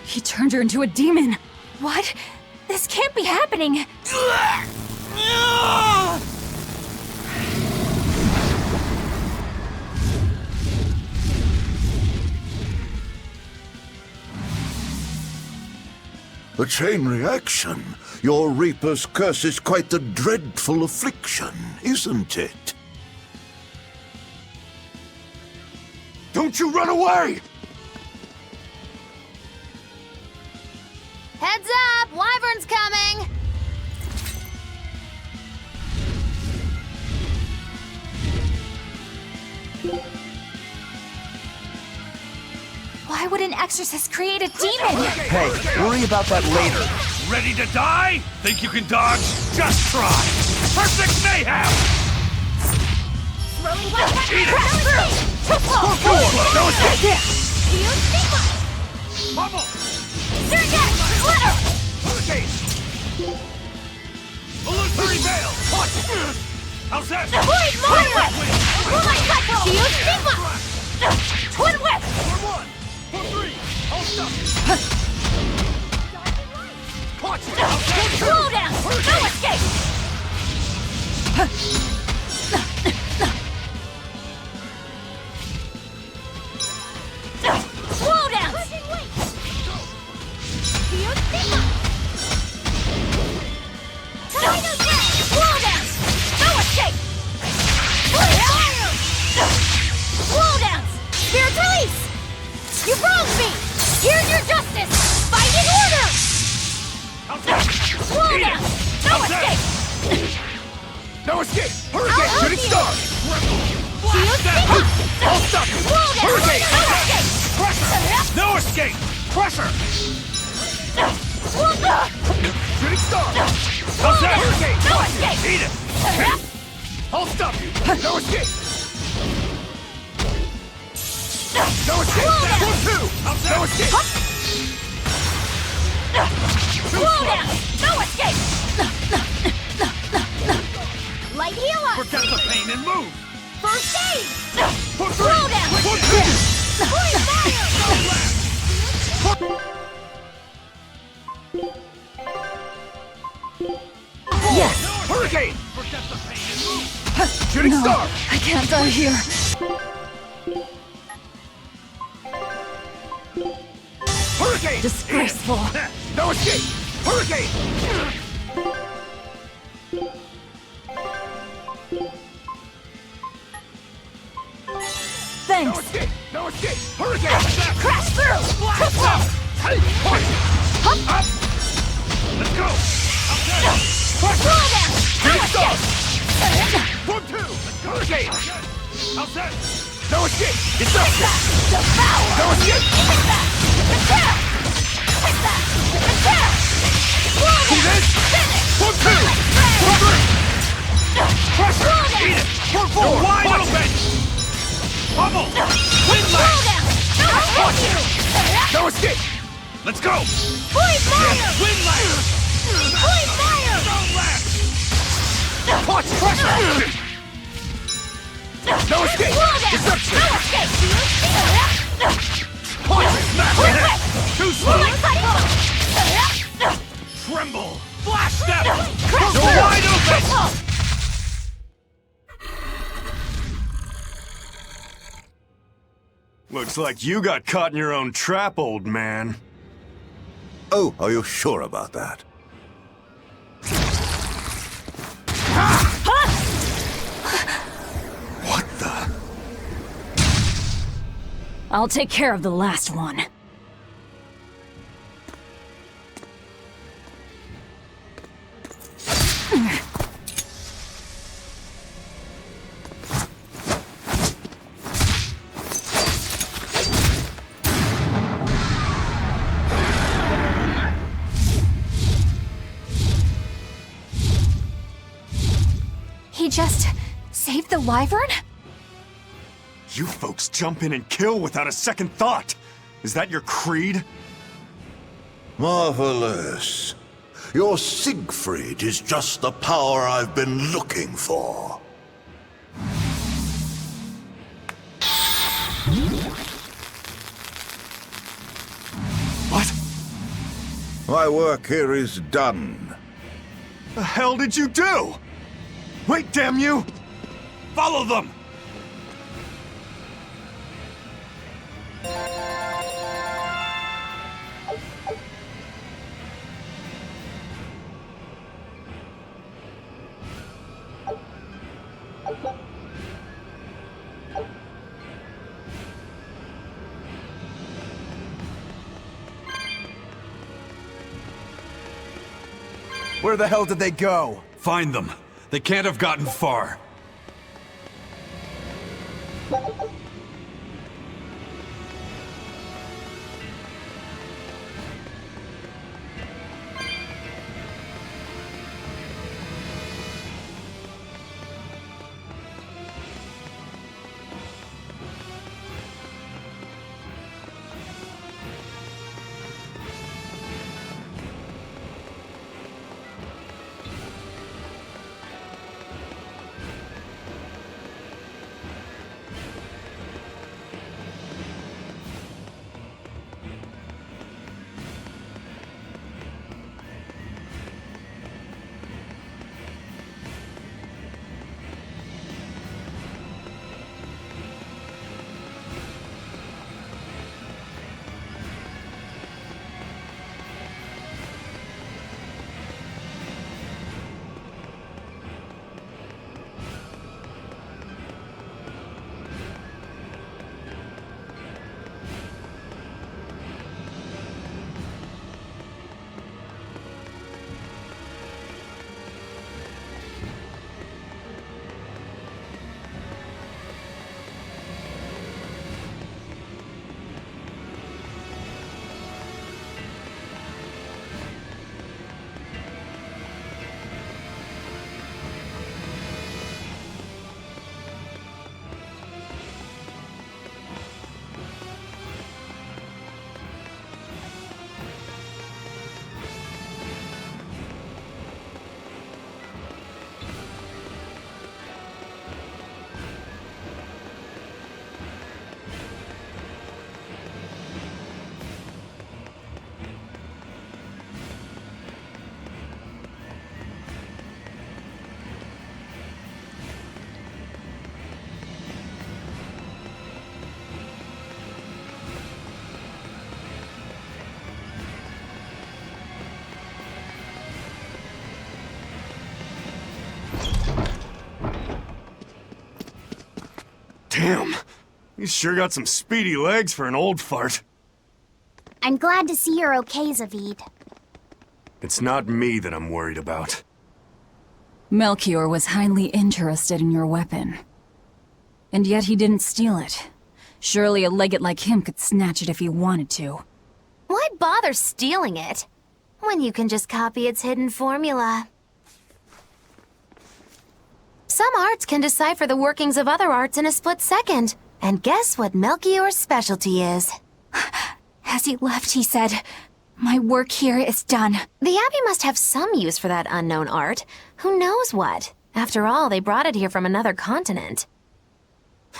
He turned her into a demon. What? This can't be happening. A chain reaction. Your Reaper's curse is quite a dreadful affliction, isn't it? Don't you run away! Heads up! Wyvern's coming! Why would an exorcist create a demon? Hey, worry about that later. Ready to die? Think you can dodge? Just try! Perfect mayhem! Throwing one back. Eat it! No escape! Bubble! Surrender! Glitter! Hurricane! Illusory veil! Watch! How's that? Void Mario! Moonlight Cycle! Shield Stigma! Twin Whip! For 1! For 3! I'll stop you! Watch it! Slow down! No escape! Slow down! Shield Stigma! Tornado Dash! Slow down! No escape! Slow down! Spirit release! You wronged me! Here's your justice! Fight in order! Slow down! No escape! No escape! Hurricane! Shooting star! Shield Stigma! I'll stop you! Slow down! Hurricane! No escape! Pressure! No escape! Pressure! Shooting star! How's that? Hurricane! No escape! Eat it! I'll stop you! No escape! No escape! For 2! No escape! Slow down! No escape! Light healer! Forget the pain and move! First aid! For 3! Slow down! For 2! Void fire! Yes! Hurricane! Forget the pain and move! Shooting No, star! I can't die here. Hurricane! Disgraceful. No escape! Hurricane! Thanks. No escape! No escape! Hurricane! Crash through! Blast up! Point! Up! Let's go! Slow down! No Shooting escape! For 2! Hurricane! How's that? No escape! It's up! Devour! No escape! Hit that! Attack! Hit that! Attack! Slow See down! this? Finish! For 2! For 3! Pressure! Eat it! For 4! You're wide open! Bubble! Wind Slow lash! down! No escape! No escape! Let's go! Void fire! Wind lash! Void fire! Stone lash! Watch! Pressure! No escape! Slow down! Deception! No escape! Watch! Smash the head! Too slow! Moonlight Cycle! Tremble! Flash step! Crash You're through! wide open! Triple! Looks like you got caught in your own trap, old man. Oh, are you sure about that? What the? I'll take care of the last one. He just saved the wyvern? You folks jump in and kill without a second thought. Is that your creed? Marvelous. Your Siegfried is just the power I've been looking for. What? My work here is done. The hell did you do? Wait, damn you! Follow them! Where the hell did they go? Find them. They can't have gotten far. Damn, he's sure got some speedy legs for an old fart. I'm glad to see you're okay, Zavid. It's not me that I'm worried about. Melchior was highly interested in your weapon. And yet he didn't steal it. Surely a legate like him could snatch it if he wanted to. Why bother stealing it when you can just copy its hidden formula? Some arts can decipher the workings of other arts in a split second. And guess what Melchior's specialty is? As he left, he said, "My work here is done." The Abbey must have some use for that unknown art. Who knows what? After all, they brought it here from another continent.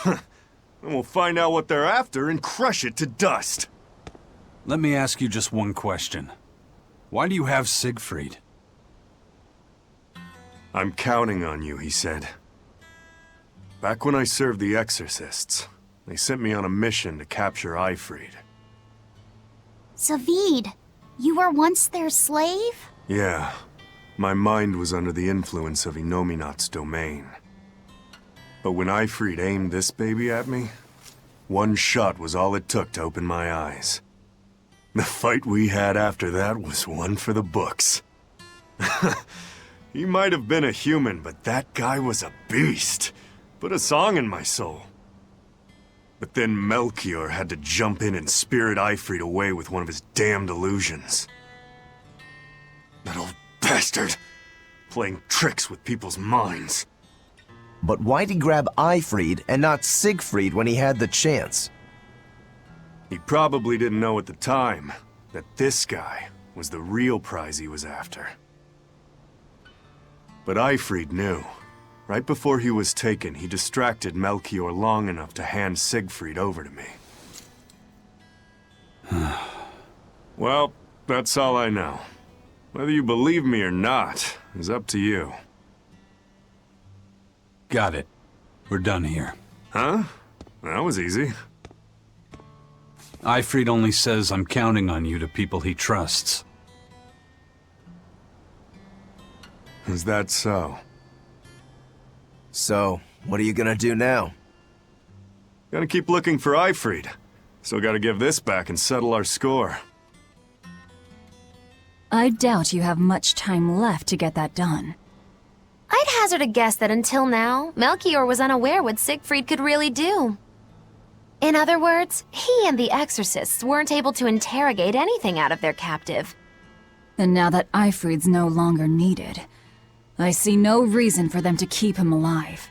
And we'll find out what they're after and crush it to dust. Let me ask you just one question. Why do you have Siegfried? I'm counting on you, he said. Back when I served the Exorcists, they sent me on a mission to capture Eifried. Zavid, you were once their slave? Yeah, my mind was under the influence of Inominat's domain. But when Eifried aimed this baby at me, one shot was all it took to open my eyes. The fight we had after that was one for the books. He might have been a human, but that guy was a beast. Put a song in my soul. But then Melchior had to jump in and spirit Eifried away with one of his damned illusions. That old bastard! Playing tricks with people's minds. But why'd he grab Eifried and not Siegfried when he had the chance? He probably didn't know at the time that this guy was the real prize he was after. But Eifried knew. Right before he was taken, he distracted Melchior long enough to hand Siegfried over to me. Well, That's all I know. Whether you believe me or not is up to you. Got it. We're done here. Huh? That was easy. Ifrid only says I'm counting on you to people he trusts. Is that so? So, what are you gonna do now? Gonna keep looking for Ifrid. Still gotta give this back and settle our score. I doubt you have much time left to get that done. I'd hazard a guess that until now, Melchior was unaware what Siegfried could really do. In other words, he and the exorcists weren't able to interrogate anything out of their captive. And now that Ifrid's no longer needed, I see no reason for them to keep him alive.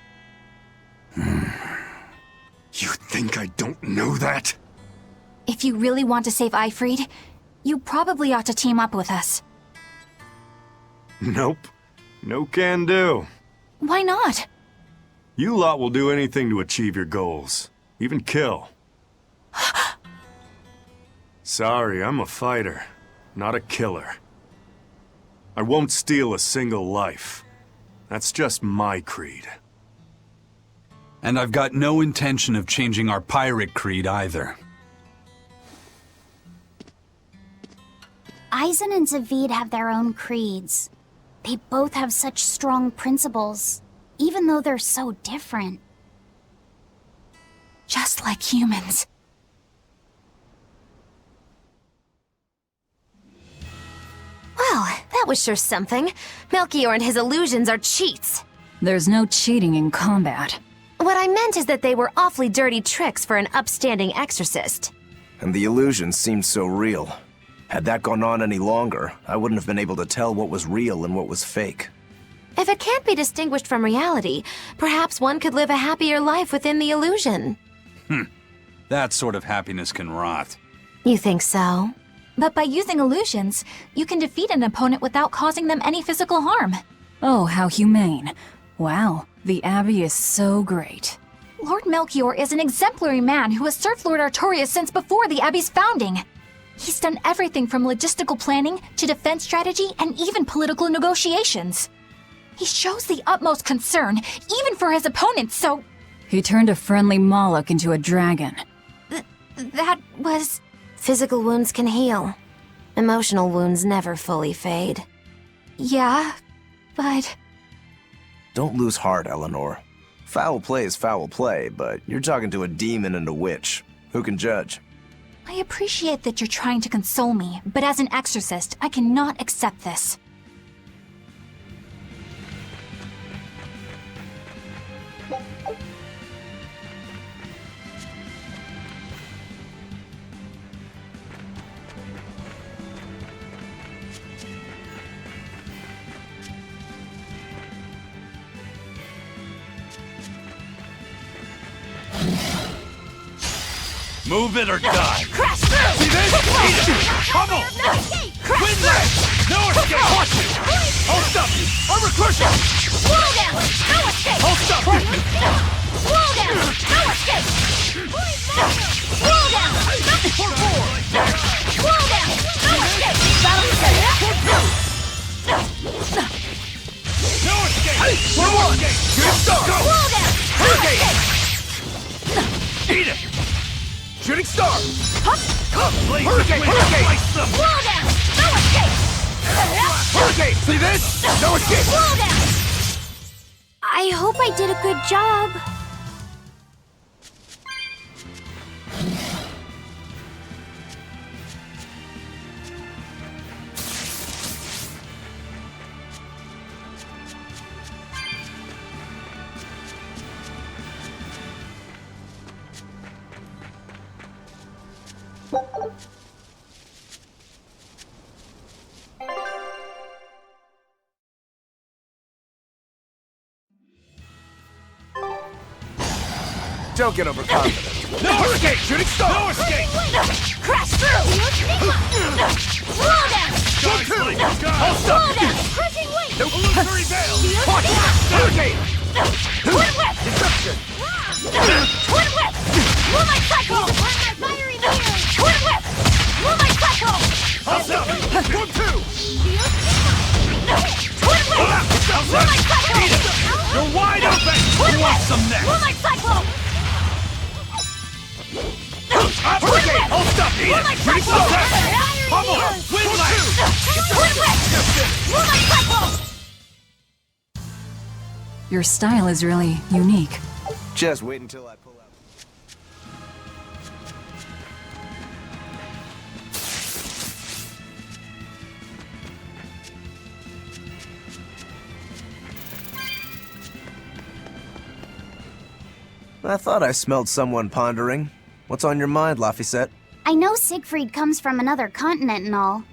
You think I don't know that? If you really want to save Ifrid, you probably ought to team up with us. Nope. No can do. Why not? You lot will do anything to achieve your goals. Even kill. Sorry, I'm a fighter, not a killer. I won't steal a single life. That's just my creed. And I've got no intention of changing our pirate creed either. Eisen and Zavid have their own creeds. They both have such strong principles, even though they're so different. Just like humans. Well, that was sure something. Melchior and his illusions are cheats. There's no cheating in combat. What I meant is that they were awfully dirty tricks for an upstanding exorcist. And the illusions seemed so real. Had that gone on any longer, I wouldn't have been able to tell what was real and what was fake. If it can't be distinguished from reality, perhaps one could live a happier life within the illusion. That sort of happiness can rot. You think so? But by using illusions, you can defeat an opponent without causing them any physical harm. Oh, how humane. Wow, the Abbey is so great. Lord Melchior is an exemplary man who has served Lord Artorias since before the Abbey's founding. He's done everything from logistical planning to defense strategy and even political negotiations. He shows the utmost concern, even for his opponents, so... He turned a friendly Moloch into a dragon. That was... Physical wounds can heal. Emotional wounds never fully fade. Yeah, but... Don't lose heart, Eleanor. Foul play is foul play, but you're talking to a demon and a witch. Who can judge? I appreciate that you're trying to console me, but as an exorcist, I cannot accept this. Move it or die! Crash through! See this? Eat it! Pummel! No escape! Win this! No escape! Crush it! I'll stop you! Armor crush it! Swallow down! No escape! I'll stop you! Swallow down! No escape! Swallow down! Swallow down! No escape! No escape! No escape! Good start! Swallow down! No escape! Eat it! Shooting star! Hurricane! Swallow down! No escape! Hurricane! See this? No escape! Swallow down! I hope I did a good job. Don't get overconfident. No hurricane! Shooting star! No escape! Crash through! Swallow down! I'll stop you! Crushing wing! No illusory veil! Watch it! Hurricane! Twin whip! Deception! Twin whip! Moonlight cycle! Burn my fiery mirror! Twin whip! Moonlight cycle! I'll stop you! 1, 2! You're wide open! Who wants some next? Moonlight Cyclone! Okay, hold up! Eat it! Ready for the test! Pummel! Wind blast! Moonlight Cyclone! Your style is really unique. Just wait until I pull out. I thought I smelled someone pondering. What's on your mind, Laphicet? I know Siegfried comes from another continent and all.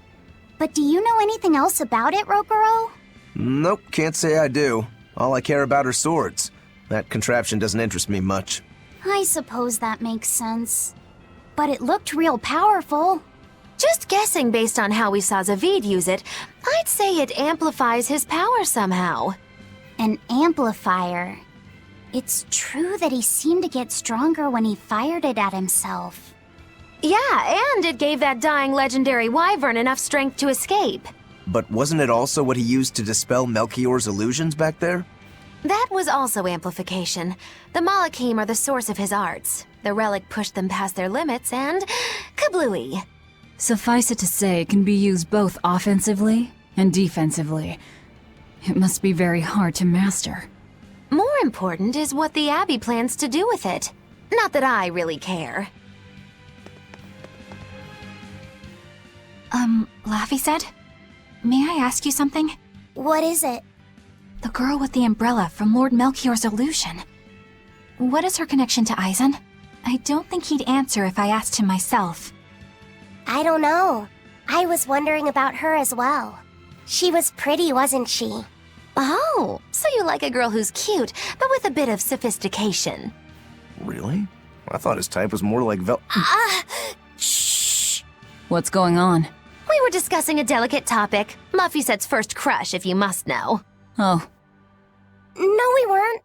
But do you know anything else about it, Rokuro? Nope, can't say I do. All I care about are swords. That contraption doesn't interest me much. I suppose that makes sense. But it looked real powerful. Just guessing based on how we saw Zavid use it, I'd say it amplifies his power somehow. An amplifier. It's true that he seemed to get stronger when he fired it at himself. Yeah, and it gave that dying legendary wyvern enough strength to escape. But wasn't it also what he used to dispel Melchior's illusions back there? That was also amplification. The Malachim are the source of his arts. The relic pushed them past their limits and kablooey. Suffice it to say, it can be used both offensively and defensively. It must be very hard to master. More important is what the Abbey plans to do with it. Not that I really care. Laphicet? May I ask you something? What is it? The girl with the umbrella from Lord Melchior's illusion. What is her connection to Aizen? I don't think he'd answer if I asked him myself. I don't know. I was wondering about her as well. She was pretty, wasn't she? Oh, so you like a girl who's cute, but with a bit of sophistication. Really? I thought his type was more like Shh. What's going on? We were discussing a delicate topic. Laphicet's first crush, if you must know. Oh. No, we weren't.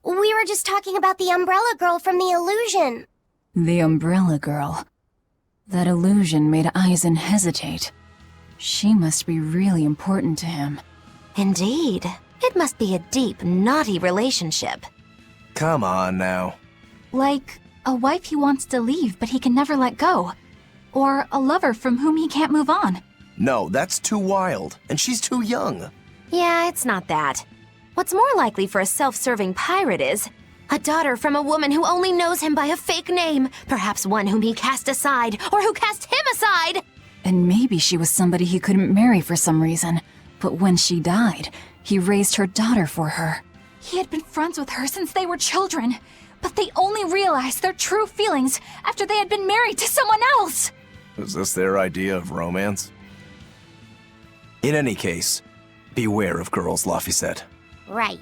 We were just talking about the umbrella girl from the illusion. The umbrella girl. That illusion made Aizen hesitate. She must be really important to him. Indeed. It must be a deep, naughty relationship. Come on now. Like a wife he wants to leave but he can never let go. Or a lover from whom he can't move on. No, that's too wild, and she's too young. Yeah, it's not that. What's more likely for a self-serving pirate is a daughter from a woman who only knows him by a fake name, perhaps one whom he cast aside, or who cast him aside! And maybe she was somebody he couldn't marry for some reason. But when she died, he raised her daughter for her. He had been friends with her since they were children, but they only realized their true feelings after they had been married to someone else! Is this their idea of romance? In any case, beware of girls, Laphicet. Right.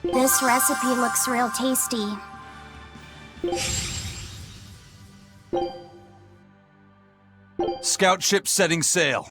This recipe looks real tasty. Scout ship setting sail.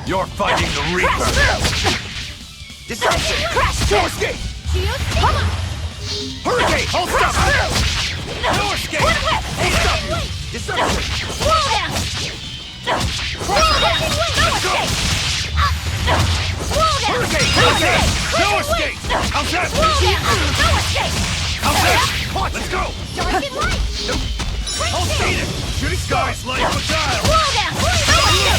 You're fighting the Reaper! Deception! No escape! Hurricane! Hold stop! No escape! Hold stop you! Deception! Roll down! Roll down! No escape! Roll down! Hurricane! Hurricane! No escape! How's that? Roll down! No escape! How's that? Let's go! Dark and light! Hold Satan! Shooting stars like a child! Roll down! No escape!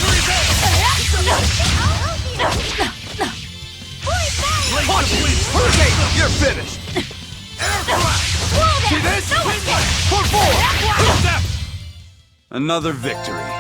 Hurricane! You're finished! Air crash! See this? For four! Step! Another victory.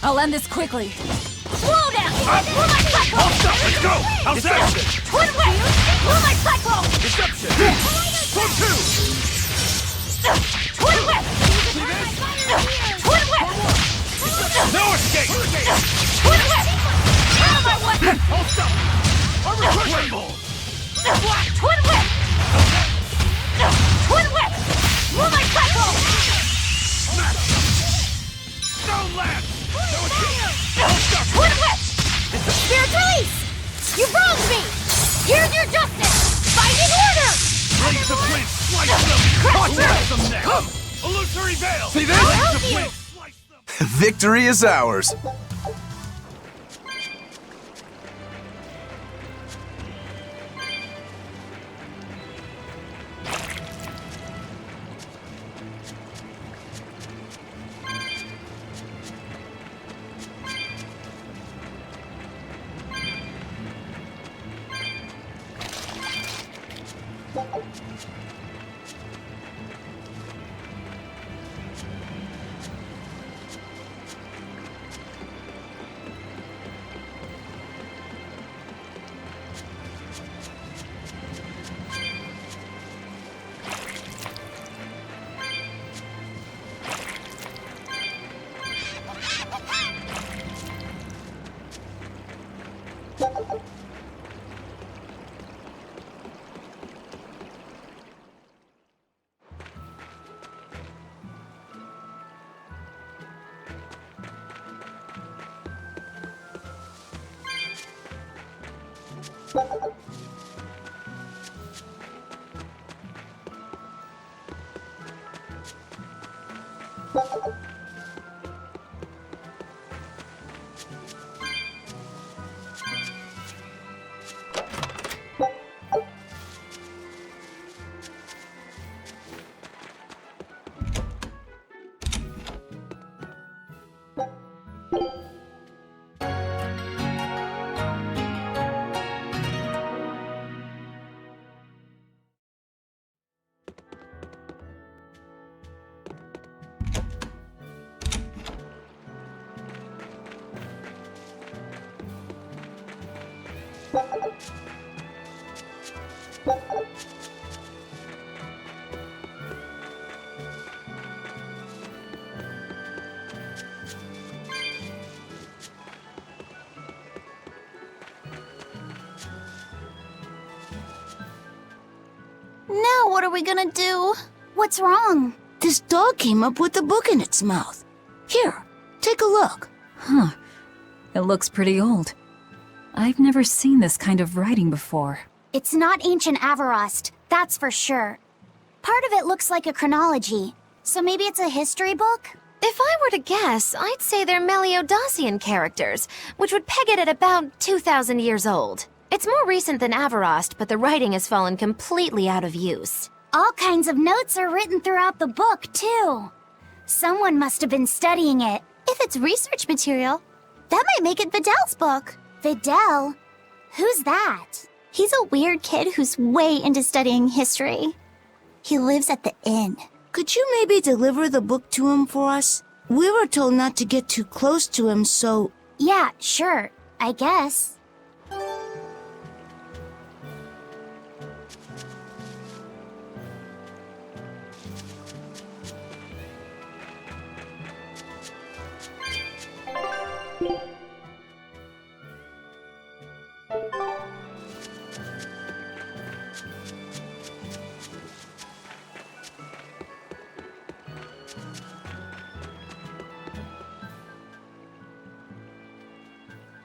I'll end this quickly. Slow down! Pull my cyclone! Hold stop! Let's go! How's that? Twin whip! Pull my cyclone! Deception! Swim two! Twin whip! Twin whip! No escape! Twin whip! Out of my weapon! Hold stop! Armor crumble! Twin whip! Twin whip! Pull my cyclone! Stone lance! No escape! Twin whip! Spirit release! You wronged me! Here's your justice! Fighting order! Blaze of wind! Slice them! Slice them next! Illusory veil! See this? Blaze of wind! Slice them! Victory is ours. what are we gonna do? What's wrong? This dog came up with a book in its mouth. Here, take a look. Huh. It looks pretty old. I've never seen this kind of writing before. It's not ancient Avarost, that's for sure. Part of it looks like a chronology, so maybe it's a history book? If I were to guess, I'd say they're Meliodacian characters, which would peg it at about 2,000 years old. It's more recent than Avarost, but the writing has fallen completely out of use. All kinds of notes are written throughout the book, too. Someone must have been studying it. If it's research material, that might make it Videl's book. Videl? Who's that? He's a weird kid who's way into studying history. He lives at the inn. Could you maybe deliver the book to him for us? We were told not to get too close to him, so... Yeah, sure. I guess.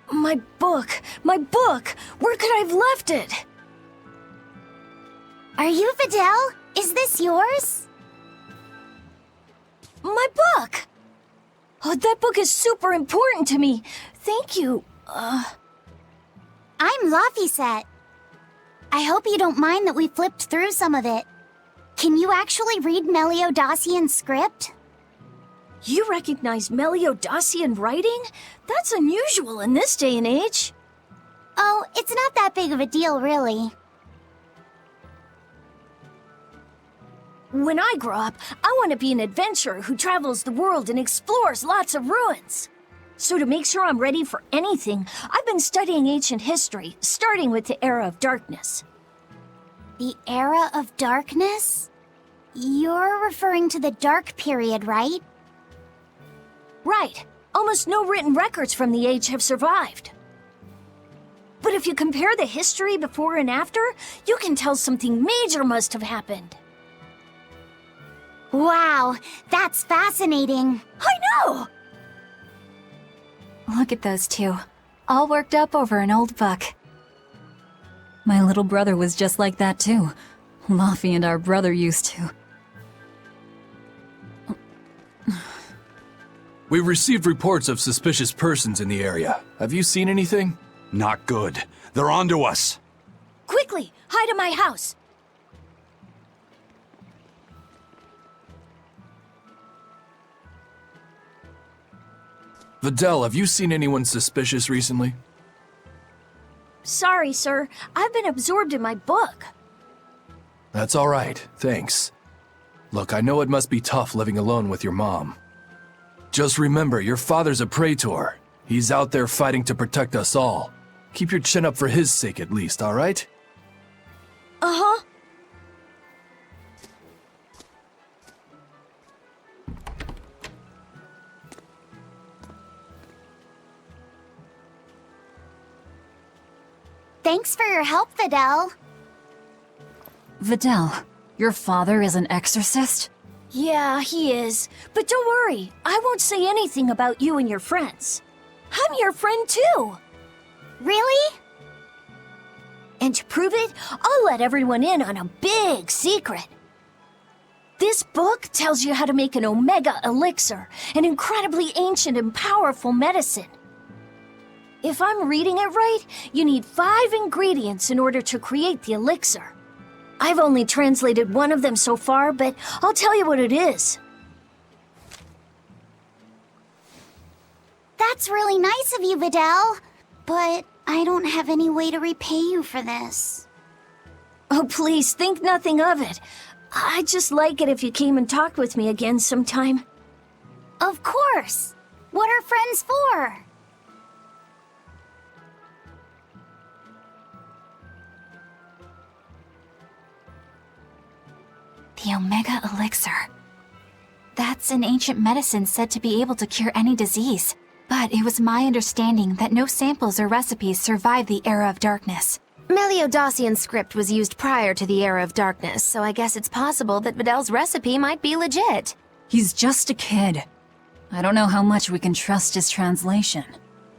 My book! My book! Where could I have left it? Are you Videl? Is this yours? My book! Oh, that book is super important to me. Thank you. I'm Laphicet. I hope you don't mind that we flipped through some of it. Can you actually read Meliodacian script? You recognize Meliodacian writing? That's unusual in this day and age. Oh, it's not that big of a deal, really. When I grow up, I want to be an adventurer who travels the world and explores lots of ruins. So to make sure I'm ready for anything, I've been studying ancient history, starting with the Era of Darkness. The Era of Darkness? You're referring to the Dark Period, right? Right. Almost no written records from the age have survived. But if you compare the history before and after, you can tell something major must have happened. Wow, that's fascinating. I know! Look at those two, all worked up over an old book. My little brother was just like that too. Laffy and our brother used to. We received reports of suspicious persons in the area. Have you seen anything? Not good. They're onto us. Quickly, hide in my house. Videl, have you seen anyone suspicious recently? Sorry, sir. I've been absorbed in my book. That's all right, thanks. Look, I know it must be tough living alone with your mom. Just remember, your father's a praetor. He's out there fighting to protect us all. Keep your chin up for his sake at least, all right? Uh-huh. Thanks for your help, Videl. Videl, your father is an exorcist? Yeah, he is. But don't worry, I won't say anything about you and your friends. I'm your friend too. Really? And to prove it, I'll let everyone in on a big secret. This book tells you how to make an Omega Elixir, an incredibly ancient and powerful medicine. If I'm reading it right, you need 5 ingredients in order to create the elixir. I've only translated one of them so far, but I'll tell you what it is. That's really nice of you, Videl. But I don't have any way to repay you for this. Oh, please, think nothing of it. I'd just like it if you came and talked with me again sometime. Of course. What are friends for? The Omega Elixir. That's an ancient medicine said to be able to cure any disease. But it was my understanding that no samples or recipes survived the Era of Darkness. Meliodacian script was used prior to the Era of Darkness, so I guess it's possible that Videl's recipe might be legit. He's just a kid. I don't know how much we can trust his translation.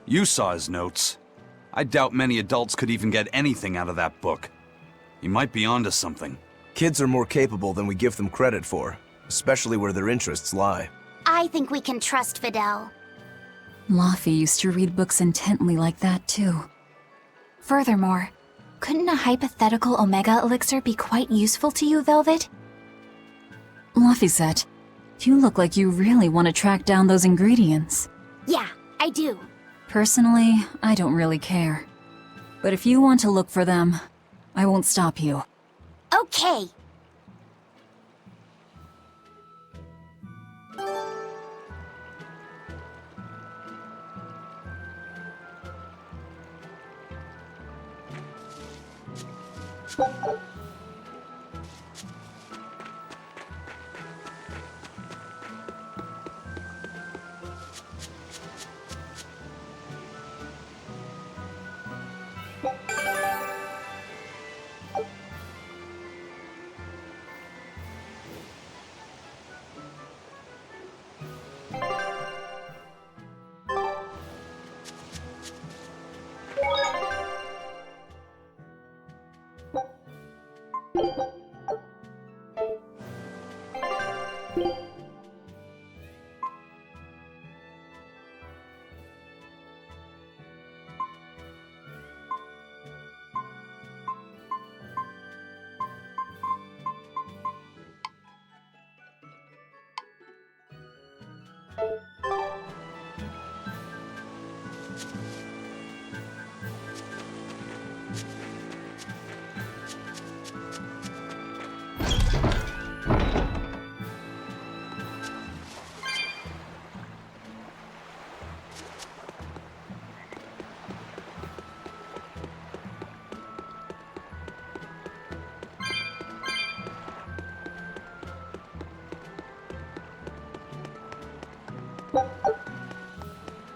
You saw his notes. I doubt many adults could even get anything out of that book. He might be onto something. Kids are more capable than we give them credit for, especially where their interests lie. I think we can trust Videl. Laufey used to read books intently like that, too. Furthermore, couldn't a hypothetical Omega Elixir be quite useful to you, Velvet? Laufey, you look like you really want to track down those ingredients. Yeah, I do. Personally, I don't really care. But if you want to look for them, I won't stop you. Okay.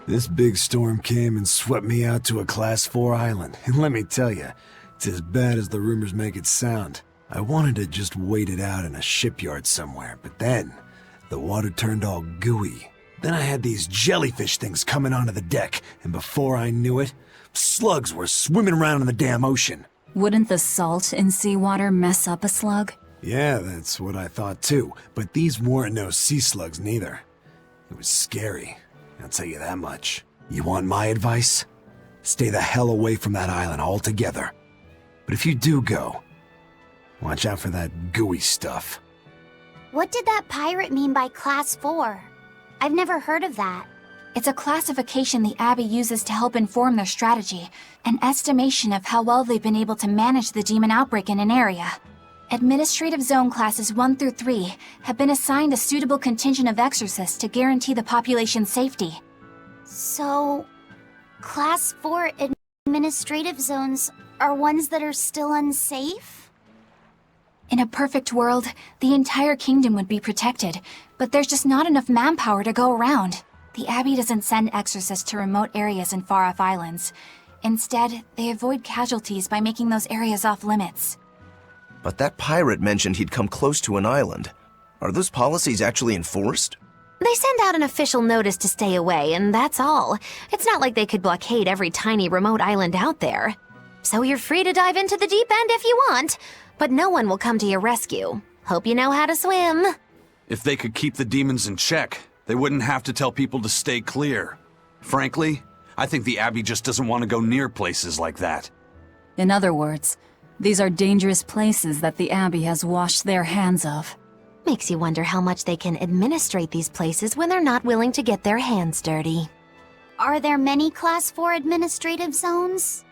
This big storm came and swept me out to a Class 4 island, and let me tell you, it's as bad as the rumors make it sound. I wanted to just wait it out in a shipyard somewhere, but then the water turned all gooey. Then I had these jellyfish things coming onto the deck, and before I knew it, slugs were swimming around in the damn ocean. Wouldn't the salt in seawater mess up a slug? Yeah, that's what I thought too, but these weren't no sea slugs neither. It was scary, I'll tell you that much. You want my advice? Stay the hell away from that island altogether. But if you do go, watch out for that gooey stuff. What did that pirate mean by Class 4? I've never heard of that. It's a classification the Abbey uses to help inform their strategy, an estimation of how well they've been able to manage the demon outbreak in an area. Administrative Zone Classes 1 through 3 have been assigned a suitable contingent of exorcists to guarantee the population's safety. So, Class 4 administrative zones are ones that are still unsafe? In a perfect world, the entire kingdom would be protected, but there's just not enough manpower to go around. The Abbey doesn't send exorcists to remote areas and far-off islands. Instead, they avoid casualties by making those areas off-limits. But that pirate mentioned he'd come close to an island. Are those policies actually enforced? They send out an official notice to stay away, and that's all. It's not like they could blockade every tiny remote island out there. So you're free to dive into the deep end if you want, but no one will come to your rescue. Hope you know how to swim. If they could keep the demons in check, they wouldn't have to tell people to stay clear. Frankly, I think the Abbey just doesn't want to go near places like that. In other words, these are dangerous places that the Abbey has washed their hands of. Makes you wonder how much they can administrate these places when they're not willing to get their hands dirty. Are there many Class 4 administrative zones?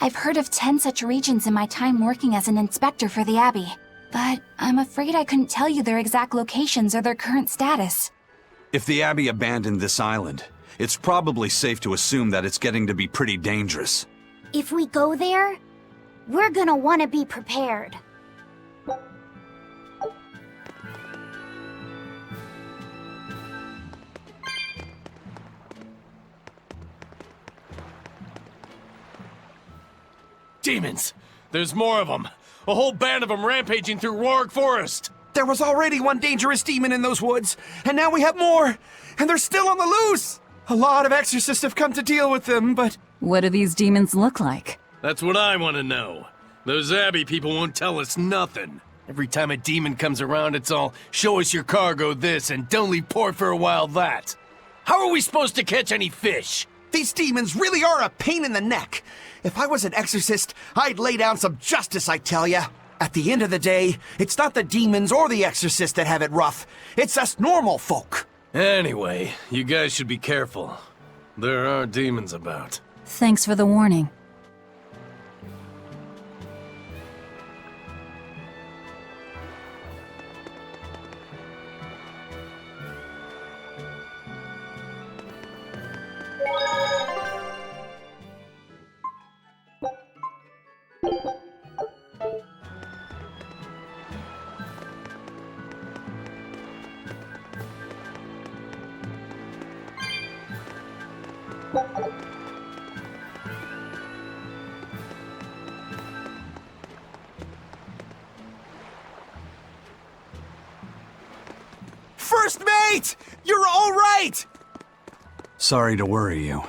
I've heard of 10 such regions in my time working as an inspector for the Abbey, but I'm afraid I couldn't tell you their exact locations or their current status. If the Abbey abandoned this island, it's probably safe to assume that it's getting to be pretty dangerous. If we go there, we're gonna want to be prepared. Demons! There's more of them. A whole band of them rampaging through Warg Forest. There was already one dangerous demon in those woods, and now we have more, and they're still on the loose! A lot of exorcists have come to deal with them, but... What do these demons look like? That's what I want to know. Those Abbey people won't tell us nothing. Every time a demon comes around, it's all, show us your cargo this, and don't leave port for a while that. How are we supposed to catch any fish? These demons really are a pain in the neck. If I was an exorcist, I'd lay down some justice, I tell ya. At the end of the day, it's not the demons or the exorcists that have it rough. It's us normal folk. Anyway, you guys should be careful. There are demons about. Thanks for the warning. First mate! You're all right! Sorry to worry you.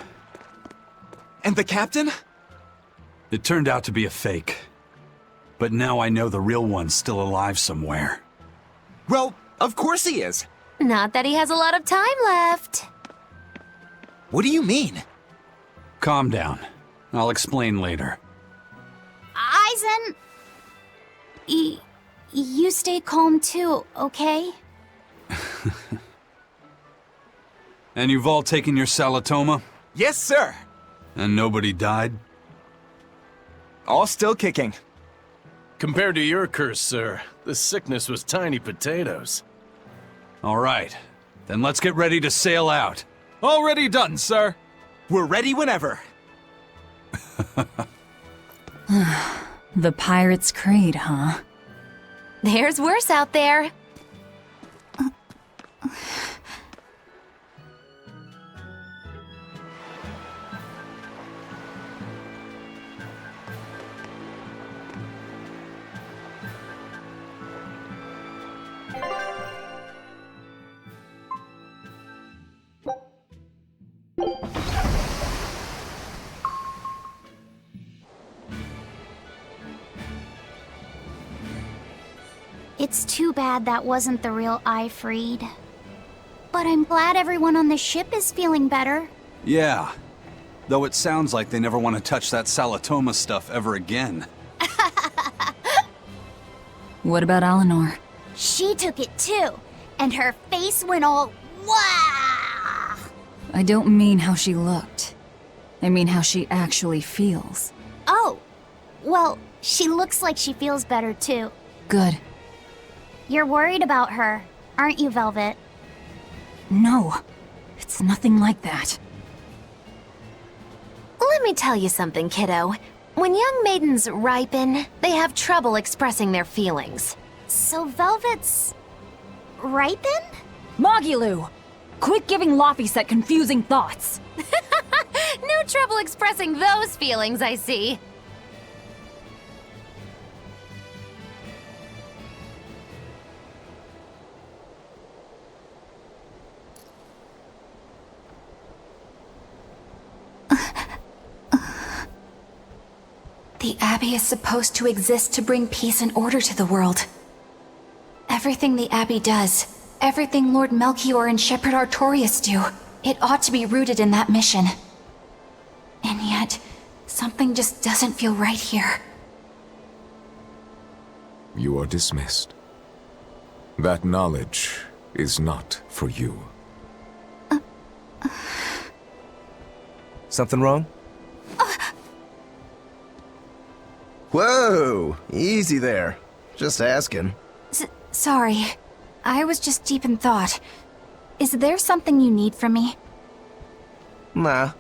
And the captain? It turned out to be a fake. But now I know the real one's still alive somewhere. Well, of course he is. Not that he has a lot of time left. What do you mean? Calm down. I'll explain later. Eisen! You stay calm too, okay? And you've all taken your Salatoma? Yes, sir. And nobody died? All still kicking. Compared to your curse, sir, this sickness was tiny potatoes. All right. Then let's get ready to sail out. Already done, sir. We're ready whenever. The Pirate's Creed, huh? There's worse out there. It's too bad that wasn't the real Ifreed. But I'm glad everyone on the ship is feeling better. Yeah. Though it sounds like they never want to touch that Salatoma stuff ever again. What about Eleanor? She took it too, and her face went all wah! I don't mean how she looked. I mean how she actually feels. Oh, well, she looks like she feels better too. Good. You're worried about her, aren't you, Velvet? No, it's nothing like that. Let me tell you something, kiddo. When young maidens ripen, they have trouble expressing their feelings. So Velvet's... ripen? Mogilu! Quit giving Laphicet confusing thoughts! No trouble expressing those feelings, I see. The Abbey is supposed to exist to bring peace and order to the world. Everything the Abbey does, everything Lord Melchior and Shepherd Artorius do, it ought to be rooted in that mission. And yet, something just doesn't feel right here. You are dismissed. That knowledge is not for you. Something wrong? Whoa! Easy there. Just asking. Sorry. I was just deep in thought. Is there something you need from me? Nah.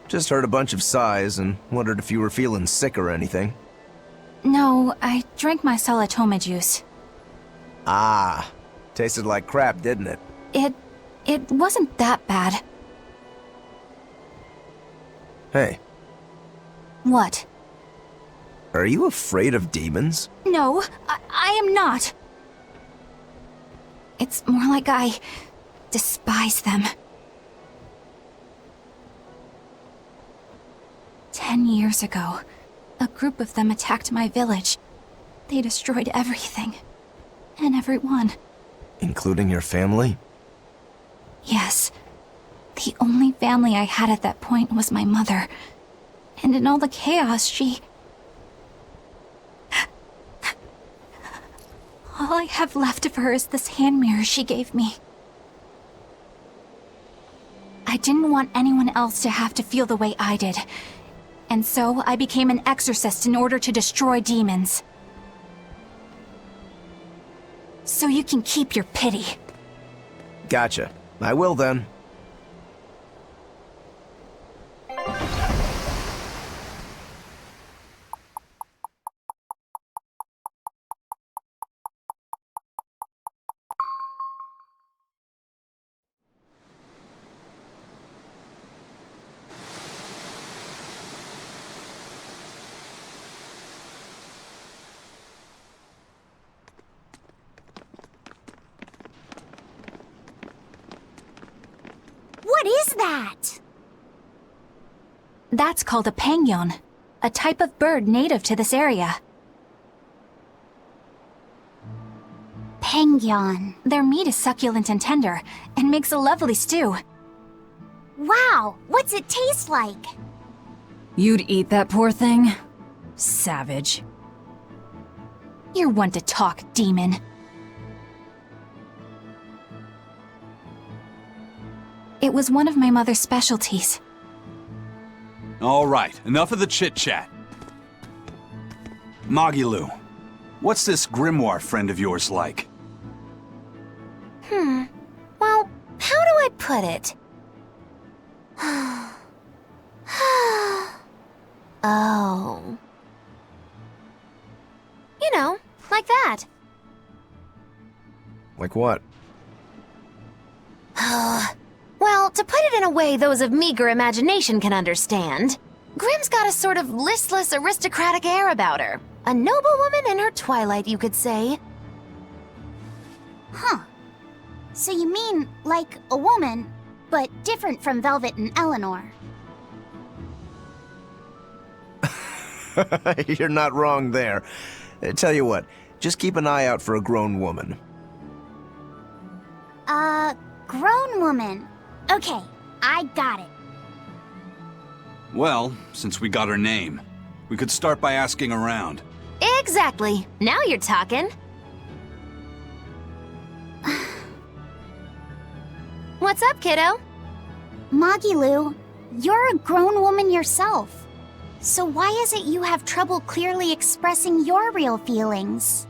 Just heard a bunch of sighs and wondered if you were feeling sick or anything. No, I drank my Salatoma juice. Ah. Tasted like crap, didn't it? It wasn't that bad. Hey. What? Are you afraid of demons? No, I am not. It's more like I despise them. 10 years ago, a group of them attacked my village. They destroyed everything. And everyone. Including your family? Yes. The only family I had at that point was my mother. And in all the chaos, she... All I have left of her is this hand mirror she gave me. I didn't want anyone else to have to feel the way I did. And so I became an exorcist in order to destroy demons. So you can keep your pity. Gotcha. I will then. What is that? That's called a penguin, a type of bird native to this area. Penguin. Their meat is succulent and tender, and makes a lovely stew. Wow, what's it taste like? You'd eat that poor thing? Savage. You're one to talk, demon. It was one of my mother's specialties. All right, enough of the chit-chat. Magilu, what's this grimoire friend of yours like? Well, how do I put it? Oh. You know, like that. Like what? Well, to put it in a way those of meager imagination can understand, Grimm's got a sort of listless, aristocratic air about her. A noblewoman in her twilight, you could say. Huh. So you mean, like, a woman, but different from Velvet and Eleanor. You're not wrong there. Tell you what, just keep an eye out for a grown woman. Grown woman. Okay, I got it. Well, since we got her name, we could start by asking around. Exactly. Now you're talking. What's up, kiddo? Magilu, you're a grown woman yourself. So why is it you have trouble clearly expressing your real feelings?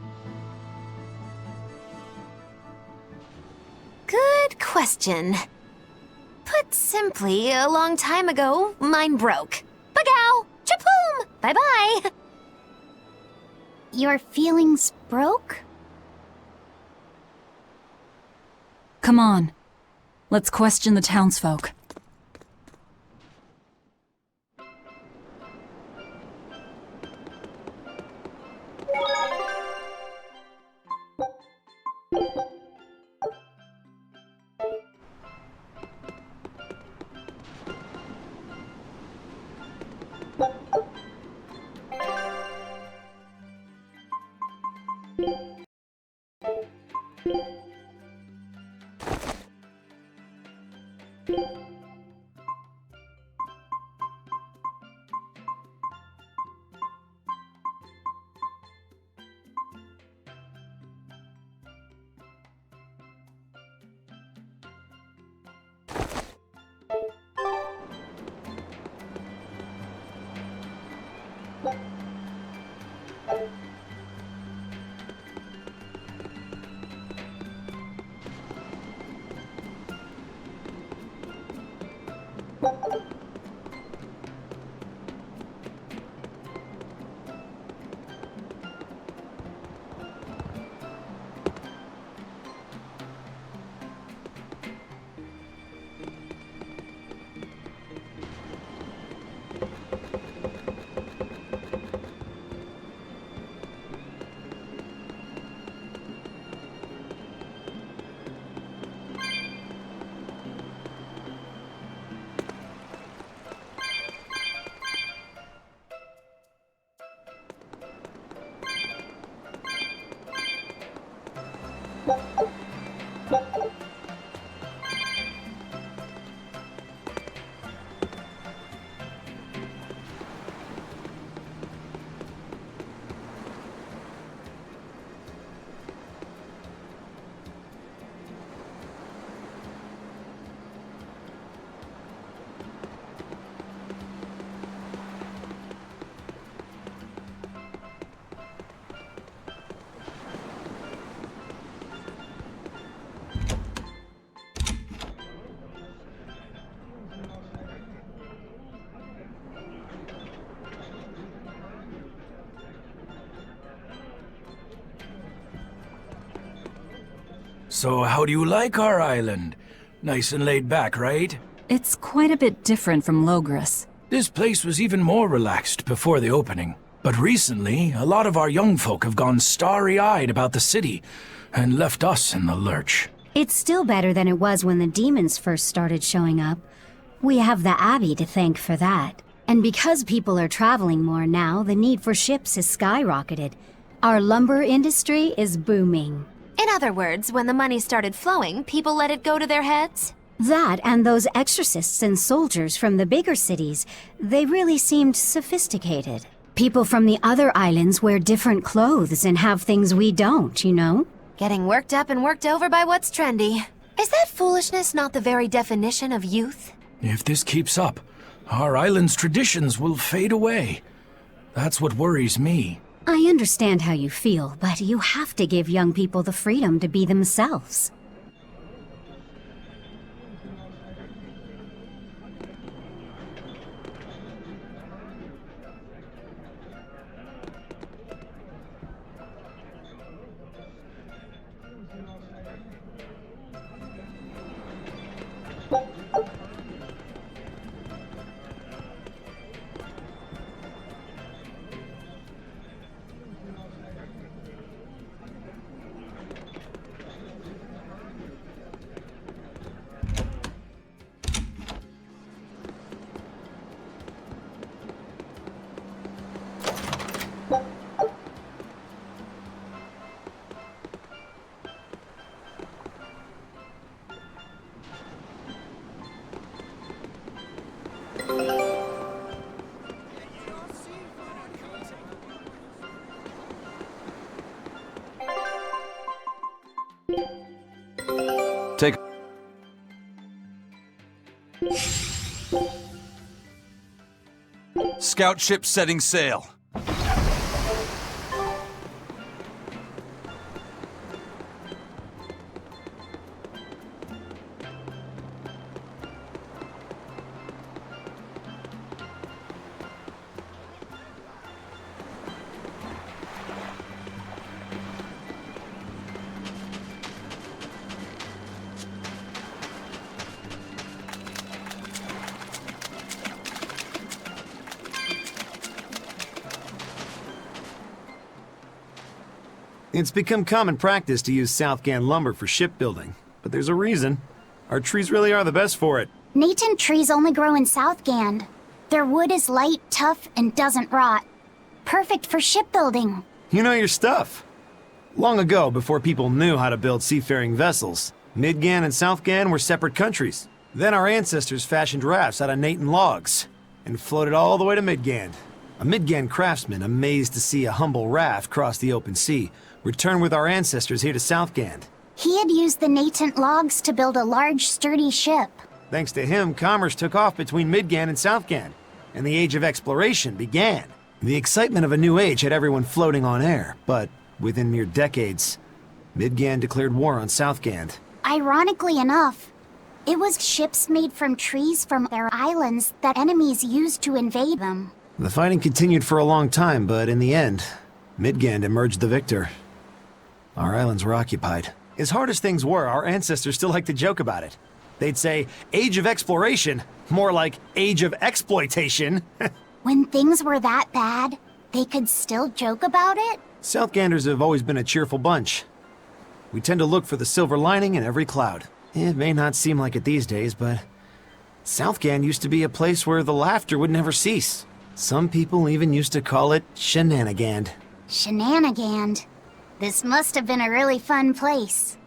Good question. Put simply, a long time ago, mine broke. Bagow! Chapoom! Bye-bye! Your feelings broke? Come on. Let's question the townsfolk. So how do you like our island? Nice and laid back, right? It's quite a bit different from Logris. This place was even more relaxed before the opening. But recently, a lot of our young folk have gone starry-eyed about the city and left us in the lurch. It's still better than it was when the demons first started showing up. We have the Abbey to thank for that. And because people are traveling more now, the need for ships has skyrocketed. Our lumber industry is booming. In other words, when the money started flowing, people let it go to their heads? That and those exorcists and soldiers from the bigger cities, they really seemed sophisticated. People from the other islands wear different clothes and have things we don't, you know? Getting worked up and worked over by what's trendy. Is that foolishness not the very definition of youth? If this keeps up, our island's traditions will fade away. That's what worries me. I understand how you feel, but you have to give young people the freedom to be themselves. Take. Scout ship setting sail. It's become common practice to use Southgan lumber for shipbuilding, but there's a reason. Our trees really are the best for it. Natant trees only grow in Southgand. Their wood is light, tough, and doesn't rot. Perfect for shipbuilding. You know your stuff. Long ago, before people knew how to build seafaring vessels, Midgan and Southgan were separate countries. Then our ancestors fashioned rafts out of Natant logs and floated all the way to Midgand. A Midgand craftsman, amazed to see a humble raft cross the open sea, returned with our ancestors here to Southgand. He had used the Natant logs to build a large, sturdy ship. Thanks to him, commerce took off between Midgand and Southgand, and the Age of Exploration began. The excitement of a new age had everyone floating on air, but within mere decades, Midgand declared war on Southgand. Ironically enough, it was ships made from trees from their islands that enemies used to invade them. The fighting continued for a long time, but in the end, Midgand emerged the victor. Our islands were occupied. As hard as things were, our ancestors still liked to joke about it. They'd say, Age of Exploration, more like Age of Exploitation. When things were that bad, they could still joke about it? Southganders have always been a cheerful bunch. We tend to look for the silver lining in every cloud. It may not seem like it these days, but Southgand used to be a place where the laughter would never cease. Some people even used to call it Shenanigand. Shenanigand. This must have been a really fun place.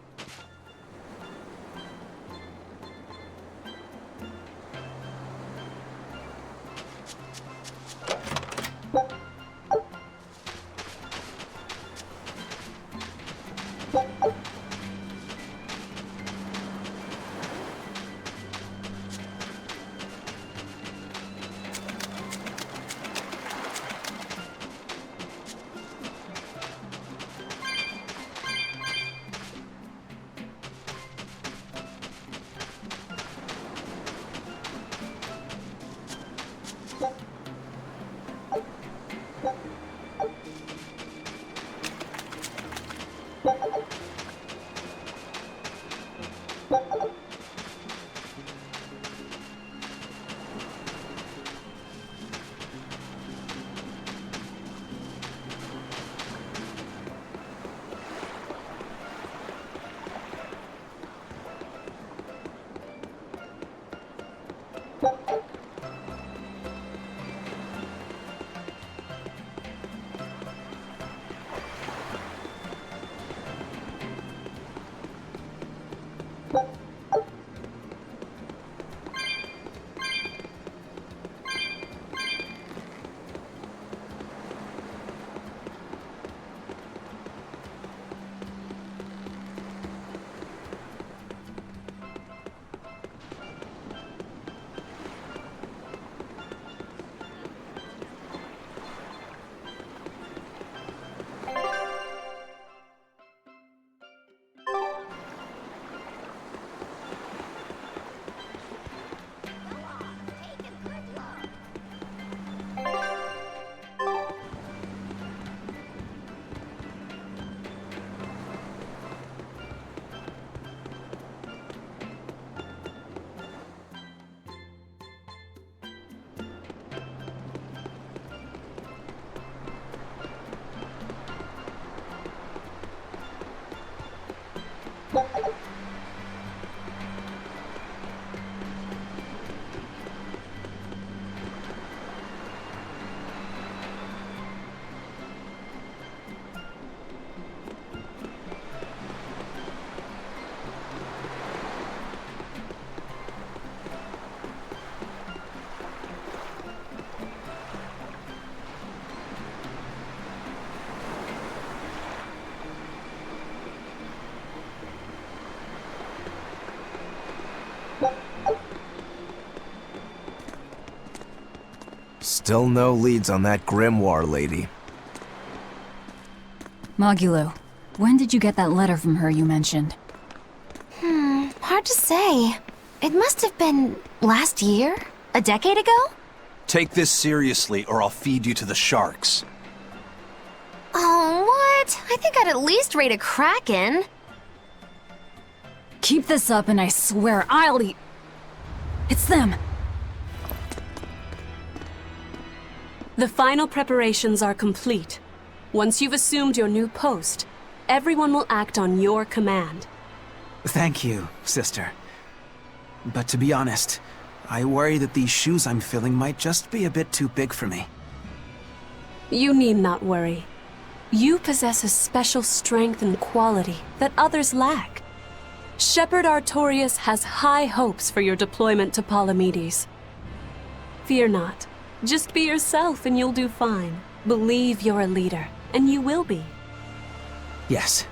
Still no leads on that grimoire lady. Magulu, when did you get that letter from her you mentioned? Hard to say. It must have been last year? A decade ago? Take this seriously, or I'll feed you to the sharks. Oh, what? I think I'd at least rate a kraken. Keep this up and I swear I'll eat... It's them! The final preparations are complete. Once you've assumed your new post, everyone will act on your command. Thank you, sister. But to be honest, I worry that these shoes I'm filling might just be a bit too big for me. You need not worry. You possess a special strength and quality that others lack. Shepherd Artorius has high hopes for your deployment to Palamedes. Fear not. Just be yourself and you'll do fine. Believe you're a leader, and you will be. Yes,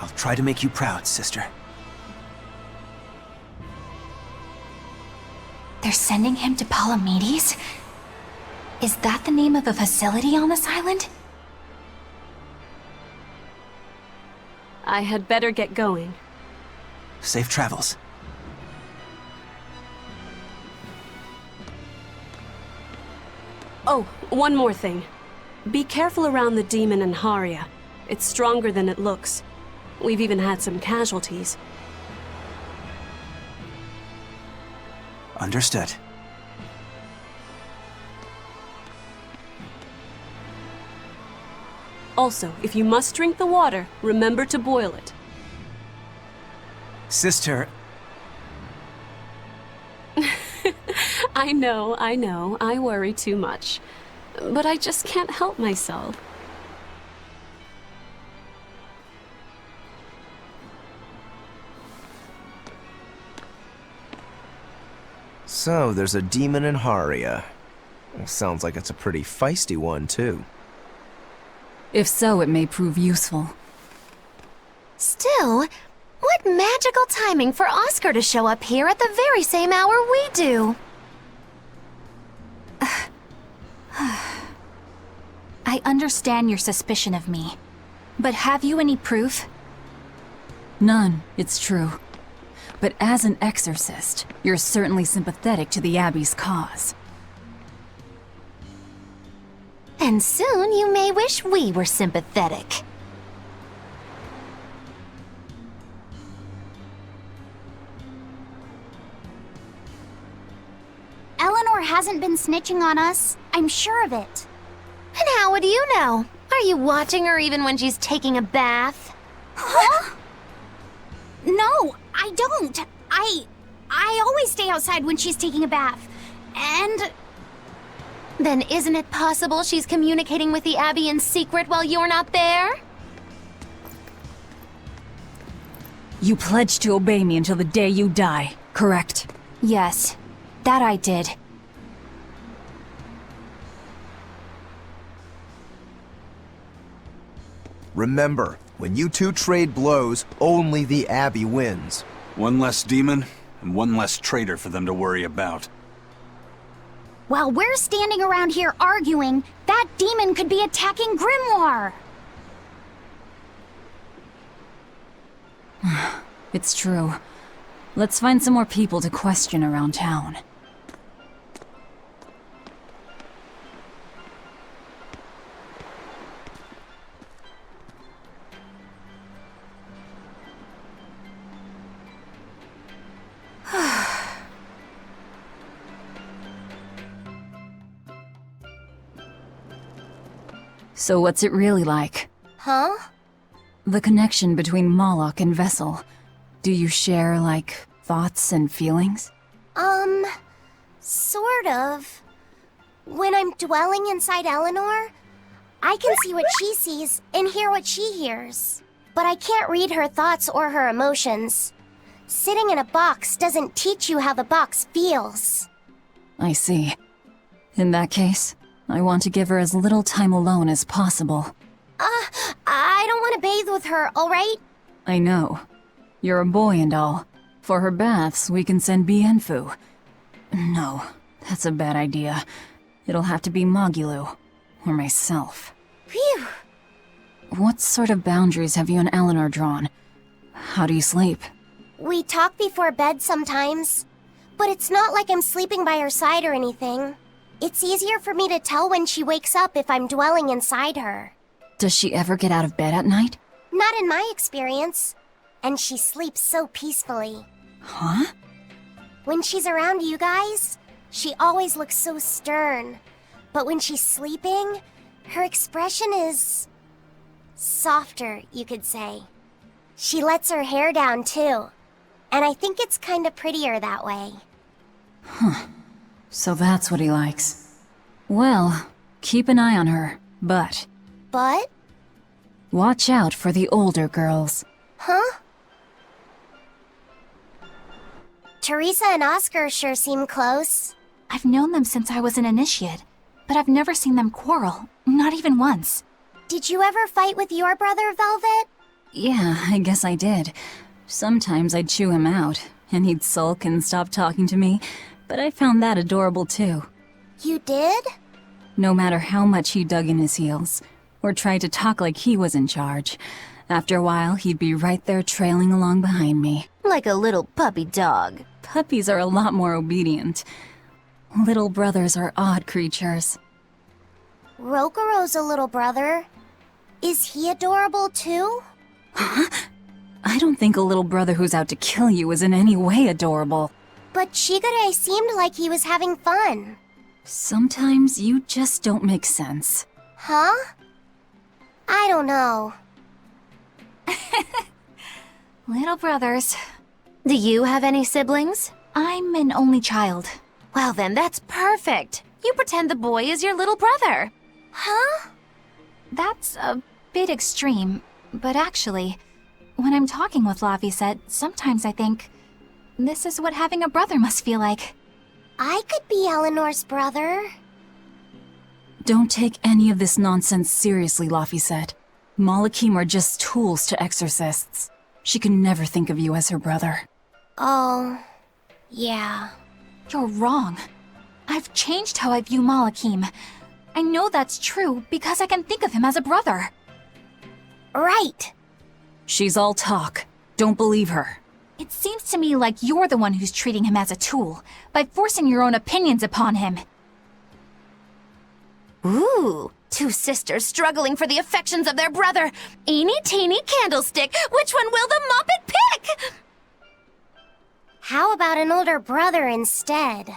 I'll try to make you proud, sister. They're sending him to Palamedes? Is that the name of a facility on this island? I had better get going. Safe travels. Oh, one more thing. Be careful around the demon in Haria. It's stronger than it looks. We've even had some casualties. Understood. Also, if you must drink the water, remember to boil it. Sister... I know, I worry too much. But I just can't help myself. So, there's a demon in Haria. Sounds like it's a pretty feisty one, too. If so, it may prove useful. Still, what magical timing for Oscar to show up here at the very same hour we do. I understand your suspicion of me, but have you any proof? None, it's true. But as an exorcist, you're certainly sympathetic to the Abbey's cause. And soon you may wish we were sympathetic. Eleanor hasn't been snitching on us. I'm sure of it. And how would you know? Are you watching her even when she's taking a bath? Huh? No, I don't. I always stay outside when she's taking a bath. And... Then isn't it possible she's communicating with the Abbey in secret while you're not there? You pledged to obey me until the day you die, correct? Yes, that I did. Remember, when you two trade blows, only the Abbey wins. One less demon, and one less traitor for them to worry about. While we're standing around here arguing, that demon could be attacking Grimoire! It's true. Let's find some more people to question around town. So what's it really like? Huh? The connection between Moloch and Vessel. Do you share, like, thoughts and feelings? Sort of. When I'm dwelling inside Eleanor, I can see what she sees and hear what she hears. But I can't read her thoughts or her emotions. Sitting in a box doesn't teach you how the box feels. I see. In that case, I want to give her as little time alone as possible. I don't want to bathe with her, alright? I know. You're a boy and all. For her baths, we can send Bienfu. No, that's a bad idea. It'll have to be Magulu. Or myself. Phew! What sort of boundaries have you and Eleanor drawn? How do you sleep? We talk before bed sometimes. But it's not like I'm sleeping by her side or anything. It's easier for me to tell when she wakes up if I'm dwelling inside her. Does she ever get out of bed at night? Not in my experience. And she sleeps so peacefully. Huh? When she's around you guys, she always looks so stern. But when she's sleeping, her expression is... softer, you could say. She lets her hair down, too. And I think it's kinda prettier that way. Huh. So that's what he likes. Well, keep an eye on her, but... But? Watch out for the older girls. Huh? Teresa and Oscar sure seem close. I've known them since I was an initiate, but I've never seen them quarrel, not even once. Did you ever fight with your brother, Velvet? Yeah, I guess I did. Sometimes I'd chew him out, and he'd sulk and stop talking to me, but I found that adorable too. You did? No matter how much he dug in his heels, or tried to talk like he was in charge, after a while he'd be right there trailing along behind me. Like a little puppy dog. Puppies are a lot more obedient. Little brothers are odd creatures. Rokuro's a little brother. Is he adorable too? Huh? I don't think a little brother who's out to kill you is in any way adorable. But Shigure seemed like he was having fun. Sometimes you just don't make sense. Huh? I don't know. Little brothers. Do you have any siblings? I'm an only child. Well then, that's perfect. You pretend the boy is your little brother. Huh? That's a bit extreme, but actually, when I'm talking with Lavisette, sometimes I think, this is what having a brother must feel like. I could be Eleanor's brother. Don't take any of this nonsense seriously, Laphicet. Malakim are just tools to exorcists. She can never think of you as her brother. Oh, yeah. You're wrong. I've changed how I view Malakim. I know that's true because I can think of him as a brother. Right. She's all talk. Don't believe her. It seems to me like you're the one who's treating him as a tool, by forcing your own opinions upon him. Ooh, two sisters struggling for the affections of their brother. Eeny teeny candlestick, which one will the Muppet pick? How about an older brother instead?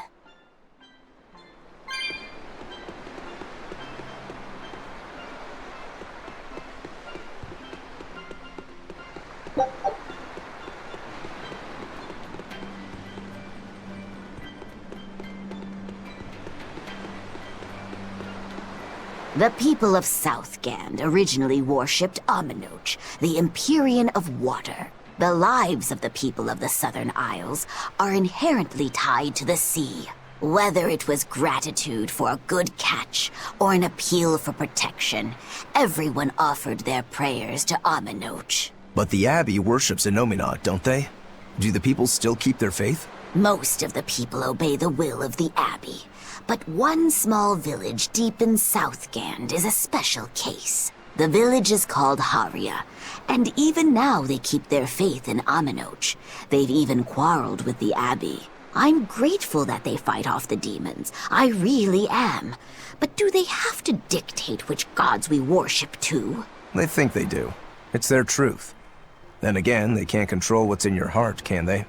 The people of Southgand originally worshipped Aminoch, the Empyrean of Water. The lives of the people of the Southern Isles are inherently tied to the sea. Whether it was gratitude for a good catch or an appeal for protection, everyone offered their prayers to Aminoch. But the Abbey worships Innominat, don't they? Do the people still keep their faith? Most of the people obey the will of the Abbey, but one small village deep in Southgand is a special case. The village is called Haria, and even now they keep their faith in Aminoch. They've even quarreled with the Abbey. I'm grateful that they fight off the demons. I really am. But do they have to dictate which gods we worship too? They think they do. It's their truth. Then again, they can't control what's in your heart, can they?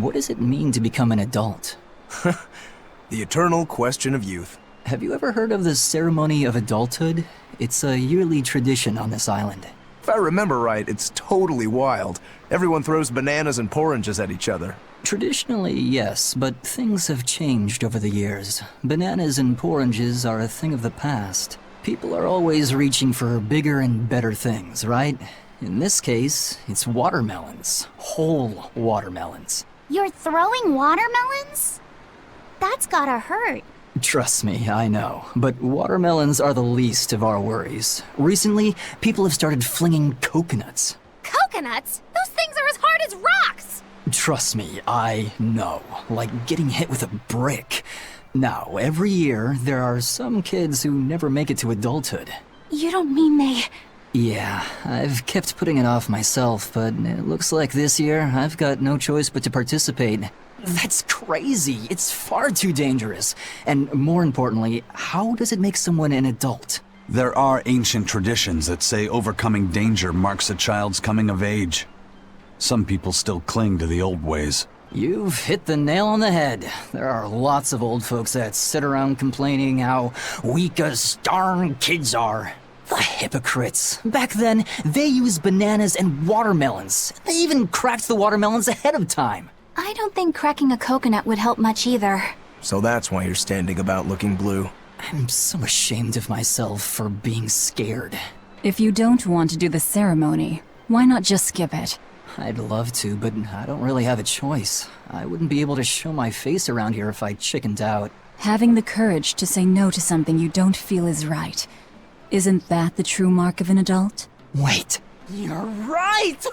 What does it mean to become an adult? The eternal question of youth. Have you ever heard of the ceremony of adulthood? It's a yearly tradition on this island. If I remember right, it's totally wild. Everyone throws bananas and oranges at each other. Traditionally, yes, but things have changed over the years. Bananas and oranges are a thing of the past. People are always reaching for bigger and better things, right? In this case, it's watermelons. Whole watermelons. You're throwing watermelons? That's gotta hurt. Trust me, I know. But watermelons are the least of our worries. Recently, people have started flinging coconuts. Coconuts? Those things are as hard as rocks! Trust me, I know. Like getting hit with a brick. Now, every year, there are some kids who never make it to adulthood. You don't mean they... Yeah, I've kept putting it off myself, but it looks like this year I've got no choice but to participate. That's crazy. It's far too dangerous. And more importantly, how does it make someone an adult? There are ancient traditions that say overcoming danger marks a child's coming of age. Some people still cling to the old ways. You've hit the nail on the head. There are lots of old folks that sit around complaining how weak us darn kids are. The hypocrites. Back then, they used bananas and watermelons. They even cracked the watermelons ahead of time. I don't think cracking a coconut would help much either. So that's why you're standing about looking blue. I'm so ashamed of myself for being scared. If you don't want to do the ceremony, why not just skip it? I'd love to, but I don't really have a choice. I wouldn't be able to show my face around here if I chickened out. Having the courage to say no to something you don't feel is right. Isn't that the true mark of an adult? Wait. You're right!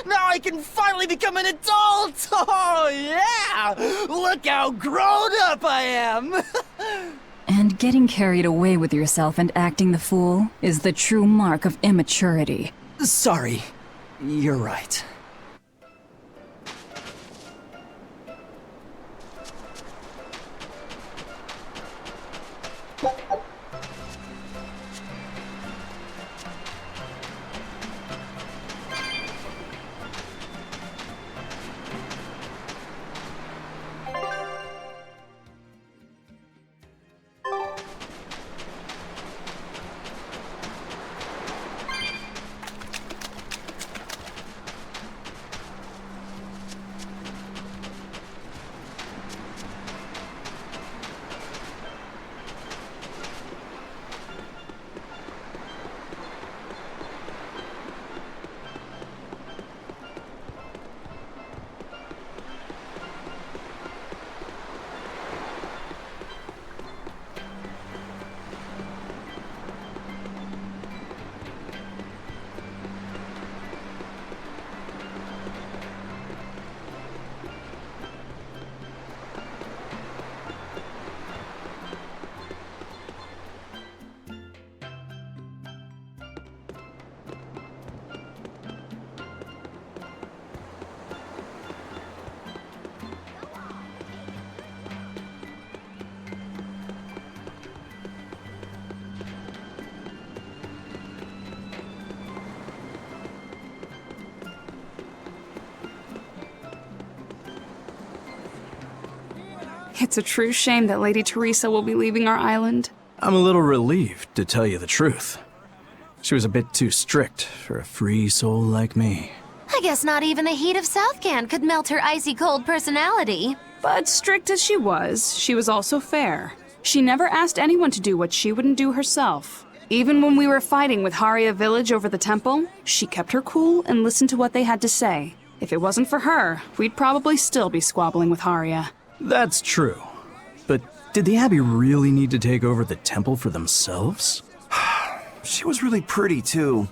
Now I can finally become an adult! Oh, yeah! Look how grown up I am! And getting carried away with yourself and acting the fool is the true mark of immaturity. Sorry. You're right. It's a true shame that Lady Teresa will be leaving our island. I'm a little relieved, to tell you the truth. She was a bit too strict for a free soul like me. I guess not even the heat of Southcan could melt her icy cold personality. But strict as she was also fair. She never asked anyone to do what she wouldn't do herself. Even when we were fighting with Haria Village over the temple, she kept her cool and listened to what they had to say. If it wasn't for her, we'd probably still be squabbling with Haria. That's true. But did the Abbey really need to take over the temple for themselves? She was really pretty, too.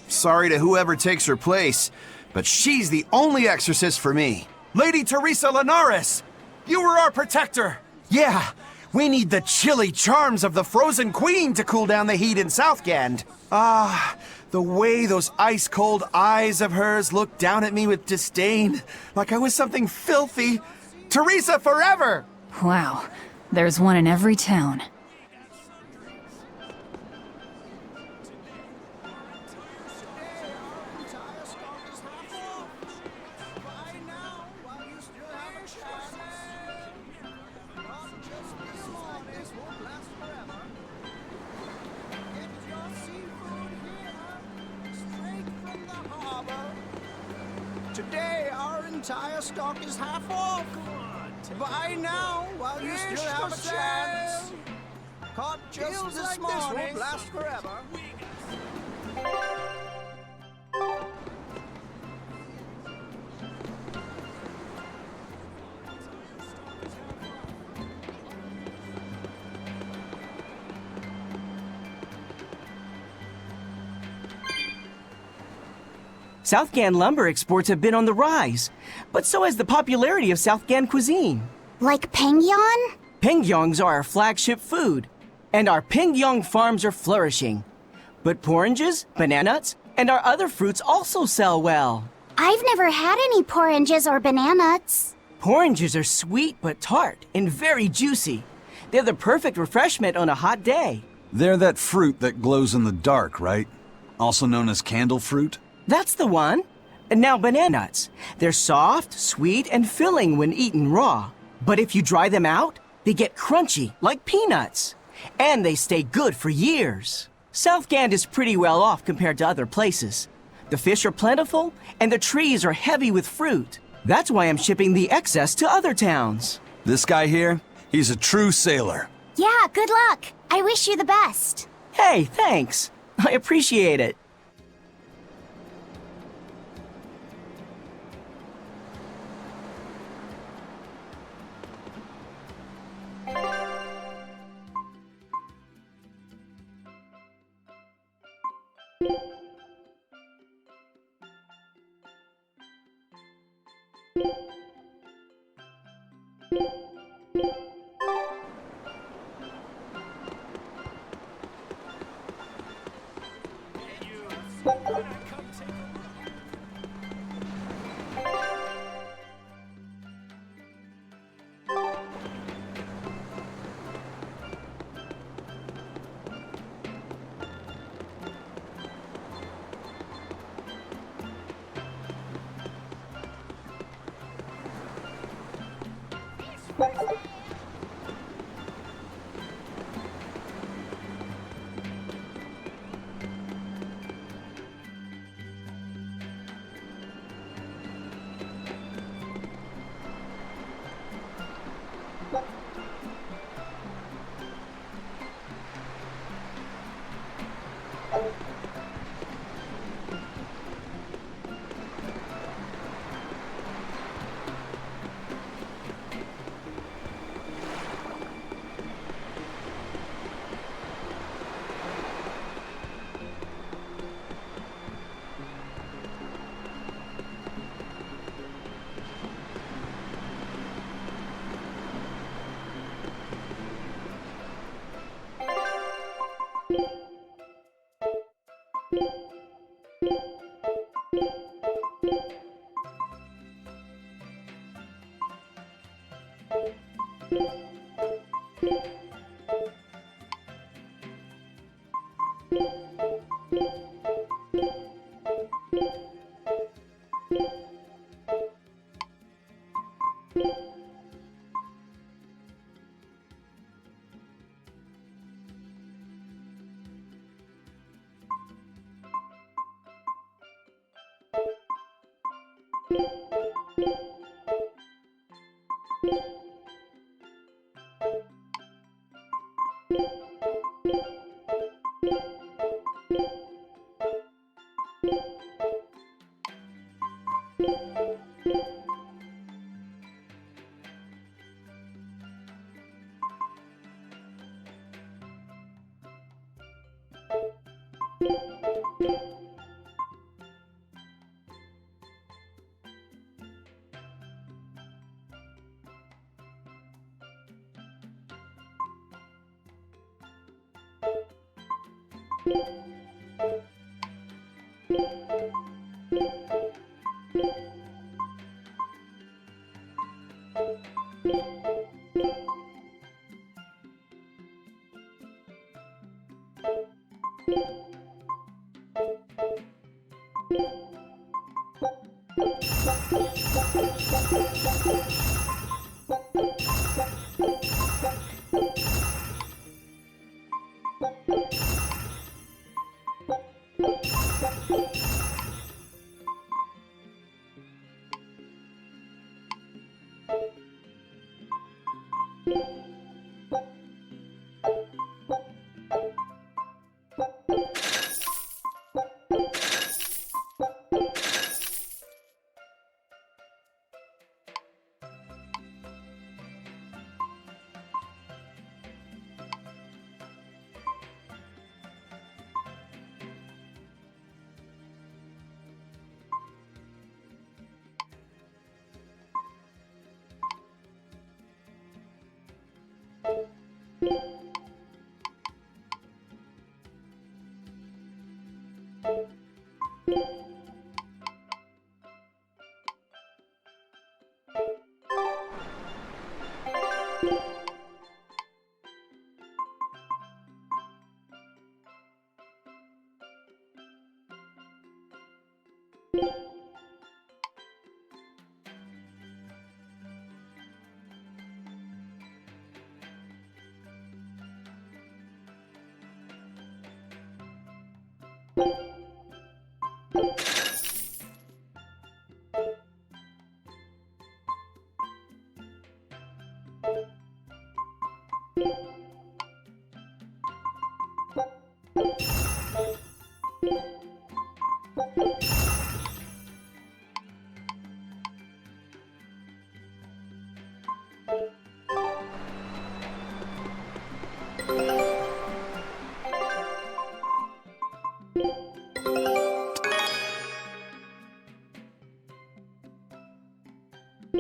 Sorry to whoever takes her place, but she's the only exorcist for me. Lady Teresa Linares! You were our protector! Yeah, we need the chilly charms of the Frozen Queen to cool down the heat in Southgand. Ah, the way those ice-cold eyes of hers looked down at me with disdain, like I was something filthy. Teresa forever! Wow, there's one in every town. entire stock is half off. Buy now while you still have a chance. Caught just this morning. Won't last forever. Southgan lumber exports have been on the rise, but so has the popularity of Southgan cuisine. Like Pengyang? Pengyongs are our flagship food, and our Pengyong farms are flourishing. But oranges, bananas, and our other fruits also sell well. I've never had any oranges or bananas. Oranges are sweet but tart and very juicy. They're the perfect refreshment on a hot day. They're that fruit that glows in the dark, right? Also known as candle fruit? That's the one. And now bananas. They're soft, sweet, and filling when eaten raw. But if you dry them out, they get crunchy, like peanuts. And they stay good for years. Southgand is pretty well off compared to other places. The fish are plentiful, and the trees are heavy with fruit. That's why I'm shipping the excess to other towns. This guy here, he's a true sailor. Yeah, good luck. I wish you the best. Hey, thanks. I appreciate it.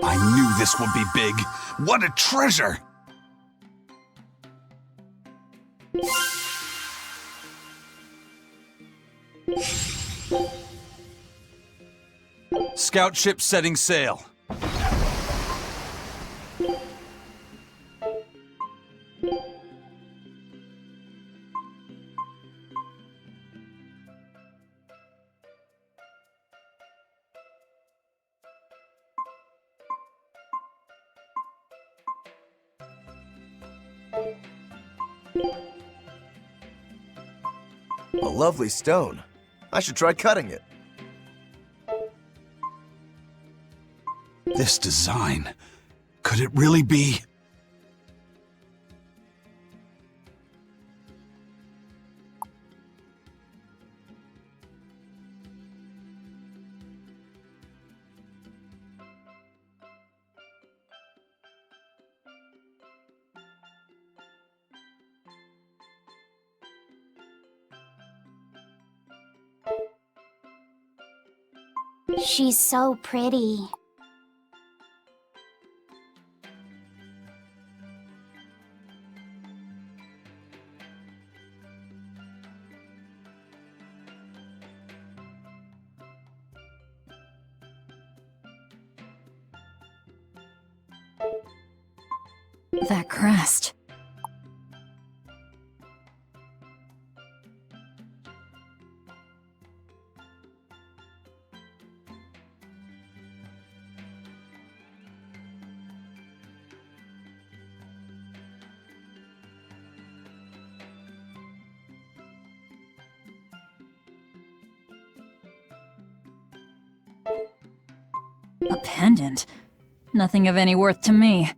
I knew this would be big. What a treasure! Scout ship setting sail. A lovely stone. I should try cutting it. This design, could it really be? She's so pretty. That crest. A pendant? Nothing of any worth to me.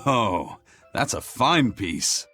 Oh, that's a fine piece.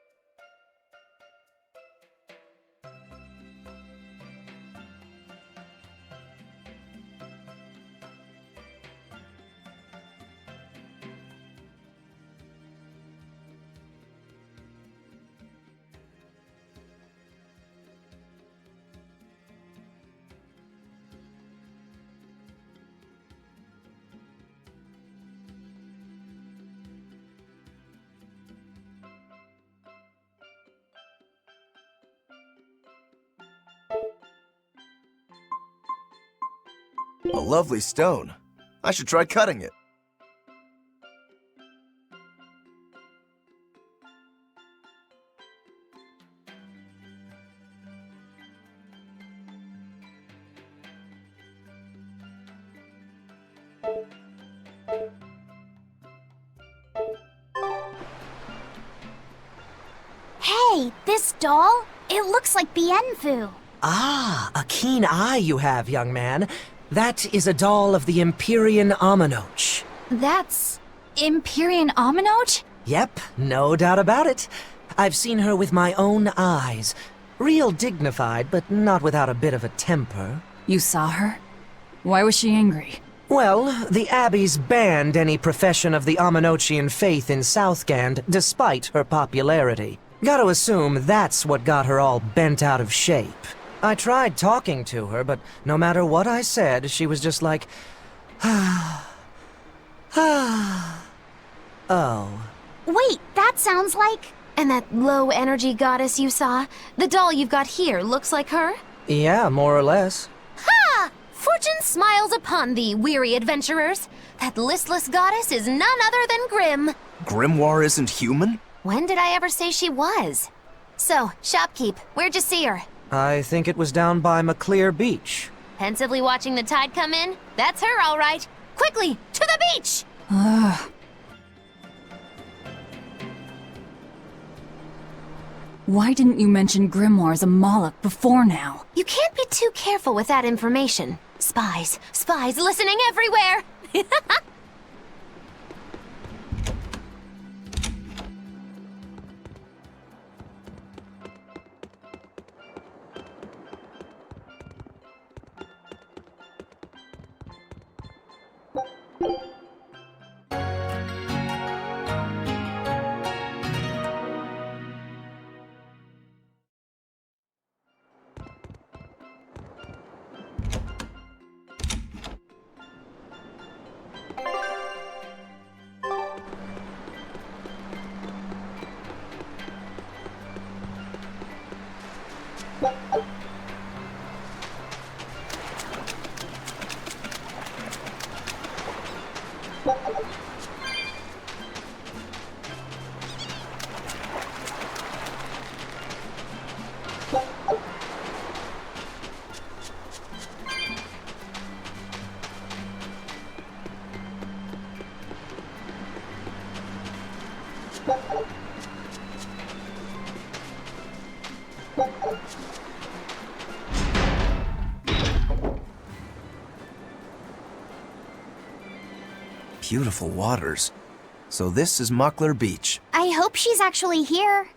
A lovely stone. I should try cutting it. Hey, this doll? It looks like Bienfu. Ah, a keen eye you have, young man. That is a doll of the Empyrean Aminoch. That's Empyrean Aminoch? Yep, no doubt about it. I've seen her with my own eyes. Real dignified, but not without a bit of a temper. You saw her? Why was she angry? Well, the Abbeys banned any profession of the Aminochian faith in Southgand, despite her popularity. Gotta assume that's what got her all bent out of shape. I tried talking to her, but no matter what I said, she was just like, oh. Wait, that sounds like... And that low-energy goddess you saw? The doll you've got here looks like her? Yeah, more or less. Ha! Fortune smiles upon thee, weary adventurers. That listless goddess is none other than Grim. Grimoire isn't human? When did I ever say she was? So, shopkeep, where'd you see her? I think it was down by McClear Beach. Pensively watching the tide come in? That's her, all right. Quickly, to the beach! Why didn't you mention Grimoire as a Moloch before now? You can't be too careful with that information. Spies, spies listening everywhere! Beautiful waters. So this is Muckler Beach. I hope she's actually here.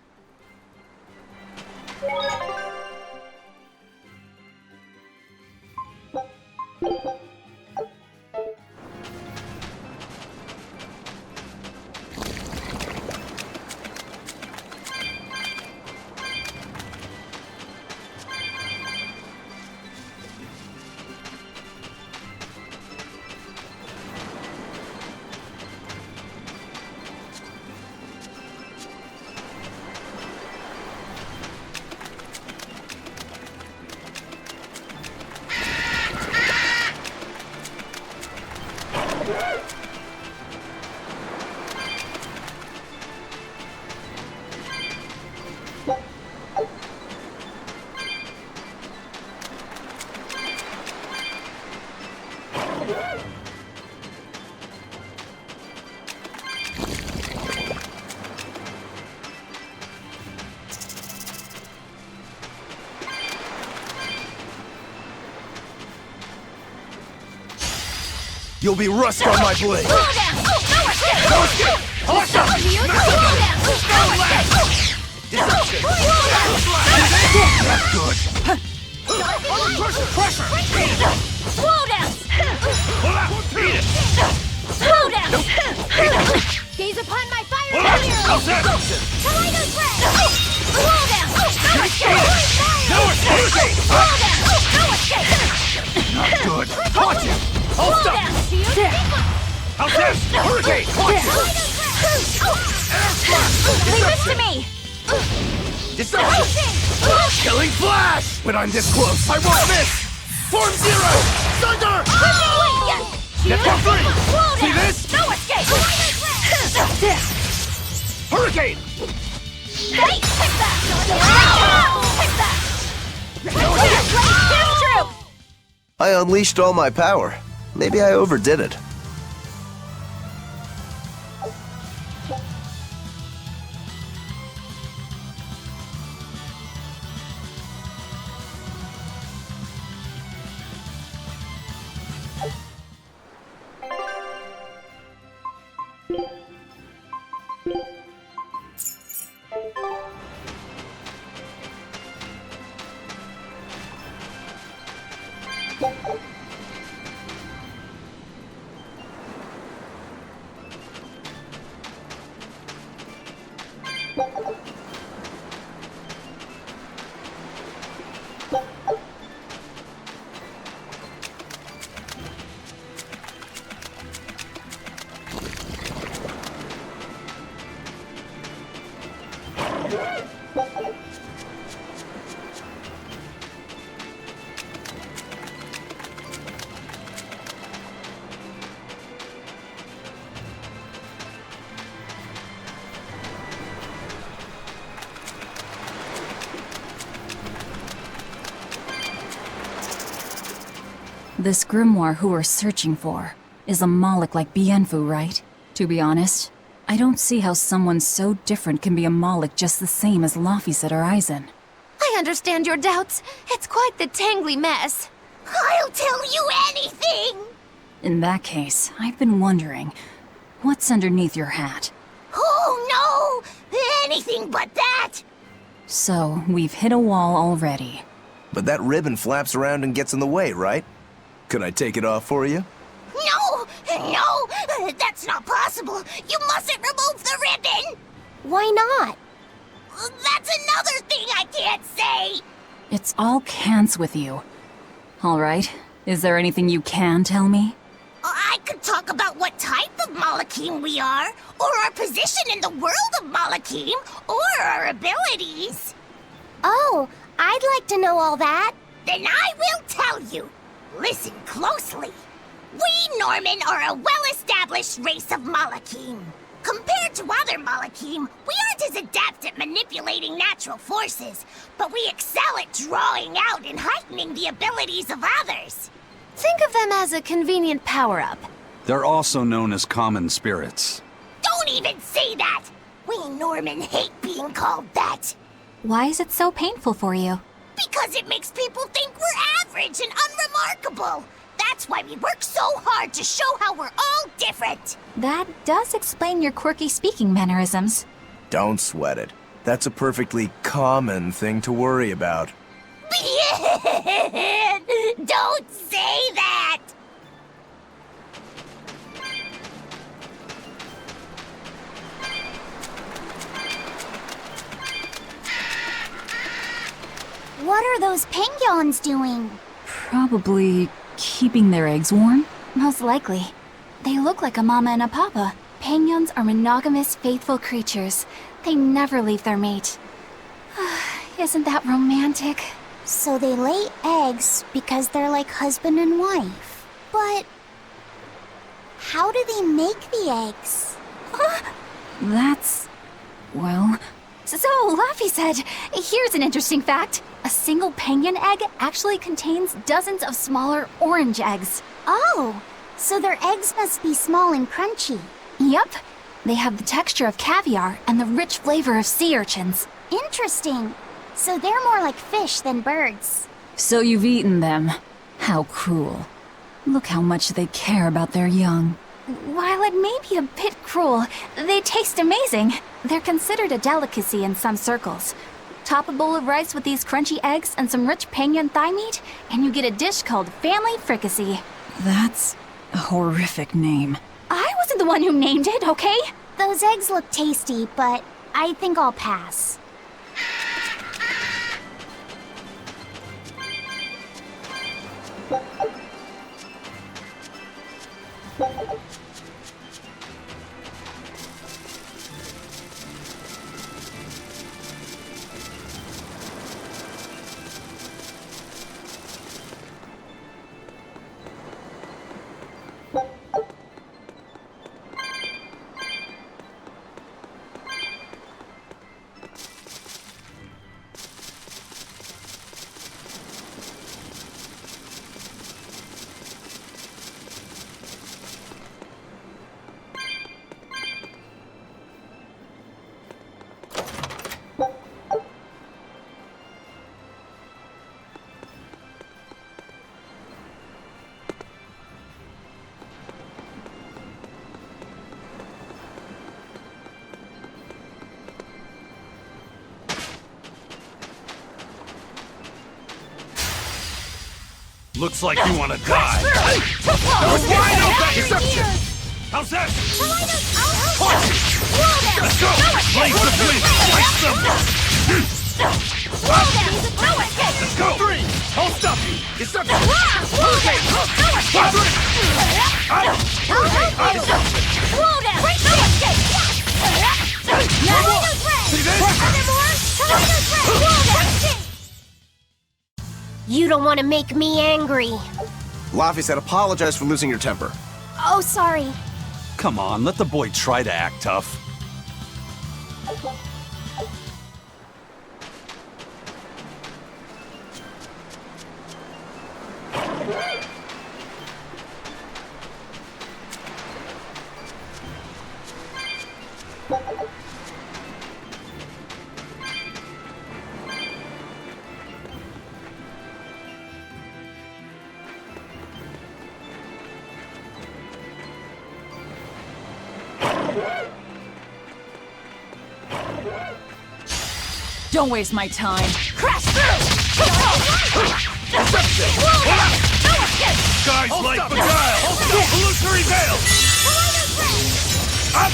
You'll be rust on my blade. Slow down! No escape! No escape! Awesome! Slow down! That's good. Pressure! Slow down! Slow down! Gaze upon my fire arrow! Tornado threat! Slow down! No escape! No escape! Slow down! No escape! Not good. Watch it! Hold down! How's this? Hurricane! Leave this to me! Deception! Killing flash! When I'm this close, I won't miss! Form zero! Thunder! Net for 3! See this? No escape! Hurricane! Hey! Take that! Take that! True! I unleashed all my power. Maybe I overdid it. This grimoire who we're searching for is a Moloch like Bienfu, right? To be honest, I don't see how someone so different can be a Moloch just the same as Laphicet or Eisen. I understand your doubts. It's quite the tangly mess. I'll tell you anything! In that case, I've been wondering, what's underneath your hat? Oh no! Anything but that! So, we've hit a wall already. But that ribbon flaps around and gets in the way, right? Could I take it off for you? No! No! That's not possible! You mustn't remove the ribbon! Why not? That's another thing I can't say! It's all cans with you. Alright, is there anything you can tell me? I could talk about what type of Malachim we are, or our position in the world of Malachim, or our abilities. Oh, I'd like to know all that. Then I will tell you. Listen closely. We Norman are a well-established race of Malachim. Compared to other Malachim, we aren't as adept at manipulating natural forces, but we excel at drawing out and heightening the abilities of others. Think of them as a convenient power-up. They're also known as common spirits. Don't even say that! We Norman hate being called that. Why is it so painful for you? Because it makes people think we're average and unremarkable. That's why we work so hard to show how we're all different. That does explain your quirky speaking mannerisms. Don't sweat it. That's a perfectly common thing to worry about. Don't say that! What are those penguins doing? Probably keeping their eggs warm? Most likely. They look like a mama and a papa. Penguins are monogamous, faithful creatures. They never leave their mate. Isn't that romantic? So they lay eggs because they're like husband and wife. But how do they make the eggs? That's... well... So, Laphicet, here's an interesting fact. A single penguin egg actually contains dozens of smaller orange eggs. Oh, so their eggs must be small and crunchy. Yep. They have the texture of caviar and the rich flavor of sea urchins. Interesting. So they're more like fish than birds. So you've eaten them. How cruel. Look how much they care about their young. While it may be a bit cruel, they taste amazing. They're considered a delicacy in some circles. Top a bowl of rice with these crunchy eggs and some rich penguin thigh meat, and you get a dish called family fricassee. That's a horrific name. I wasn't the one who named it, okay? Those eggs look tasty, but I think I'll pass. Looks like you want to die. Wide open! Deception! How's that? Let's go! Blaze the wind! Ice them! Let's go! 3! Hold stop! Deception! Okay! 3! Out! Deception! Slow down! See this? You don't want to make me angry. Laffy said apologize for losing your temper. Oh, sorry. Come on, let the boy try to act tough. Don't waste my time. Crash through! Guys like beguile! Illusory veil! Up!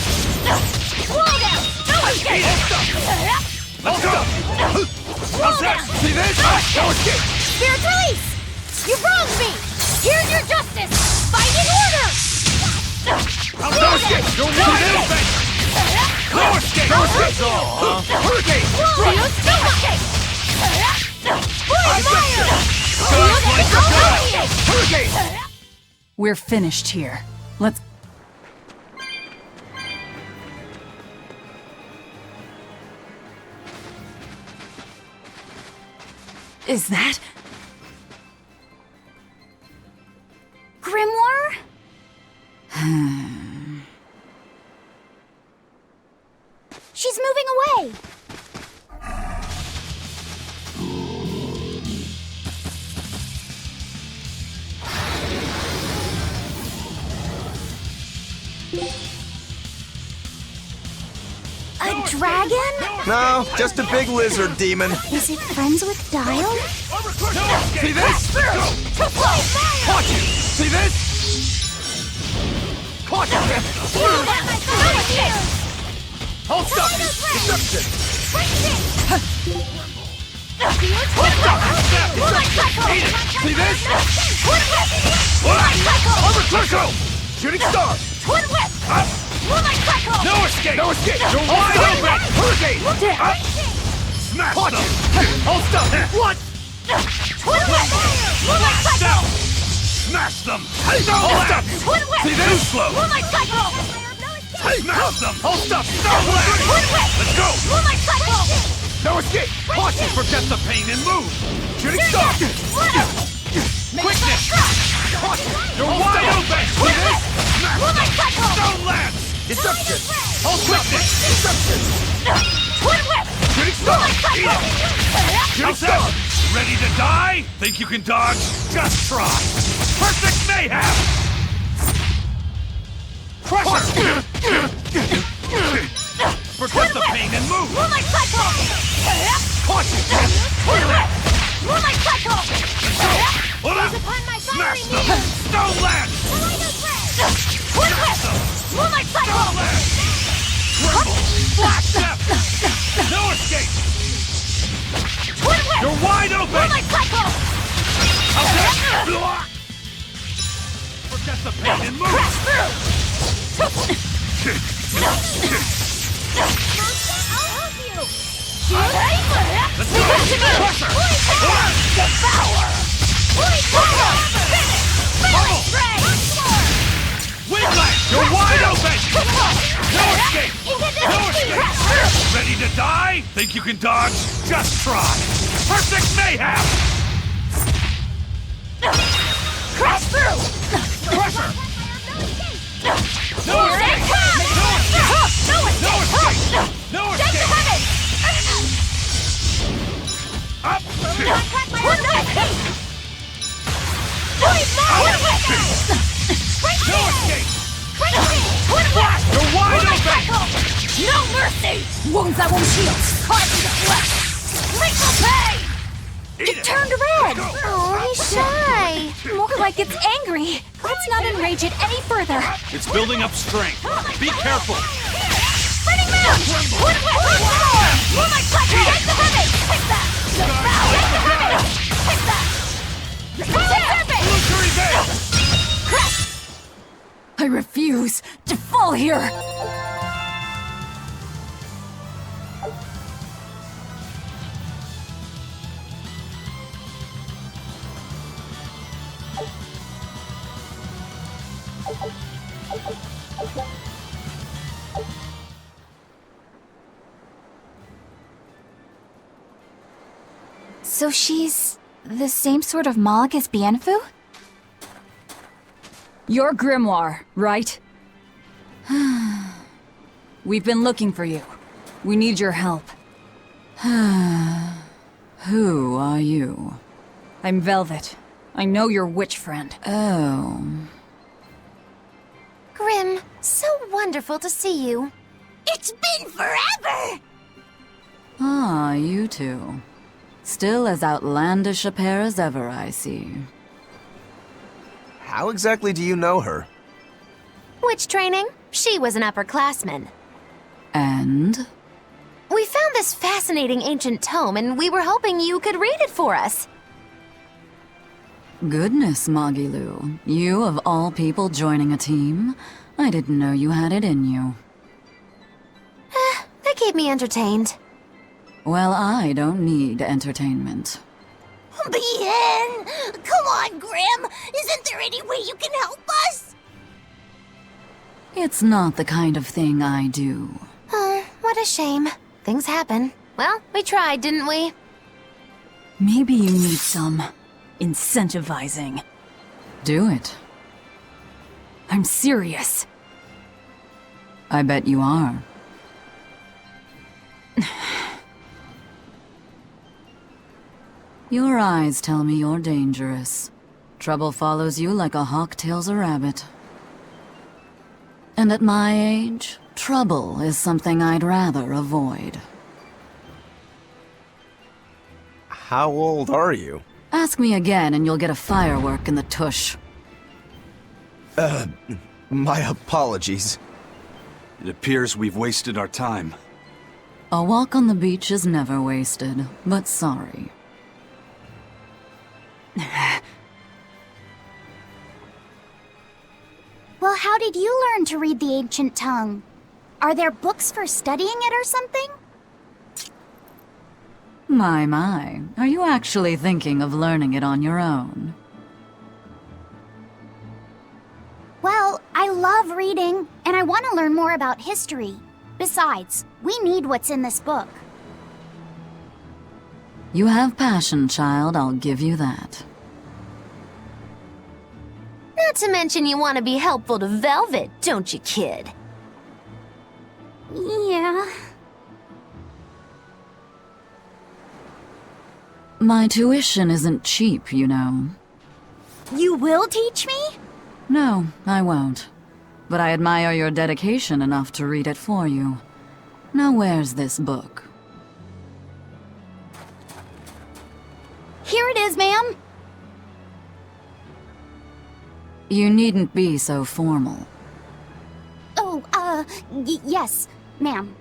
Wall down! No escape! Let's go! How's that? See this? No escape! Spirit release! You wronged me! Here's your justice! Fighting order! No escape! You're one! No escape! No escape! Hurricane! No escape! Hurricane! We're finished here. Let's... Is that... Grimoire? She's moving away! A dragon? No, just a big lizard demon. Is it friends with Dial? See this? Caught you! See this? Caught you! Hold up! Deception! See this? Overclock! Shooting star! Twin whip! Up! No escape! No escape! You're wide open! Hurricane! Up! Smash them! Hold up! What? Twin whip! Moonlight cycle! Smash them! Hold up! Twin whip! See this? Slow! Moonlight cycle! Smash them! Hold up! Stop! Twin whip! Let's go! Moonlight cycle! No escape! Caution! Forget the pain and move! Shooting star! Quickness! Caution! You're wide open! See this? Smash! Stone lance! Deception! Hold quickness! Deception! Twin whip! Shooting star! Eat it! Shooting star! Ready to die? Think you can dodge? Just try! Perfect mayhem! Pressure! Forget the pain and move! Moonlight cycle! Caution! Twin whip! Moonlight cycle! Hold up! Smash them! Stone lance! Twin whip! Moonlight cycle! Tremble! Black step! No escape! Twin whip! You're wide open! Moonlight cycle! How's that? Forget the pain and move! Crash through! I'll help you! Let's go! Pressure! Devour! Finish! Melee spray! Winglet! You're wide open! No escape! No escape! Ready to die? Think you can dodge? Just try! Perfect mayhem! Crash through! Pressure! No Here they escape! come! No escape! No escape! No Take escape! to heaven! Up! Contact my own destiny! No escape! Twin whip! You're wide Moonlight open! cycle! No mercy! Wounds that won't heal! Carve to the flesh! Lethal pain! Eat it! Turned red! Oh, he's shy! More like it's angry. Let's not enrage it any further. It's building up strength. Be careful! Spinning moon! Twin whip! Moonlight cycle! Take the heaven! Take that! Devour! Take the heaven! Take that! Serpent! Illusory veil! I refuse to fall here! So she's the same sort of Moloch as Bienfu? Your grimoire, right? We've been looking for you. We need your help. Who are you? I'm Velvet. I know your witch friend. Oh. Grim, so wonderful to see you. It's been forever! Ah, you two. Still as outlandish a pair as ever, I see. How exactly do you know her? Witch training? She was an upperclassman. And? We found this fascinating ancient tome, and we were hoping you could read it for us. Goodness, Magilu. You of all people joining a team? I didn't know you had it in you. That keep me entertained. Well, I don't need entertainment. Bien! Come on, Grim! Isn't there any way you can help us? It's not the kind of thing I do. What a shame. Things happen. Well, we tried, didn't we? Maybe you need some incentivizing. Do it. I'm serious. I bet you are. Your eyes tell me you're dangerous. Trouble follows you like a hawk tails a rabbit. And at my age, trouble is something I'd rather avoid. How old are you? Ask me again and you'll get a firework in the tush. My apologies. It appears we've wasted our time. A walk on the beach is never wasted, but sorry. Well, how did you learn to read the ancient tongue? Are there books for studying it or something? My. Are you actually thinking of learning it on your own? Well, I love reading, and I want to learn more about history. Besides, we need what's in this book. You have passion, child, I'll give you that. Not to mention you want to be helpful to Velvet, don't you, kid? Yeah. My tuition isn't cheap, you know. You will teach me? No, I won't. But I admire your dedication enough to read it for you. Now where's this book? Here it is, ma'am. You needn't be so formal. Oh, yes, ma'am.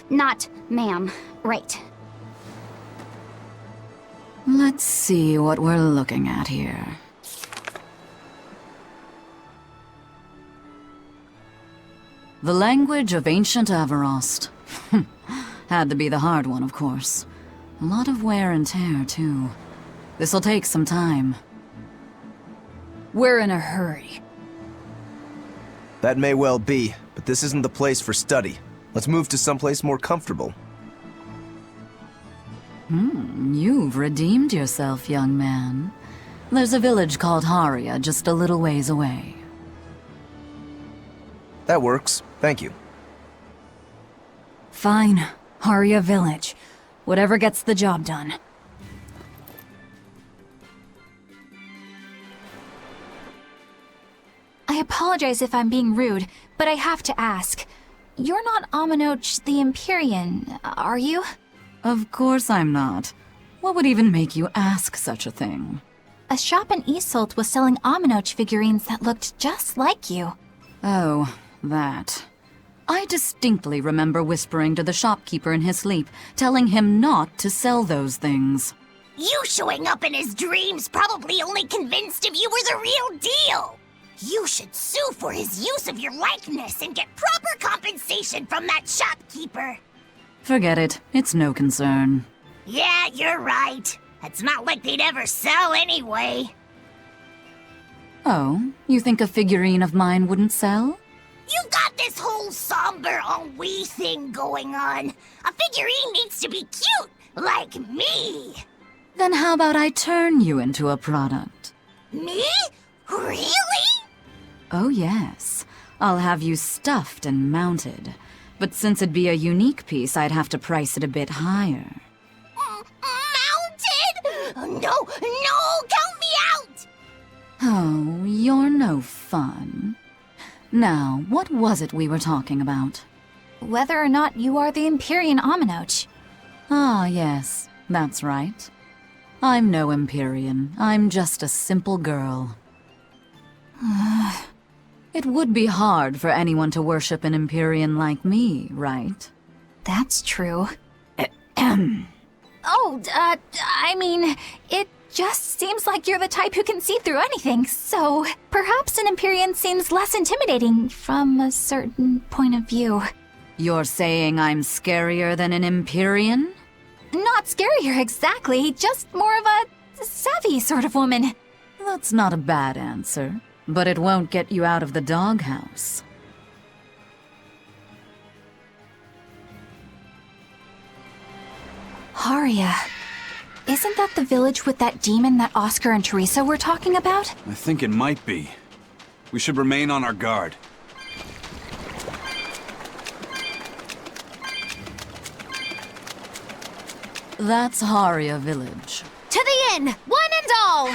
Not ma'am. Right. Let's see what we're looking at here. The language of ancient Averost. Had to be the hard one, of course. A lot of wear and tear, too. This'll take some time. We're in a hurry. That may well be, but this isn't the place for study. Let's move to someplace more comfortable. You've redeemed yourself, young man. There's a village called Haria just a little ways away. That works. Thank you. Fine. Haria Village. Whatever gets the job done. I apologize if I'm being rude, but I have to ask. You're not Aminoch the Empyrean, are you? Of course I'm not. What would even make you ask such a thing? A shop in Isolt was selling Aminoch figurines that looked just like you. Oh, that. I distinctly remember whispering to the shopkeeper in his sleep, telling him not to sell those things. You showing up in his dreams probably only convinced him you were the real deal. You should sue for his use of your likeness and get proper compensation from that shopkeeper. Forget it. It's no concern. Yeah, you're right. It's not like they'd ever sell anyway. Oh, you think a figurine of mine wouldn't sell? You got this whole saw somber, ennui thing going on. A figurine needs to be cute, like me. Then how about I turn you into a product? Me? Really? Oh yes. I'll have you stuffed and mounted. But since it'd be a unique piece, I'd have to price it a bit higher. Mounted? No, count me out! Oh, you're no fun. Now, what was it we were talking about? Whether or not you are the Empyrean Aminoch. Ah, yes, that's right. I'm no Empyrean. I'm just a simple girl. It would be hard for anyone to worship an Empyrean like me, right? That's true. I mean, it just seems like you're the type who can see through anything, so perhaps an Empyrean seems less intimidating from a certain point of view. You're saying I'm scarier than an Empyrean? Not scarier exactly, just more of a savvy sort of woman. That's not a bad answer, but it won't get you out of the doghouse. Haria. Isn't that the village with that demon that Oscar and Teresa were talking about? I think it might be. We should remain on our guard. That's Haria village. To the inn, one and all!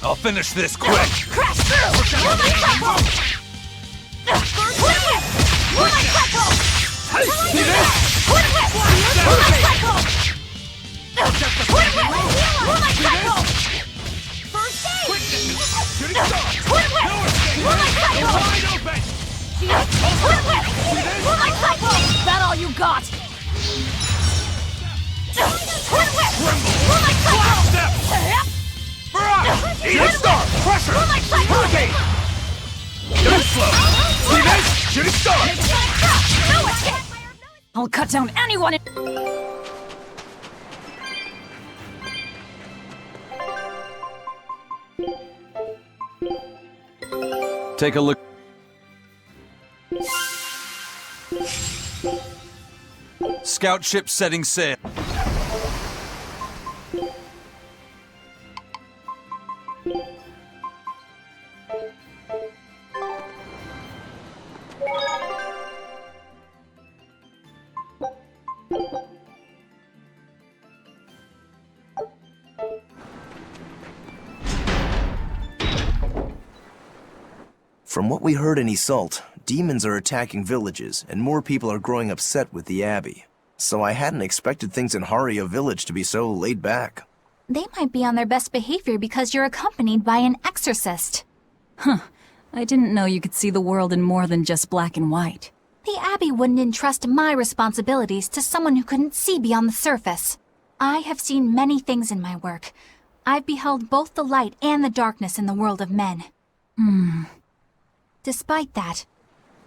I'll finish this quick! Crash through! Moonlight Cycle! Moonlight Cycle! See this? Moonlight Cycle! Moonlight Cycle! First aid! Moonlight Cycle! Wide open! Moonlight Cycle! Is that all you got? Moonlight Cycle! Step! Eat star! Pressure! Hurricane! Don't slow! See this? Shooting star! No escape! I'll cut down anyone. Take a look. Scout ship setting sail. From what we heard in Iseult, demons are attacking villages, and more people are growing upset with the Abbey. So I hadn't expected things in Haria village to be so laid back. They might be on their best behavior because you're accompanied by an exorcist. Huh. I didn't know you could see the world in more than just black and white. The Abbey wouldn't entrust my responsibilities to someone who couldn't see beyond the surface. I have seen many things in my work. I've beheld both the light and the darkness in the world of men. Despite that,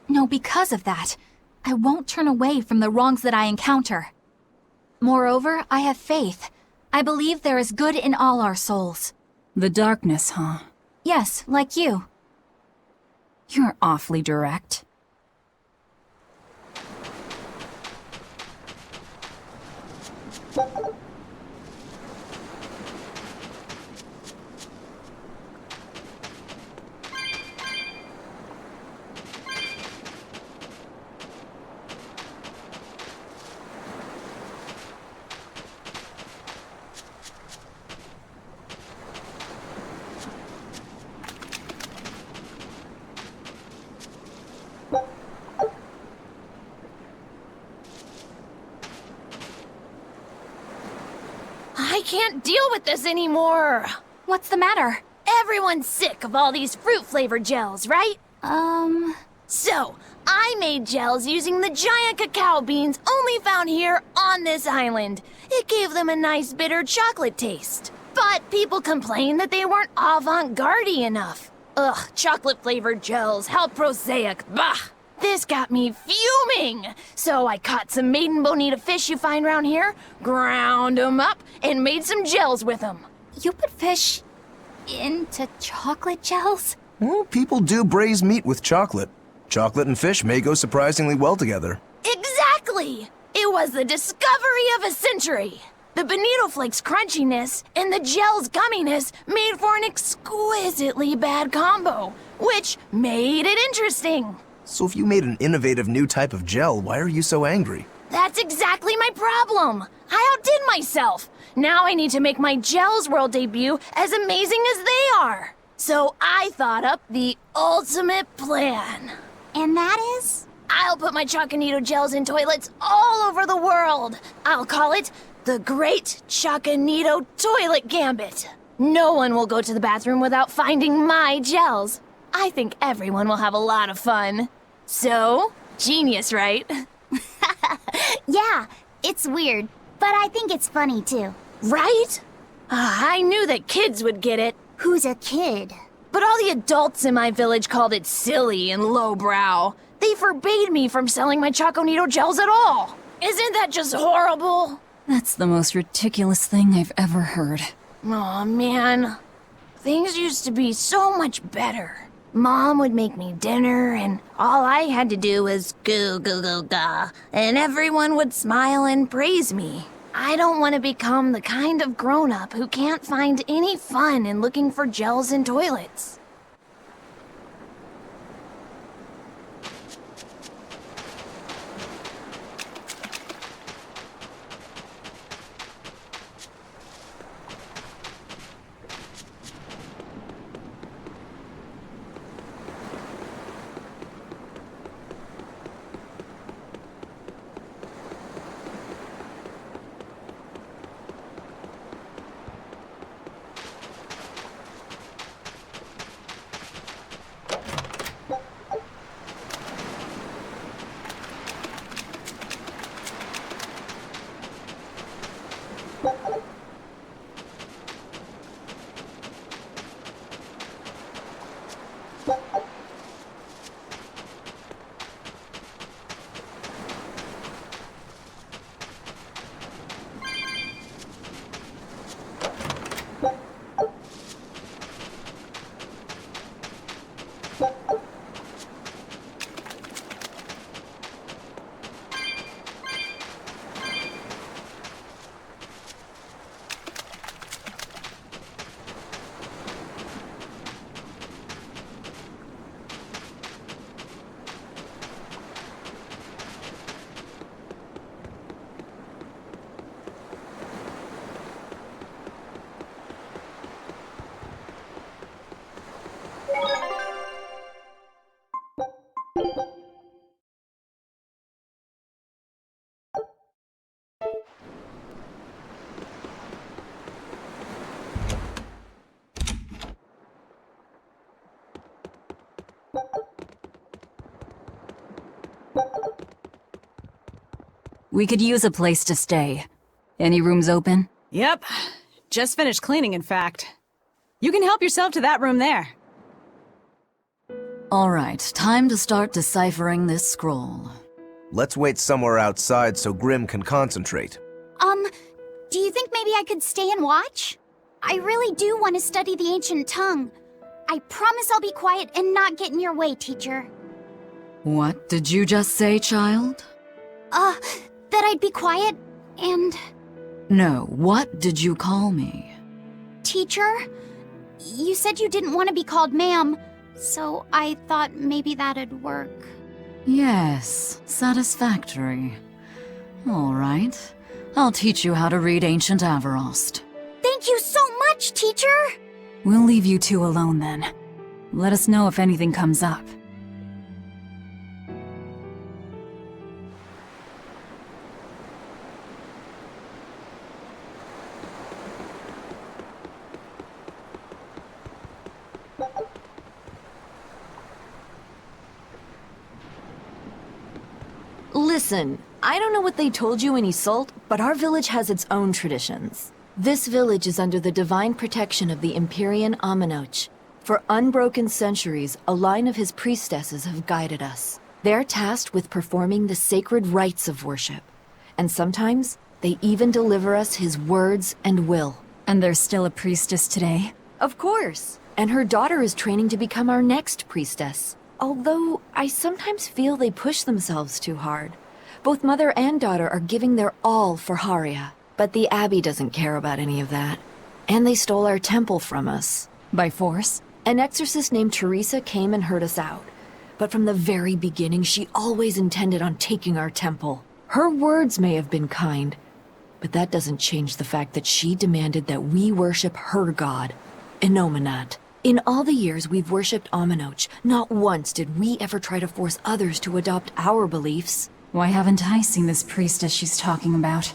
no, because of that, I won't turn away from the wrongs that I encounter. Moreover, I have faith. I believe there is good in all our souls. The darkness, huh? Yes, like you. You're awfully direct. can't deal with this anymore. What's the matter? Everyone's sick of all these fruit-flavored gels, right? So, I made gels using the giant cacao beans only found here on this island. It gave them a nice bitter chocolate taste. But people complained that they weren't avant-garde enough. Ugh, chocolate-flavored gels, how prosaic, bah! This got me fuming! So I caught some maiden bonita fish you find around here, ground them up, and made some gels with them. You put fish into chocolate gels? Well, people do braise meat with chocolate. Chocolate and fish may go surprisingly well together. Exactly! It was the discovery of a century! The bonito flakes crunchiness and the gel's gumminess made for an exquisitely bad combo, which made it interesting. So if you made an innovative new type of gel, why are you so angry? That's exactly my problem. I outdid myself. Now I need to make my Gels World debut as amazing as they are. So I thought up the ultimate plan. And that is? I'll put my Choconito gels in toilets all over the world. I'll call it the Great Choconito Toilet Gambit. No one will go to the bathroom without finding my gels. I think everyone will have a lot of fun. So, genius, right? Yeah, it's weird, but I think it's funny too. Right? I knew that kids would get it. Who's a kid? But all the adults in my village called it silly and lowbrow. They forbade me from selling my Choconito gels at all. Isn't that just horrible? That's the most ridiculous thing I've ever heard. Aw, man. Things used to be so much better. Mom would make me dinner, and all I had to do was goo goo goo ga, and everyone would smile and praise me. I don't want to become the kind of grown-up who can't find any fun in looking for gels in toilets. We could use a place to stay. Any rooms open? Yep. Just finished cleaning, in fact. You can help yourself to that room there. Alright, time to start deciphering this scroll. Let's wait somewhere outside so Grim can concentrate. Do you think maybe I could stay and watch? I really do want to study the ancient tongue. I promise I'll be quiet and not get in your way, teacher. What did you just say, child? That I'd be quiet and... No, what did you call me? Teacher? You said you didn't want to be called ma'am, so I thought maybe that'd work. Yes, satisfactory. Alright, I'll teach you how to read Ancient Averost. Thank you so much, teacher! We'll leave you two alone then. Let us know if anything comes up. Listen, I don't know what they told you in Isolt, but our village has its own traditions. This village is under the divine protection of the Empyrean Aminoch. For unbroken centuries, a line of his priestesses have guided us. They're tasked with performing the sacred rites of worship. And sometimes, they even deliver us his words and will. And there's still a priestess today? Of course. And her daughter is training to become our next priestess. Although, I sometimes feel they push themselves too hard. Both mother and daughter are giving their all for Haria. But the Abbey doesn't care about any of that. And they stole our temple from us. By force? An exorcist named Teresa came and heard us out. But from the very beginning, she always intended on taking our temple. Her words may have been kind, but that doesn't change the fact that she demanded that we worship her god, Inominat. In all the years we've worshipped Aminoch, not once did we ever try to force others to adopt our beliefs. Why haven't I seen this priestess she's talking about?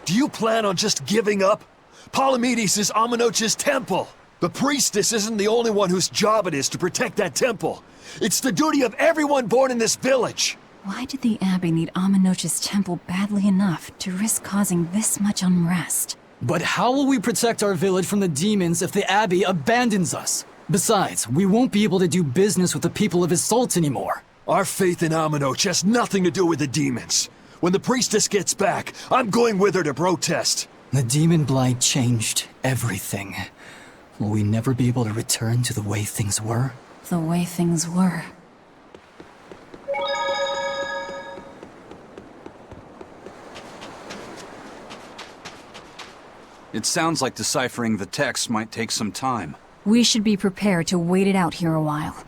Do you plan on just giving up? Palamedes is Aminoch's temple. The priestess isn't the only one whose job it is to protect that temple. It's the duty of everyone born in this village. Why did the Abbey need Aminoch's temple badly enough to risk causing this much unrest? But how will we protect our village from the demons if the Abbey abandons us? Besides, we won't be able to do business with the people of Isolt anymore. Our faith in Aminoch has nothing to do with the demons. When the priestess gets back, I'm going with her to protest. The demon blight changed everything. Will we never be able to return to the way things were? The way things were. It sounds like deciphering the text might take some time. We should be prepared to wait it out here a while.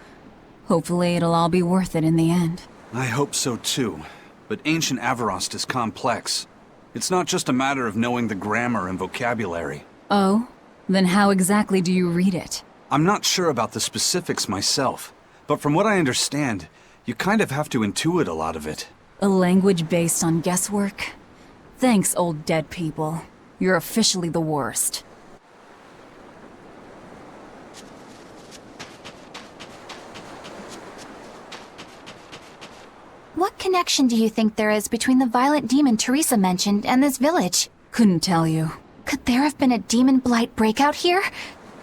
Hopefully it'll all be worth it in the end. I hope so too. But ancient Avarost is complex. It's not just a matter of knowing the grammar and vocabulary. Oh? Then how exactly do you read it? I'm not sure about the specifics myself, but from what I understand, you kind of have to intuit a lot of it. A language based on guesswork? Thanks, old dead people. You're officially the worst. What connection do you think there is between the violent demon Teresa mentioned and this village? Couldn't tell you. Could there have been a demon blight breakout here?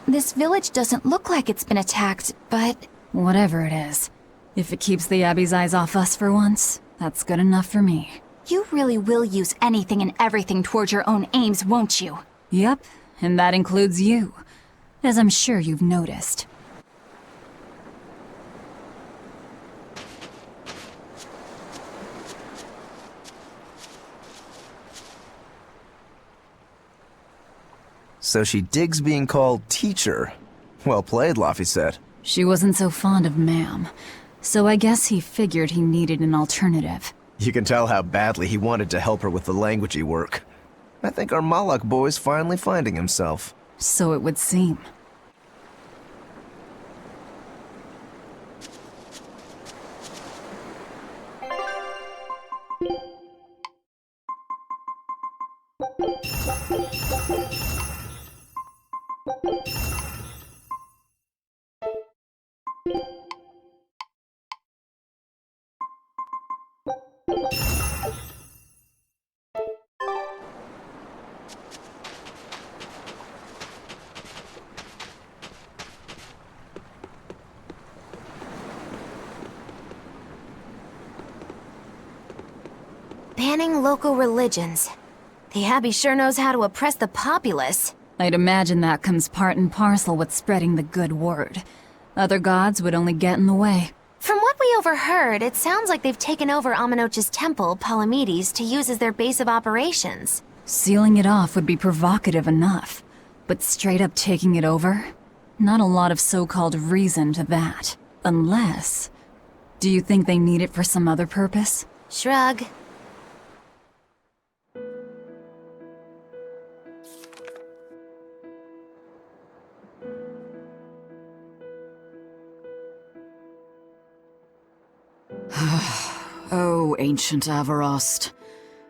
This village doesn't look like it's been attacked, but... Whatever it is. If it keeps the Abbey's eyes off us for once, that's good enough for me. You really will use anything and everything towards your own aims, won't you? Yep, and that includes you. As I'm sure you've noticed. So she digs being called teacher. Well played, Laphicet. She wasn't so fond of ma'am, so I guess he figured he needed an alternative. You can tell how badly he wanted to help her with the languagey work. I think our Malak boy's finally finding himself. So it would seem. Banning local religions. The Abbey sure knows how to oppress the populace. I'd imagine that comes part and parcel with spreading the good word. Other gods would only get in the way. From what we overheard, it sounds like they've taken over Amenoch's temple, Palamedes, to use as their base of operations. Sealing it off would be provocative enough, but straight up taking it over? Not a lot of so-called reason to that. Unless... Do you think they need it for some other purpose? Shrug. Oh, ancient Avarost.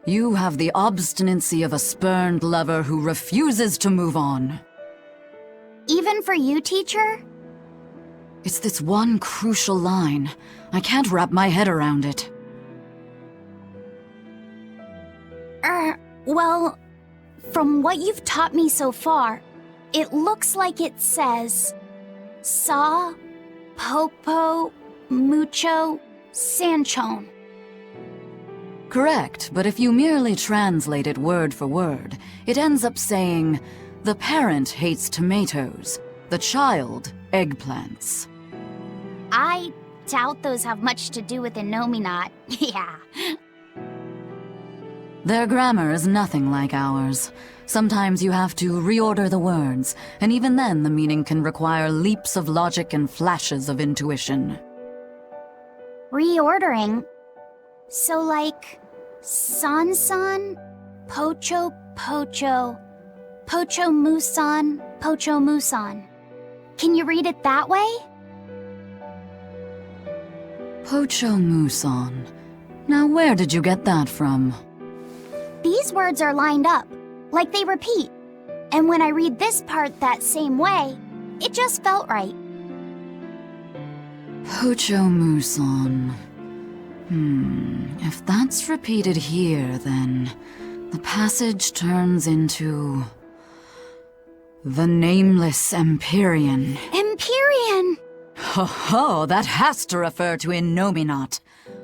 You have the obstinacy of a spurned lover who refuses to move on. Even for you, teacher? It's this one crucial line. I can't wrap my head around it. Well, from what you've taught me so far, it looks like it says... Sa, Popo, Mucho, Sanchon. Correct, but if you merely translate it word for word, it ends up saying, the parent hates tomatoes, the child eggplants. I doubt those have much to do with Innominat. Yeah. Their grammar is nothing like ours. Sometimes you have to reorder the words, and even then the meaning can require leaps of logic and flashes of intuition. Reordering? So like... San-san, Pocho Pocho, Pocho Musan, Pocho Musan. Can you read it that way? Pocho Musan. Now where did you get that from? These words are lined up, like they repeat. And when I read this part that same way, it just felt right. Pocho Musan. If that's repeated here, then the passage turns into... the Nameless Empyrean. Empyrean! Ho ho, that has to refer to Innominat.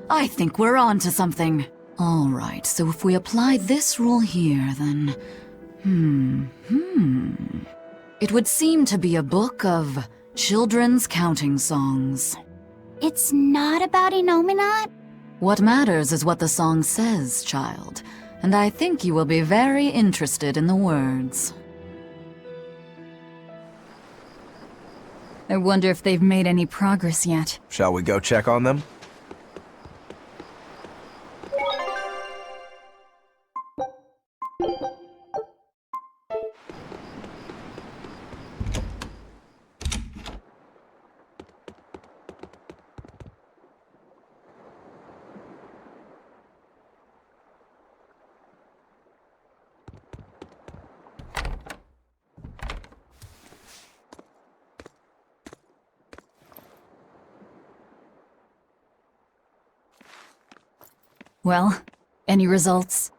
I think we're on to something. Alright, so if we apply this rule here, then... It would seem to be a book of children's counting songs. It's not about Innominat? What matters is what the song says, child, and I think you will be very interested in the words. I wonder if they've made any progress yet. Shall we go check on them? Well, any results?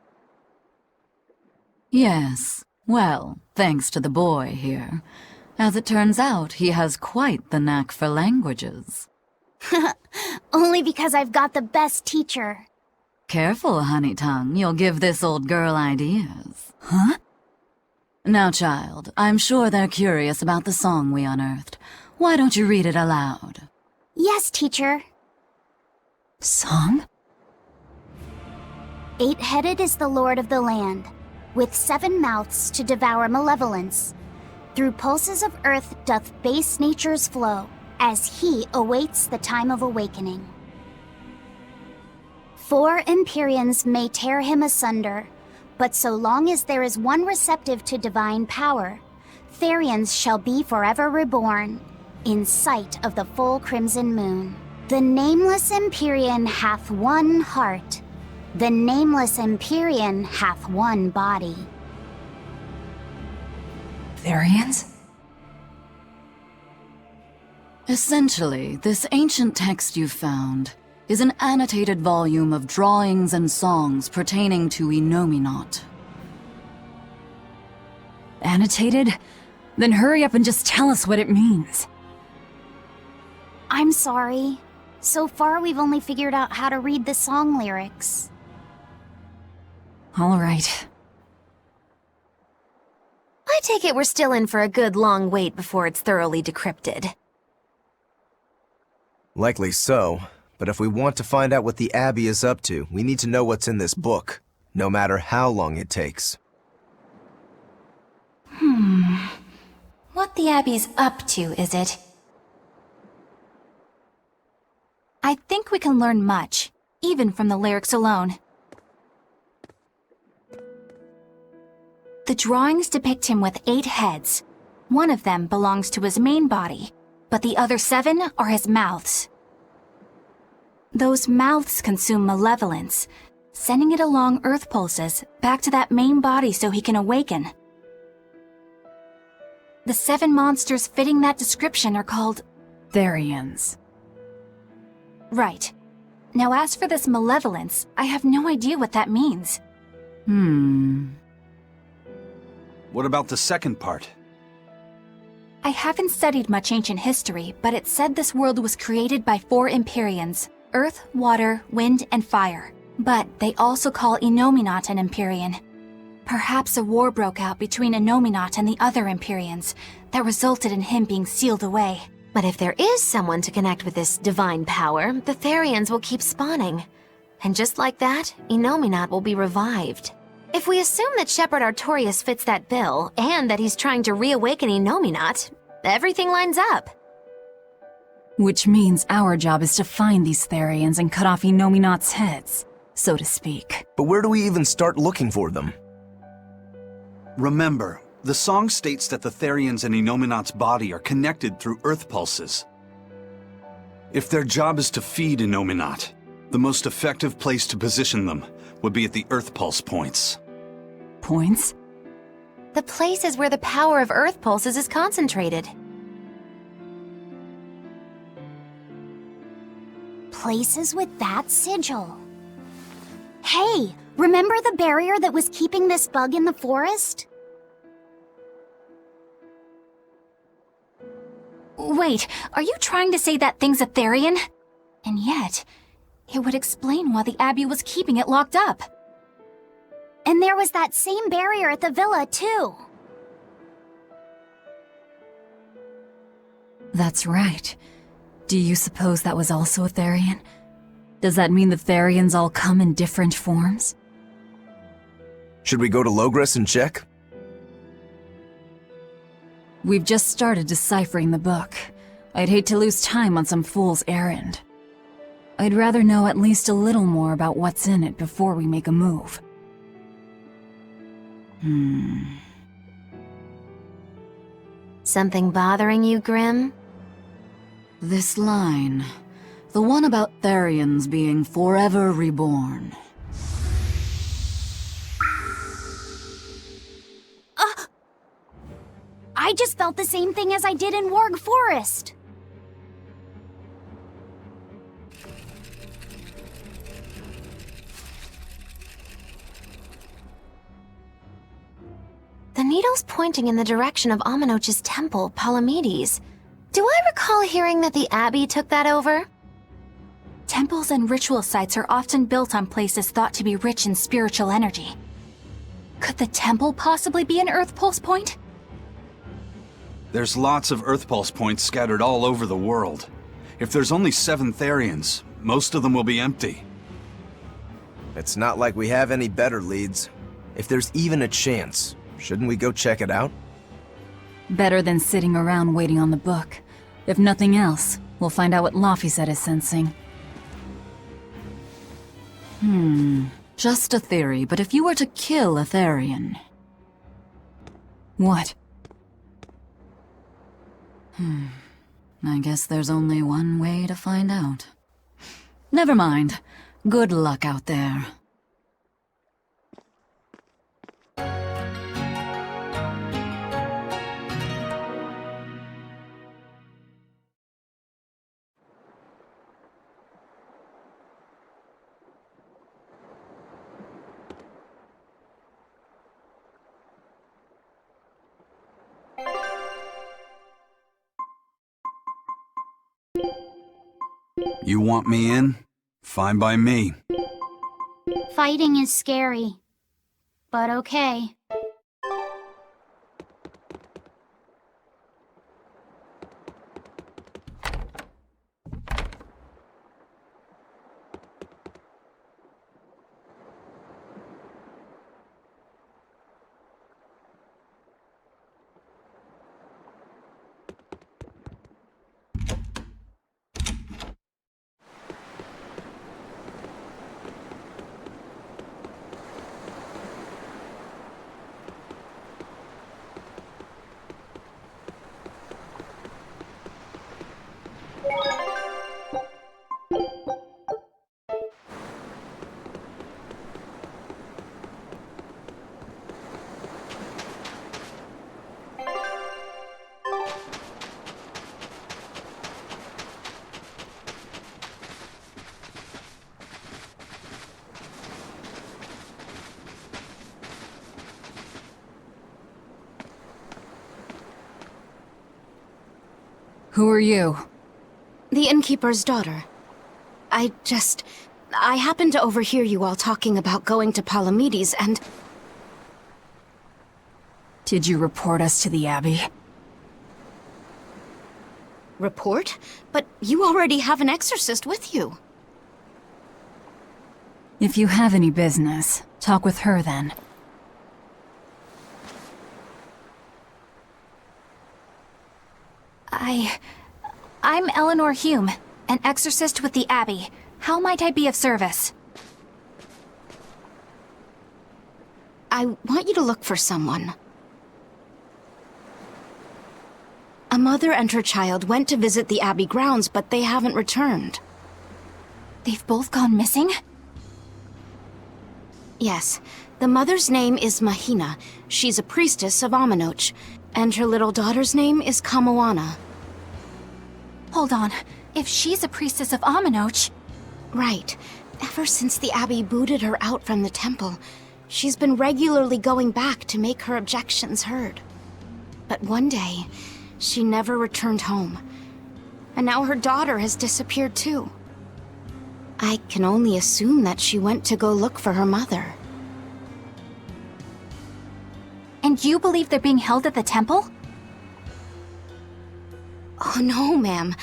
Yes. Well, thanks to the boy here. As it turns out, he has quite the knack for languages. Only because I've got the best teacher. Careful, honey tongue, you'll give this old girl ideas. Huh? Now, child, I'm sure they're curious about the song we unearthed. Why don't you read it aloud? Yes, teacher. Song? 8-headed is the lord of the land, with 7 mouths to devour malevolence. Through pulses of earth doth base nature's flow, as he awaits the time of awakening. 4 Empyreans may tear him asunder, but so long as there is one receptive to divine power, Therians shall be forever reborn, in sight of the full crimson moon. The nameless Empyrean hath one heart, the nameless Empyrean hath one body. Therians? Essentially, this ancient text you found is an annotated volume of drawings and songs pertaining to Enominat. Annotated? Then hurry up and just tell us what it means. I'm sorry. So far, we've only figured out how to read the song lyrics. All right. I take it we're still in for a good long wait before it's thoroughly decrypted. Likely so, but if we want to find out what the Abbey is up to, we need to know what's in this book, no matter how long it takes. What the Abbey's up to, is it? I think we can learn much, even from the lyrics alone. The drawings depict him with 8 heads. One of them belongs to his main body, but the other 7 are his mouths. Those mouths consume malevolence, sending it along earth pulses back to that main body so he can awaken. The 7 monsters fitting that description are called Therians. Right. Now as for this malevolence, I have no idea what that means. What about the second part? I haven't studied much ancient history, but it said this world was created by 4 Empyreans: Earth, Water, Wind, and Fire. But they also call Enominat an Empyrean. Perhaps a war broke out between Enominat and the other Empyreans that resulted in him being sealed away. But if there is someone to connect with this divine power, the Therians will keep spawning. And just like that, Enominat will be revived. If we assume that Shepherd Artorius fits that bill, and that he's trying to reawaken Enominat, everything lines up. Which means our job is to find these Therians and cut off Enominat's heads, so to speak. But where do we even start looking for them? Remember, the song states that the Therians and Enominat's body are connected through earth pulses. If their job is to feed Enominat, the most effective place to position them would be at the earth pulse points. Points? The place is where the power of earth pulses is concentrated. Places with that sigil. Hey, remember the barrier that was keeping this bug in the forest? Wait, are you trying to say that thing's a Therian? And yet, it would explain why the Abbey was keeping it locked up. And there was that same barrier at the villa, too. That's right. Do you suppose that was also a Therian? Does that mean the Therians all come in different forms? Should we go to Logres and check? We've just started deciphering the book. I'd hate to lose time on some fool's errand. I'd rather know at least a little more about what's in it before we make a move. Something bothering you, Grim? This line. The one about Therians being forever reborn. I just felt the same thing as I did in Warg Forest. The needle's pointing in the direction of Amenoch's temple, Palamedes. Do I recall hearing that the Abbey took that over? Temples and ritual sites are often built on places thought to be rich in spiritual energy. Could the temple possibly be an Earth Pulse point? There's lots of earth pulse points scattered all over the world. If there's only 7 Therians, most of them will be empty. It's not like we have any better leads. If there's even a chance, shouldn't we go check it out? Better than sitting around waiting on the book. If nothing else, we'll find out what Laphicet is sensing. Just a theory, but if you were to kill a Therian... What? I guess there's only one way to find out. Never mind. Good luck out there. You want me in? Fine by me. Fighting is scary. But okay. Who are you? The innkeeper's daughter. I happened to overhear you all talking about going to Palamedes and... Did you report us to the Abbey? Report? But you already have an exorcist with you. If you have any business, talk with her then. I'm Eleanor Hume, an exorcist with the Abbey. How might I be of service? I want you to look for someone. A mother and her child went to visit the Abbey grounds, but they haven't returned. They've both gone missing? Yes. The mother's name is Mahina. She's a priestess of Aminoch. And her little daughter's name is Kamoana. Hold on. If she's a priestess of Aminoch... Right. Ever since the Abbey booted her out from the temple, she's been regularly going back to make her objections heard. But one day, she never returned home. And now her daughter has disappeared too. I can only assume that she went to go look for her mother. And you believe they're being held at the temple? Oh no, ma'am.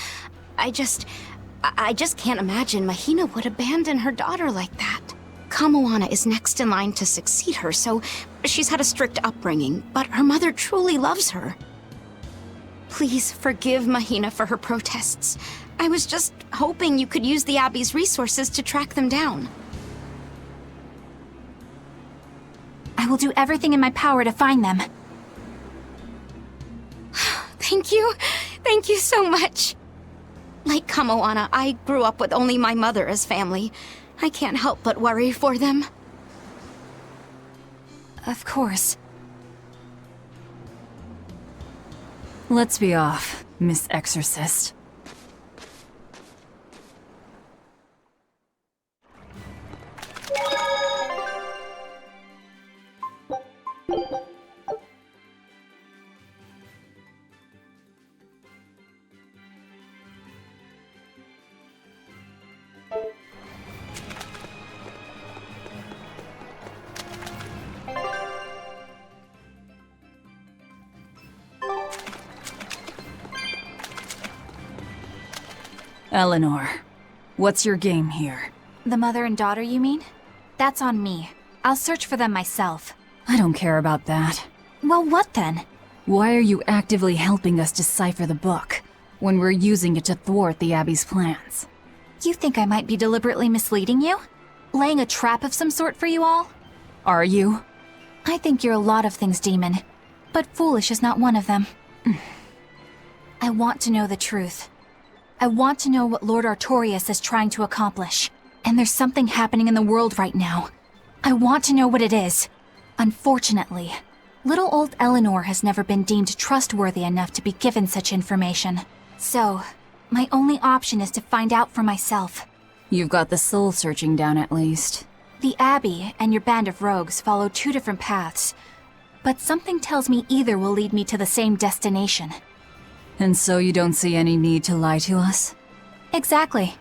I just can't imagine Mahina would abandon her daughter like that. Kamoana is next in line to succeed her, so she's had a strict upbringing, but her mother truly loves her. Please forgive Mahina for her protests. I was just hoping you could use the Abbey's resources to track them down. I will do everything in my power to find them. Thank you. Thank you so much. Like Kamoana, I grew up with only my mother as family. I can't help but worry for them. Of course. Let's be off, Miss Exorcist. Eleanor, what's your game here? The mother and daughter, you mean? That's on me. I'll search for them myself. I don't care about that. Well, what then? Why are you actively helping us decipher the book, when we're using it to thwart the Abbey's plans? You think I might be deliberately misleading you? Laying a trap of some sort for you all? Are you? I think you're a lot of things, Demon. But foolish is not one of them. I want to know the truth. I want to know what Lord Artorius is trying to accomplish. And there's something happening in the world right now. I want to know what it is. Unfortunately, little old Eleanor has never been deemed trustworthy enough to be given such information. So, my only option is to find out for myself. You've got the soul searching down at least. The Abbey and your band of rogues follow two different paths. But something tells me either will lead me to the same destination. And so you don't see any need to lie to us? Exactly.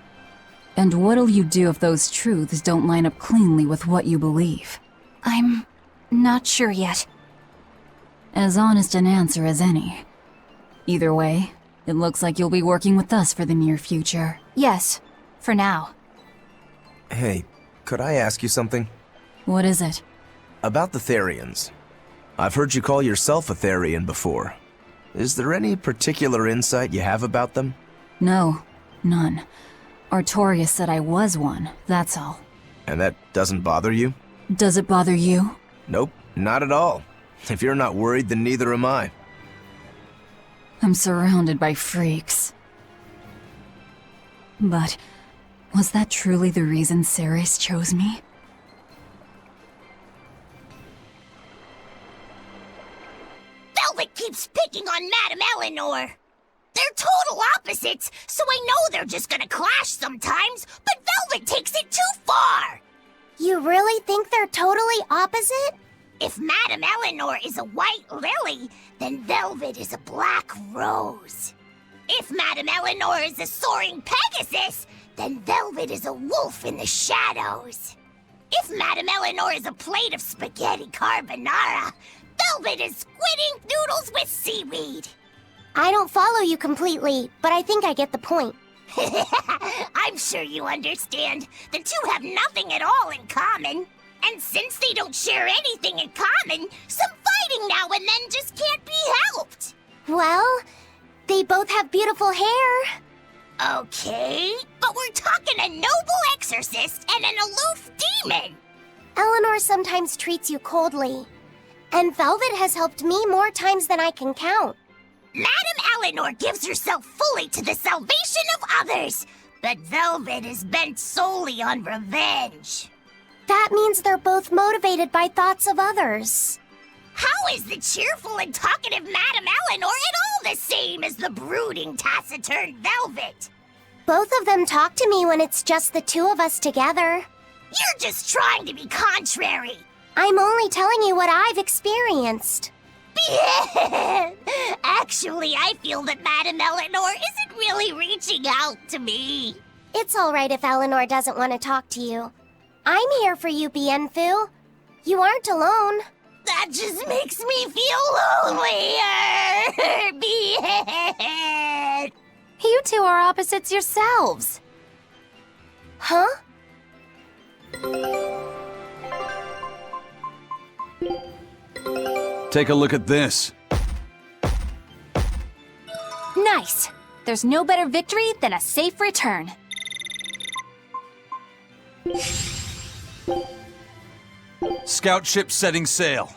And what'll you do if those truths don't line up cleanly with what you believe? I'm not sure yet. As honest an answer as any. Either way, it looks like you'll be working with us for the near future. Yes, for now. Hey, could I ask you something? What is it? About the Therians. I've heard you call yourself a Therian before. Is there any particular insight you have about them? No, none. Artorias said I was one, that's all. And that doesn't bother you? Does it bother you? Nope, not at all. If you're not worried, then neither am I. I'm surrounded by freaks. But was that truly the reason Ceres chose me? Velvet keeps picking on Madame Eleanor. They're total opposites, so I know they're just gonna clash sometimes, but Velvet takes it too far! You really think they're totally opposite? If Madame Eleanor is a white lily, then Velvet is a black rose. If Madame Eleanor is a soaring Pegasus, then Velvet is a wolf in the shadows. If Madame Eleanor is a plate of spaghetti carbonara, Velvet is squidding noodles with seaweed. I don't follow you completely, but I think I get the point. I'm sure you understand. The two have nothing at all in common. And since they don't share anything in common, some fighting now and then just can't be helped. Well, they both have beautiful hair. Okay, but we're talking a noble exorcist and an aloof demon. Eleanor sometimes treats you coldly, and Velvet has helped me more times than I can count. Madame Eleanor gives herself fully to the salvation of others, but Velvet is bent solely on revenge. That means they're both motivated by thoughts of others. How is the cheerful and talkative Madame Eleanor at all the same as the brooding, taciturn Velvet? Both of them talk to me when it's just the two of us together. You're just trying to be contrary. I'm only telling you what I've experienced. Actually, I feel that Madame Eleanor isn't really reaching out to me. It's all right if Eleanor doesn't want to talk to you. I'm here for you, Bienfu. You aren't alone. That just makes me feel lonelier. Bien. You two are opposites yourselves. Huh? Take a look at this. Nice. There's no better victory than a safe return. Scout ship setting sail.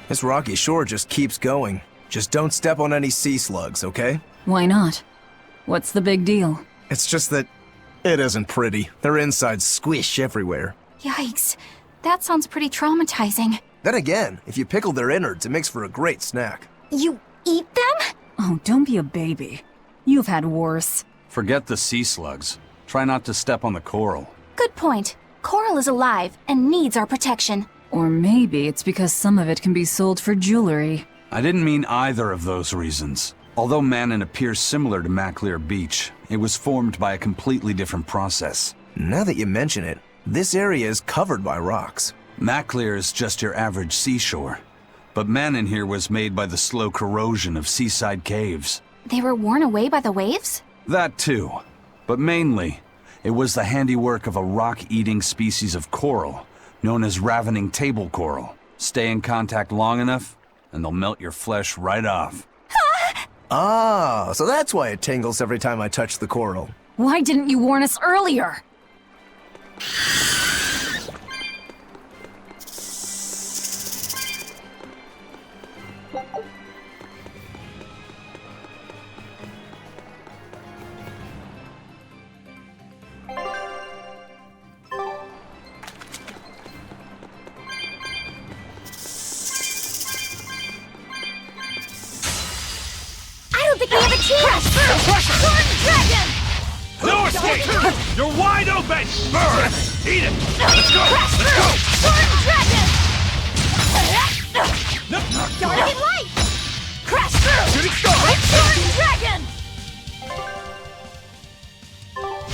This rocky shore just keeps going. Just don't step on any sea slugs, okay? Why not? What's the big deal? It's just that it isn't pretty. Their insides squish everywhere. Yikes. That sounds pretty traumatizing. Then again, if you pickle their innards, it makes for a great snack. You eat them? Oh, don't be a baby. You've had worse. Forget the sea slugs. Try not to step on the coral. Good point. Coral is alive and needs our protection. Or maybe it's because some of it can be sold for jewelry. I didn't mean either of those reasons. Although Manon appears similar to Maclear Beach, it was formed by a completely different process. Now that you mention it, this area is covered by rocks. Maclear is just your average seashore. But Manon here was made by the slow corrosion of seaside caves. They were worn away by the waves? That too. But mainly, it was the handiwork of a rock-eating species of coral, known as ravening table coral. Stay in contact long enough, and they'll melt your flesh right off. Ah, so that's why it tingles every time I touch the coral. Why didn't you warn us earlier? I don't think we have a chance! Sword Dragon! No escape! You're wide open! Burn! Eat it! Let's go! Let's go! Sword Dragon! No! Guardian Light! Crash through! Shooting star! Sword Dragon!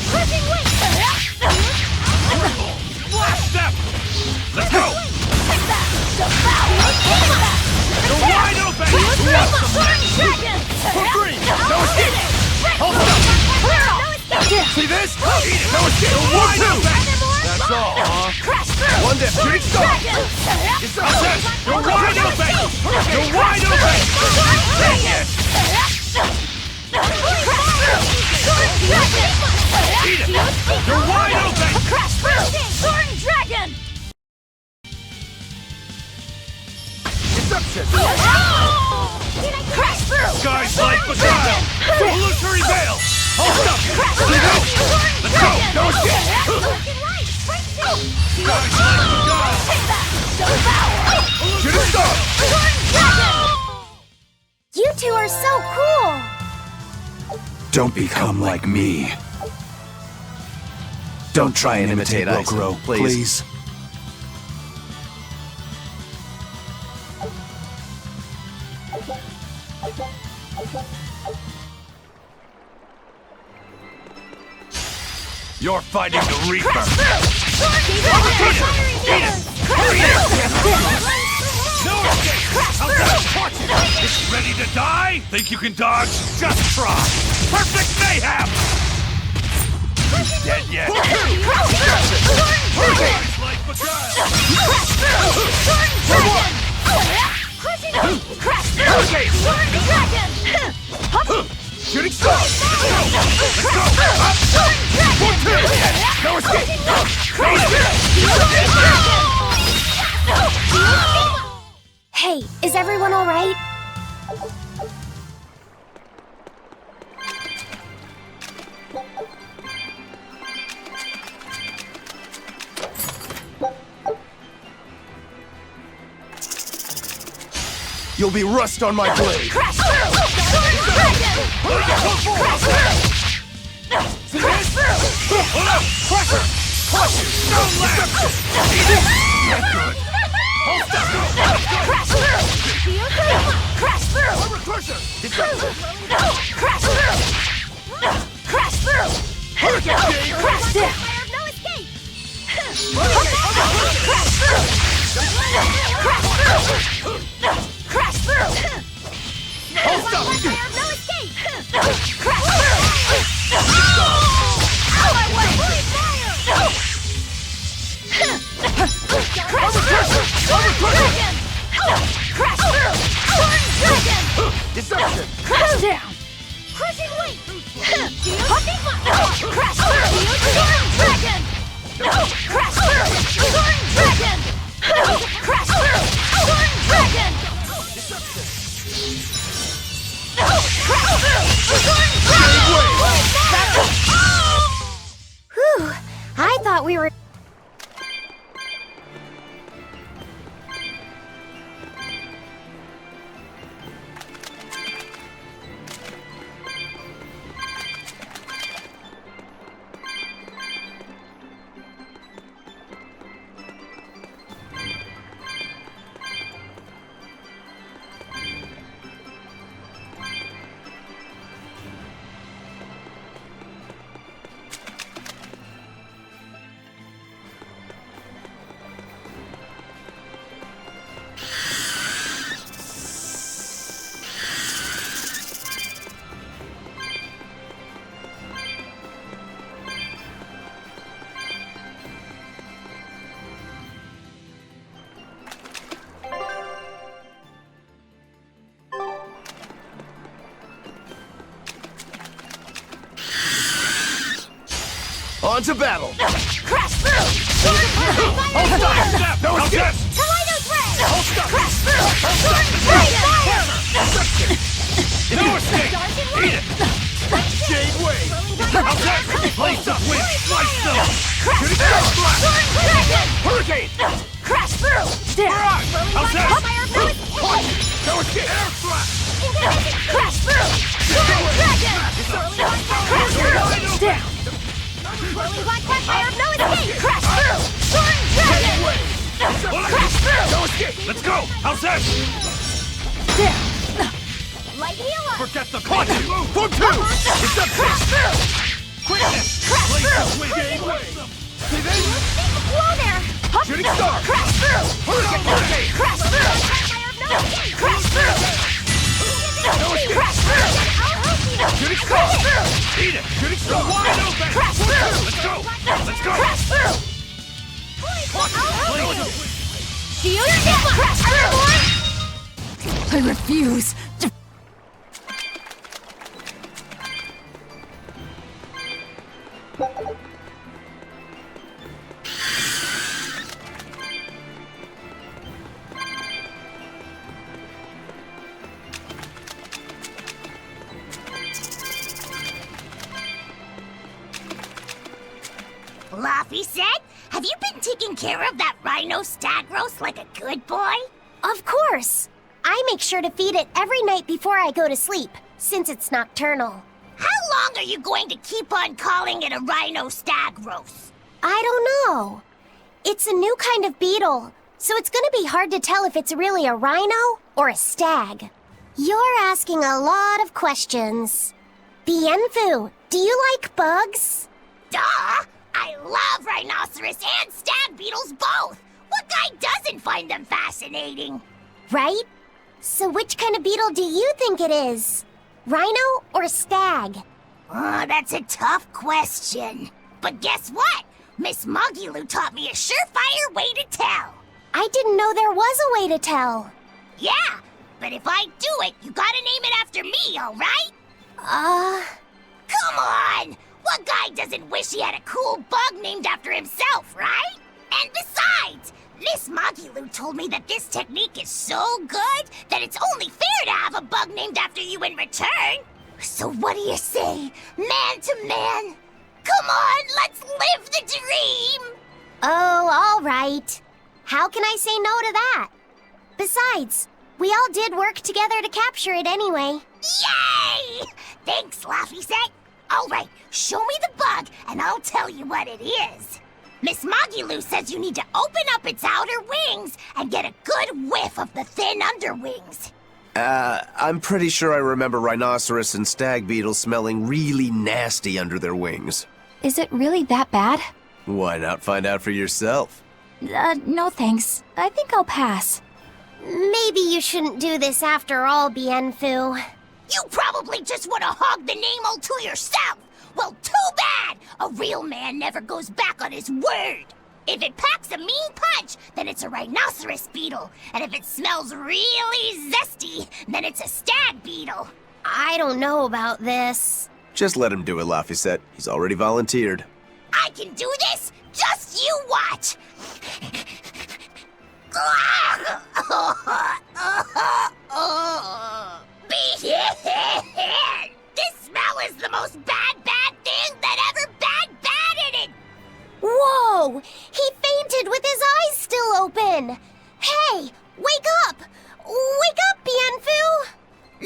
Crushing Wing! Last step! Let's go! Take that! Devour! You're wide open! Sword Dragon! For free! No escape! Hold up! Clear off! See this? Eat it! No escape! You're wide open! That's all, huh? Crash through! One death! Shooting star! How's this? You're wide open! You're wide open! Take it! Eat it! You're wide open! Crash through! Sword Dragon! Deception! Crash through! Skies like beguile! Illusory veil! Hold up! See this? Let's go! No escape! Skies like beguile! Shooting star! You two are so cool! Don't become like me. Don't try and imitate Rokuro, please. You're fighting the Reaper! Crash through! No escape! How's that? Ready to die? Think you can dodge? Just try! Perfect mayhem! Dead yet? Skies like beguile! Shooting star! Let's go! Up! 1, 2! No escape! Hey, is everyone alright? You'll be rust on my blade. Crash through! See this? Hold up! Crusher! Crusher! No left! That's good! Hold up! Crash through! Crash through! Crusher! Crash through! Crash through! Crash down! No escape! Crash through! Crash through! Crash through! Hold up! No escape! Crash through! Out my way! Crash through! Crash through! Deception! Crash down! Crushing weight! Crash through! Dragon! Crash through! Dragon! Crash through! Dragon! Whew, I thought we were... On to battle! Crash through! Sword Dragon! Hold stop! No escape! Kaleido Thread! Hold stop! Crash through! Hold Sword stop! Dragon! No escape! Eat it! Jade Wave! Place up! Win! Slice them! Crash through! Sword Dragon! Hurricane! Crash through! Barrage! How's that? Fire of no escape! No escape! Air thrust! Crash through! Sword Dragon! Crash through! Down! Whirling Black Fire of no escape! Crash through! Sword Dragon! Crash through! No escape! Let's go! How's that? Light heal up! Forget the punch! Form 2! Reception! Crash through! Quickness! Crash through! Jade Wave! Stay there! Whoa there! Shooting star! Crash through! Hurricane! Crash through! Crash through! Crash through! Shooting star! Eat it! Shooting star! Wide open! Crash through! Let's go! Let's go! Crash through! Do you get crash through? I refuse. Laffy said, have you been taking care of that rhino stag roast like a good boy? Of course. I make sure to feed it every night before I go to sleep, since it's nocturnal. How long are you going to keep on calling it a rhino stag roast? I don't know. It's a new kind of beetle, so it's gonna be hard to tell if it's really a rhino or a stag. You're asking a lot of questions. Bienfu, do you like bugs? Duh! I love rhinoceros and stag beetles both! What guy doesn't find them fascinating? Right? So which kind of beetle do you think it is? Rhino or stag? Oh, that's a tough question. But guess what? Miss Mogulu taught me a surefire way to tell. I didn't know there was a way to tell. Yeah, but if I do it, you gotta name it after me, alright? Come on! What guy doesn't wish he had a cool bug named after himself, right? And besides, Miss Mogulu told me that this technique is so good that it's only fair to have a bug named after you in return. So what do you say, man to man? Come on, let's live the dream! Oh, all right. How can I say no to that? Besides, we all did work together to capture it anyway. Yay! Thanks, Laffy Set. All right, show me the bug, and I'll tell you what it is. Miss Mogulu says you need to open up its outer wings and get a good whiff of the thin underwings. I'm pretty sure I remember rhinoceros and stag beetles smelling really nasty under their wings. Is it really that bad? Why not find out for yourself? No thanks. I think I'll pass. Maybe you shouldn't do this after all, Bienfu. You probably just want to hog the name all to yourself. Well, too bad! A real man never goes back on his word. If it packs a mean punch, then it's a rhinoceros beetle. And if it smells really zesty, then it's a stag beetle. I don't know about this. Just let him do it, Laffy. He's already volunteered. I can do this? Just you watch! This smell is the most bad thing that ever bad-batted. Whoa! He fainted with his eyes still open! Hey! Wake up! Wake up, Bienfu!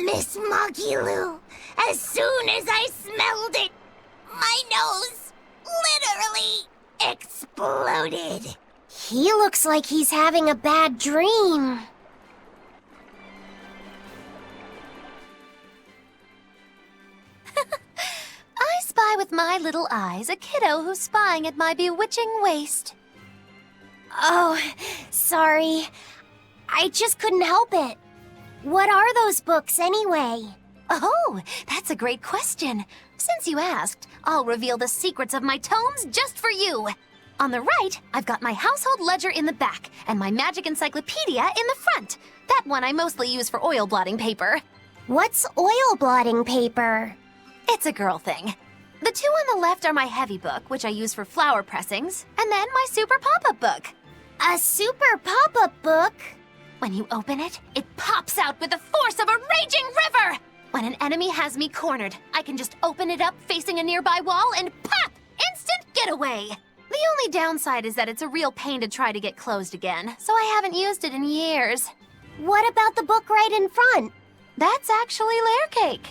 Miss Mogulu, as soon as I smelled it, my nose literally exploded. He looks like he's having a bad dream. I spy with my little eyes a kiddo who's spying at my bewitching waist. Oh, sorry. I just couldn't help it. What are those books anyway? Oh, that's a great question. Since you asked, I'll reveal the secrets of my tomes just for you. On the right, I've got my household ledger in the back and my magic encyclopedia in the front. That one I mostly use for oil blotting paper. What's oil blotting paper? It's a girl thing. The two on the left are my heavy book, which I use for flower pressings, and then my super pop-up book. A super pop-up book? When you open it, it pops out with the force of a raging river! When an enemy has me cornered, I can just open it up facing a nearby wall and pop! Instant getaway! The only downside is that it's a real pain to try to get closed again, so I haven't used it in years. What about the book right in front? That's actually layer cake.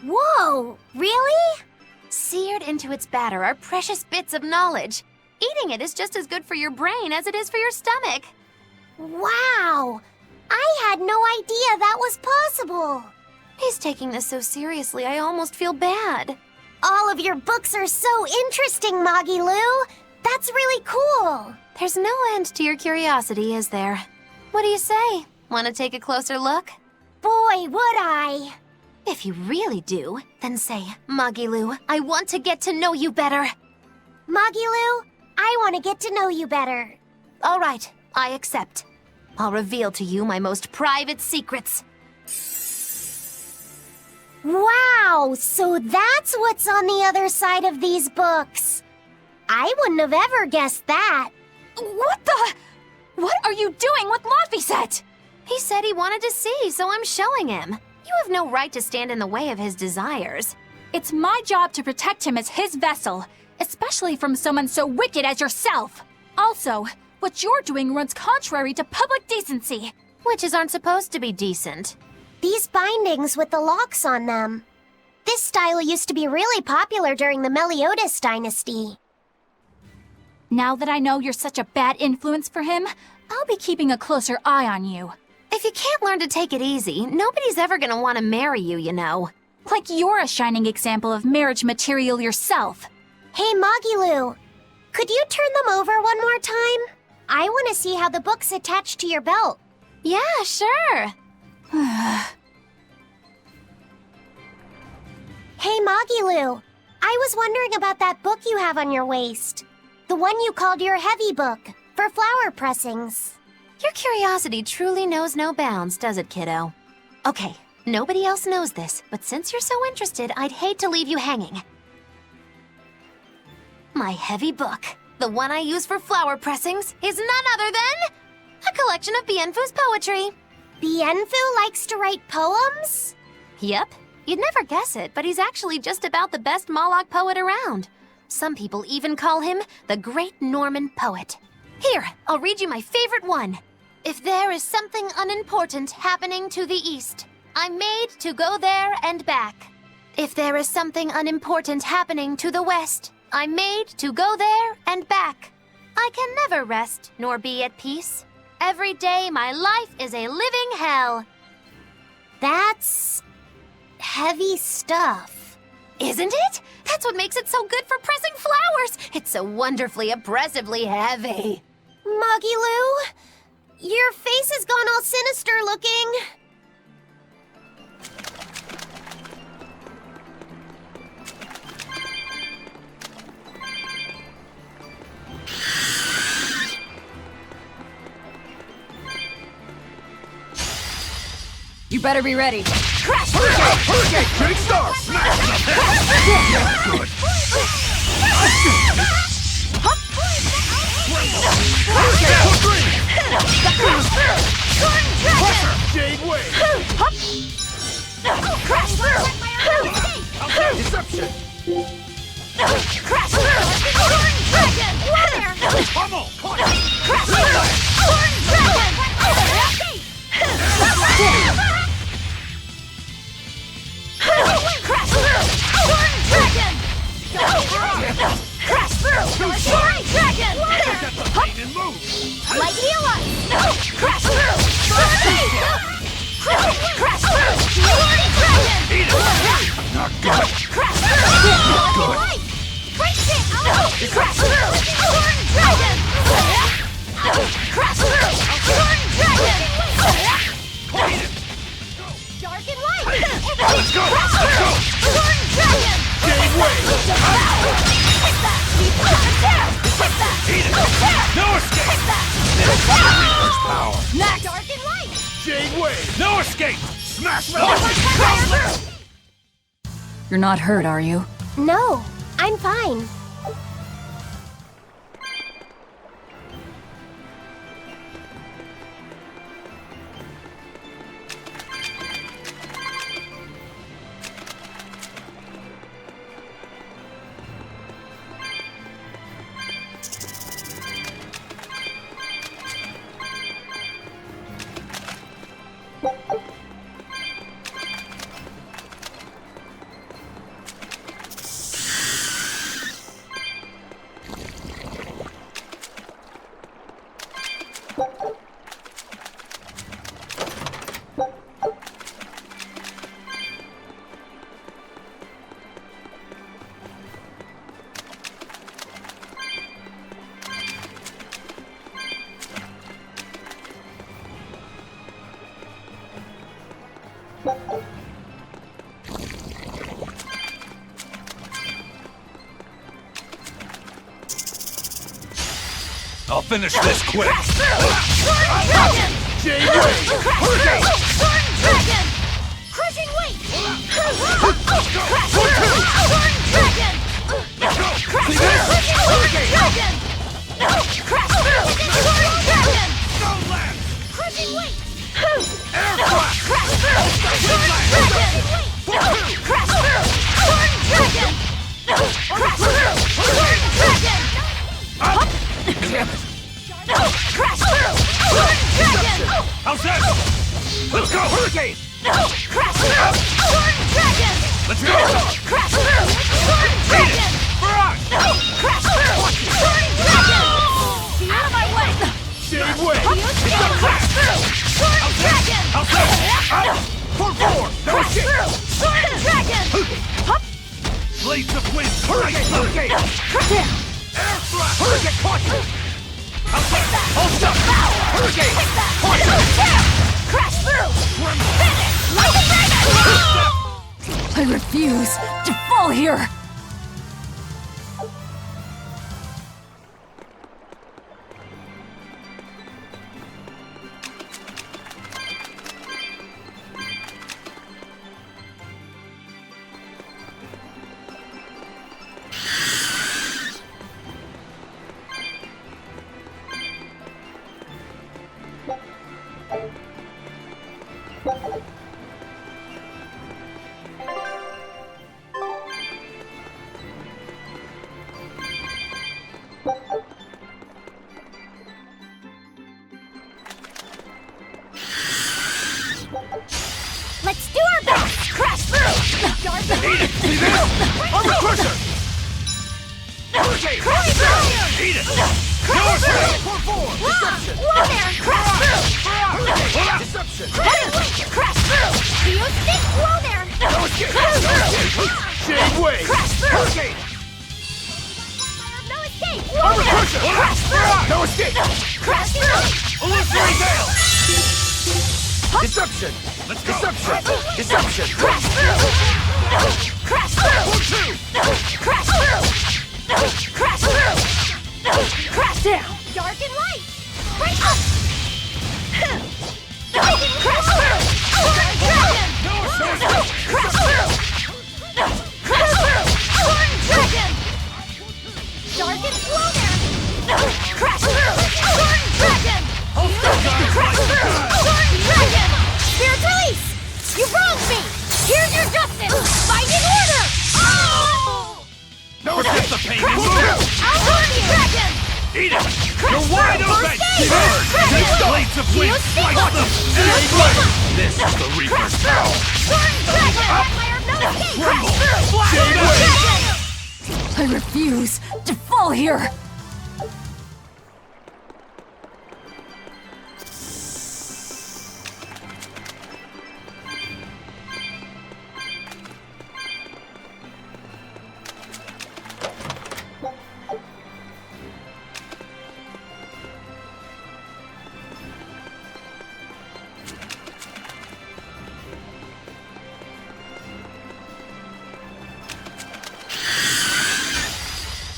Whoa, really? Seared into its batter are precious bits of knowledge. Eating it is just as good for your brain as it is for your stomach. Wow! I had no idea that was possible. He's taking this so seriously, I almost feel bad. All of your books are so interesting, Magilou. That's really cool. There's no end to your curiosity, is there? What do you say? Want to take a closer look? Boy, would I. If you really do, then say, Magilou, I want to get to know you better. Magilou, I want to get to know you better. All right, I accept. I'll reveal to you my most private secrets. Wow, so that's what's on the other side of these books. I wouldn't have ever guessed that. What the? What are you doing with Laphicet? He said he wanted to see, so I'm showing him. You have no right to stand in the way of his desires. It's my job to protect him as his vessel, especially from someone so wicked as yourself. Also, what you're doing runs contrary to public decency. Witches aren't supposed to be decent. These bindings with the locks on them. This style used to be really popular during the Meliodas dynasty. Now that I know you're such a bad influence for him, I'll be keeping a closer eye on you. If you can't learn to take it easy, nobody's ever gonna want to marry you, you know. Like you're a shining example of marriage material yourself. Hey, Magilou, could you turn them over one more time? I want to see how the book's attached to your belt. Yeah, sure. Hey, Magilou, I was wondering about that book you have on your waist. The one you called your heavy book, for flower pressings. Your curiosity truly knows no bounds, does it, kiddo? Okay, nobody else knows this, but since you're so interested, I'd hate to leave you hanging. My heavy book, the one I use for flower pressings, is none other than a collection of Bienfu's poetry. Bienfu likes to write poems? Yep. You'd never guess it, but he's actually just about the best Moloch poet around. Some people even call him the Great Norman Poet. Here, I'll read you my favorite one. If there is something unimportant happening to the east, I'm made to go there and back. If there is something unimportant happening to the west, I'm made to go there and back. I can never rest nor be at peace. Every day my life is a living hell. That's heavy stuff. Isn't it? That's what makes it so good for pressing flowers. It's so wonderfully, oppressively heavy. Magilou, your face has gone all sinister looking. You better be ready. Crash! Hurricane! Shooting star! Smash! Good. Jade Wave! Crash through! Deception! Crash through! Horn Dragon! Water! Pummel! Crash through! Horn Dragon! Crash through! Horn Dragon! Crash through! Horn Dragon! Water! Light heal us! Crash through! Crash through! Horn Dragon! Not good! Crash through! Not good! Break it! Crash through! Horn Dragon! Crash through! Horn Dragon! Dark and light! Let's go! Let's go! Horn Dragon! Jade Wave! Hit that! Attack! Hit that! Attack! No escape! Hit that! Reaper's power! Next! Dark and light! Jade Wave! No escape! Smash! You're not hurt, are you? No, I'm fine. I'll finish this quick! Crushing weight! Crushing weight! Damn it! How's that? Let's go! Hurricane! Let's go! Beat it! Barrage! Out of my way! Same way! How's that? Form four! No escape! Blades of wind! Hurricane! Air thrust! Hurricane! Caution! How's that? Hold up! Hurricane! Caution! Crash through! I refuse to fall here! Let's do our best! Crash through! Eat it! See this? Armor crusher! Hurricane! Crash through! Eat it! Crash through! Form four! Deception! Whoa there! Crash through! Hurricane! Deception! Crash through! Do you think? Whoa there! No escape! Crash through! Shade way! Crash through! Hurricane! No escape! Armor crusher! Crash through! No escape! Crash through! Illusory veil! Deception! Let's go! Deception! Crash through! Crash through! Form two! Crash through! Crash through! Crash down! Dark and light! Break up! Crash through! Dragon! Crash through! Crash through! Dragon! Dark and slow there! Crash through! Dragon! Crash through! Dragon! Spirit release! You wronged me! Here's your justice! Fight in order! Oh! No escape the pain and Crash move! through! I'll hurt you! Dragon! Eat it! Crash You're wide through! open! First aid! Take Dragon! blades of wind! Slice them! Feel stigma! This is the Reaper's power! Dragon! Empire of no escape! Crash through! Shade Dragon! I refuse to fall here!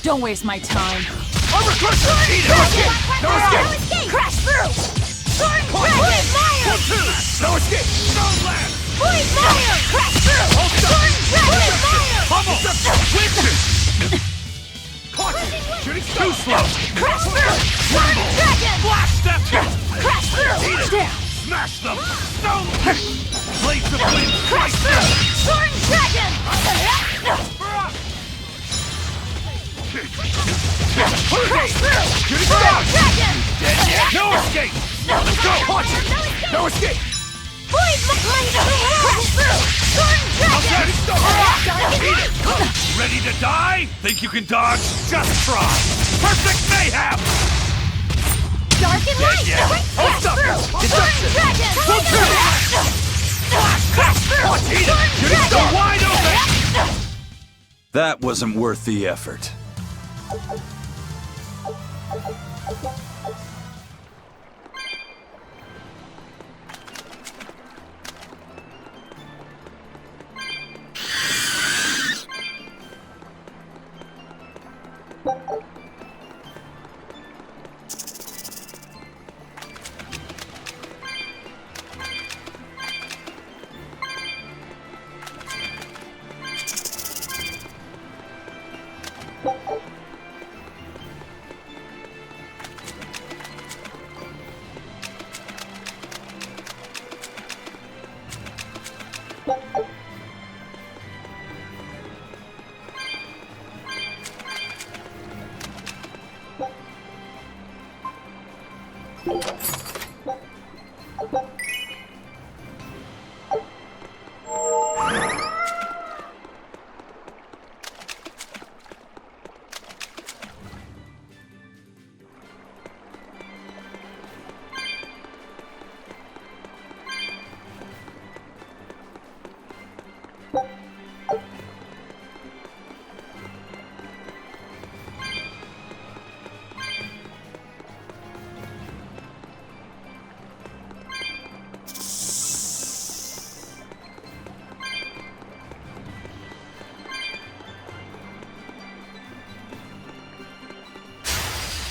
Don't waste my time. Armor crusher! Eat it! No escape! No escape! Crash through! Sword Dragon! Fire! No escape! Stone blast! Blade Fire! Crash through! Sword Dragon! Fire! Pummel! Witches! Too slow! Crash through! Soaring dragon! Blast step! Crash through! Eat it! Down! Smash them! Stone kick! Blades of wind! Crash through! Soaring dragon! Crash through! Soaring dragon! Dead yet? No escape! Let's go! Watch it! No escape! Void Crash through! Soaring dragon! Eat it! Ready to die? Think you can dodge? Just try! Perfect mayhem! Dark and light! Hold up! Soaring dragon! Crash through! Eat it! Shooting star wide open! That wasn't worth the effort.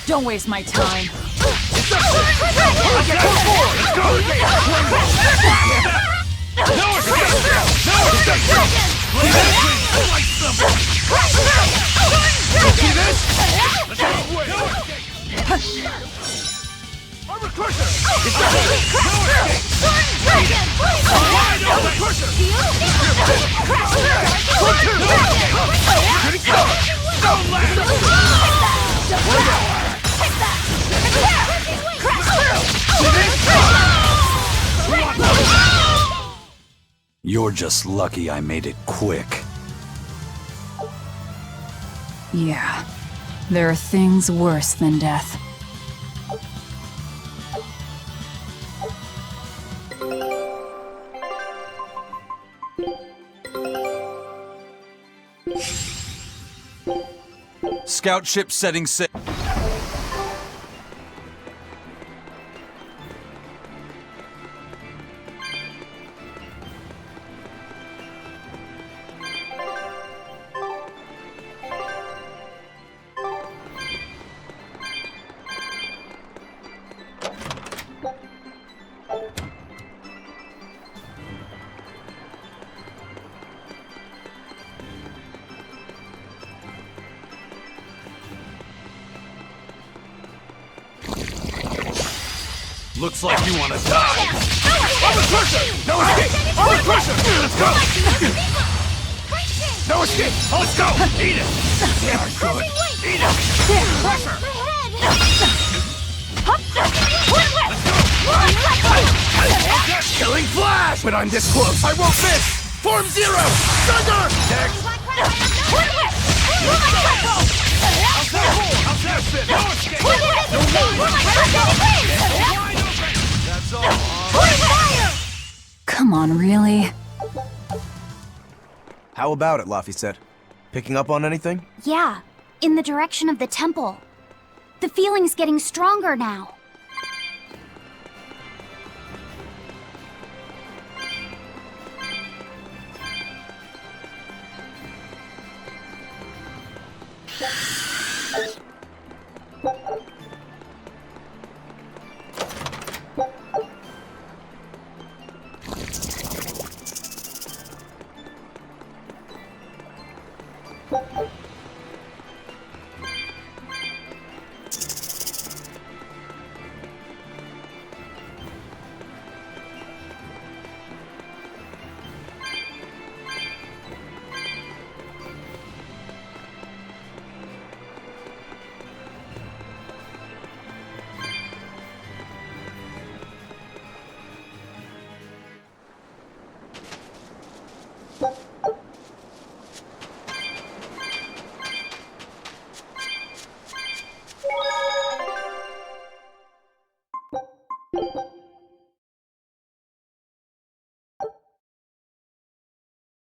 Don't waste my time. Let's go! No escape! No escape! Slice them! See this? Let's go! No escape! Armor crusher! No escape! Wide open! Stone land! You're just lucky I made it quick. Yeah, there are things worse than death. Scout ship setting sail. Looks like you want to die. Armor crusher! No escape! Armor crusher! Let's go! No escape! Let's go! Eat it! Yeah, good. Eat it! Pressure! Killing flash! When I'm this close, I won't miss! Form zero! Thunder! Next! Come on, really? How about it, Laffy said? Picking up on anything? Yeah, in the direction of the temple. The feeling's getting stronger now.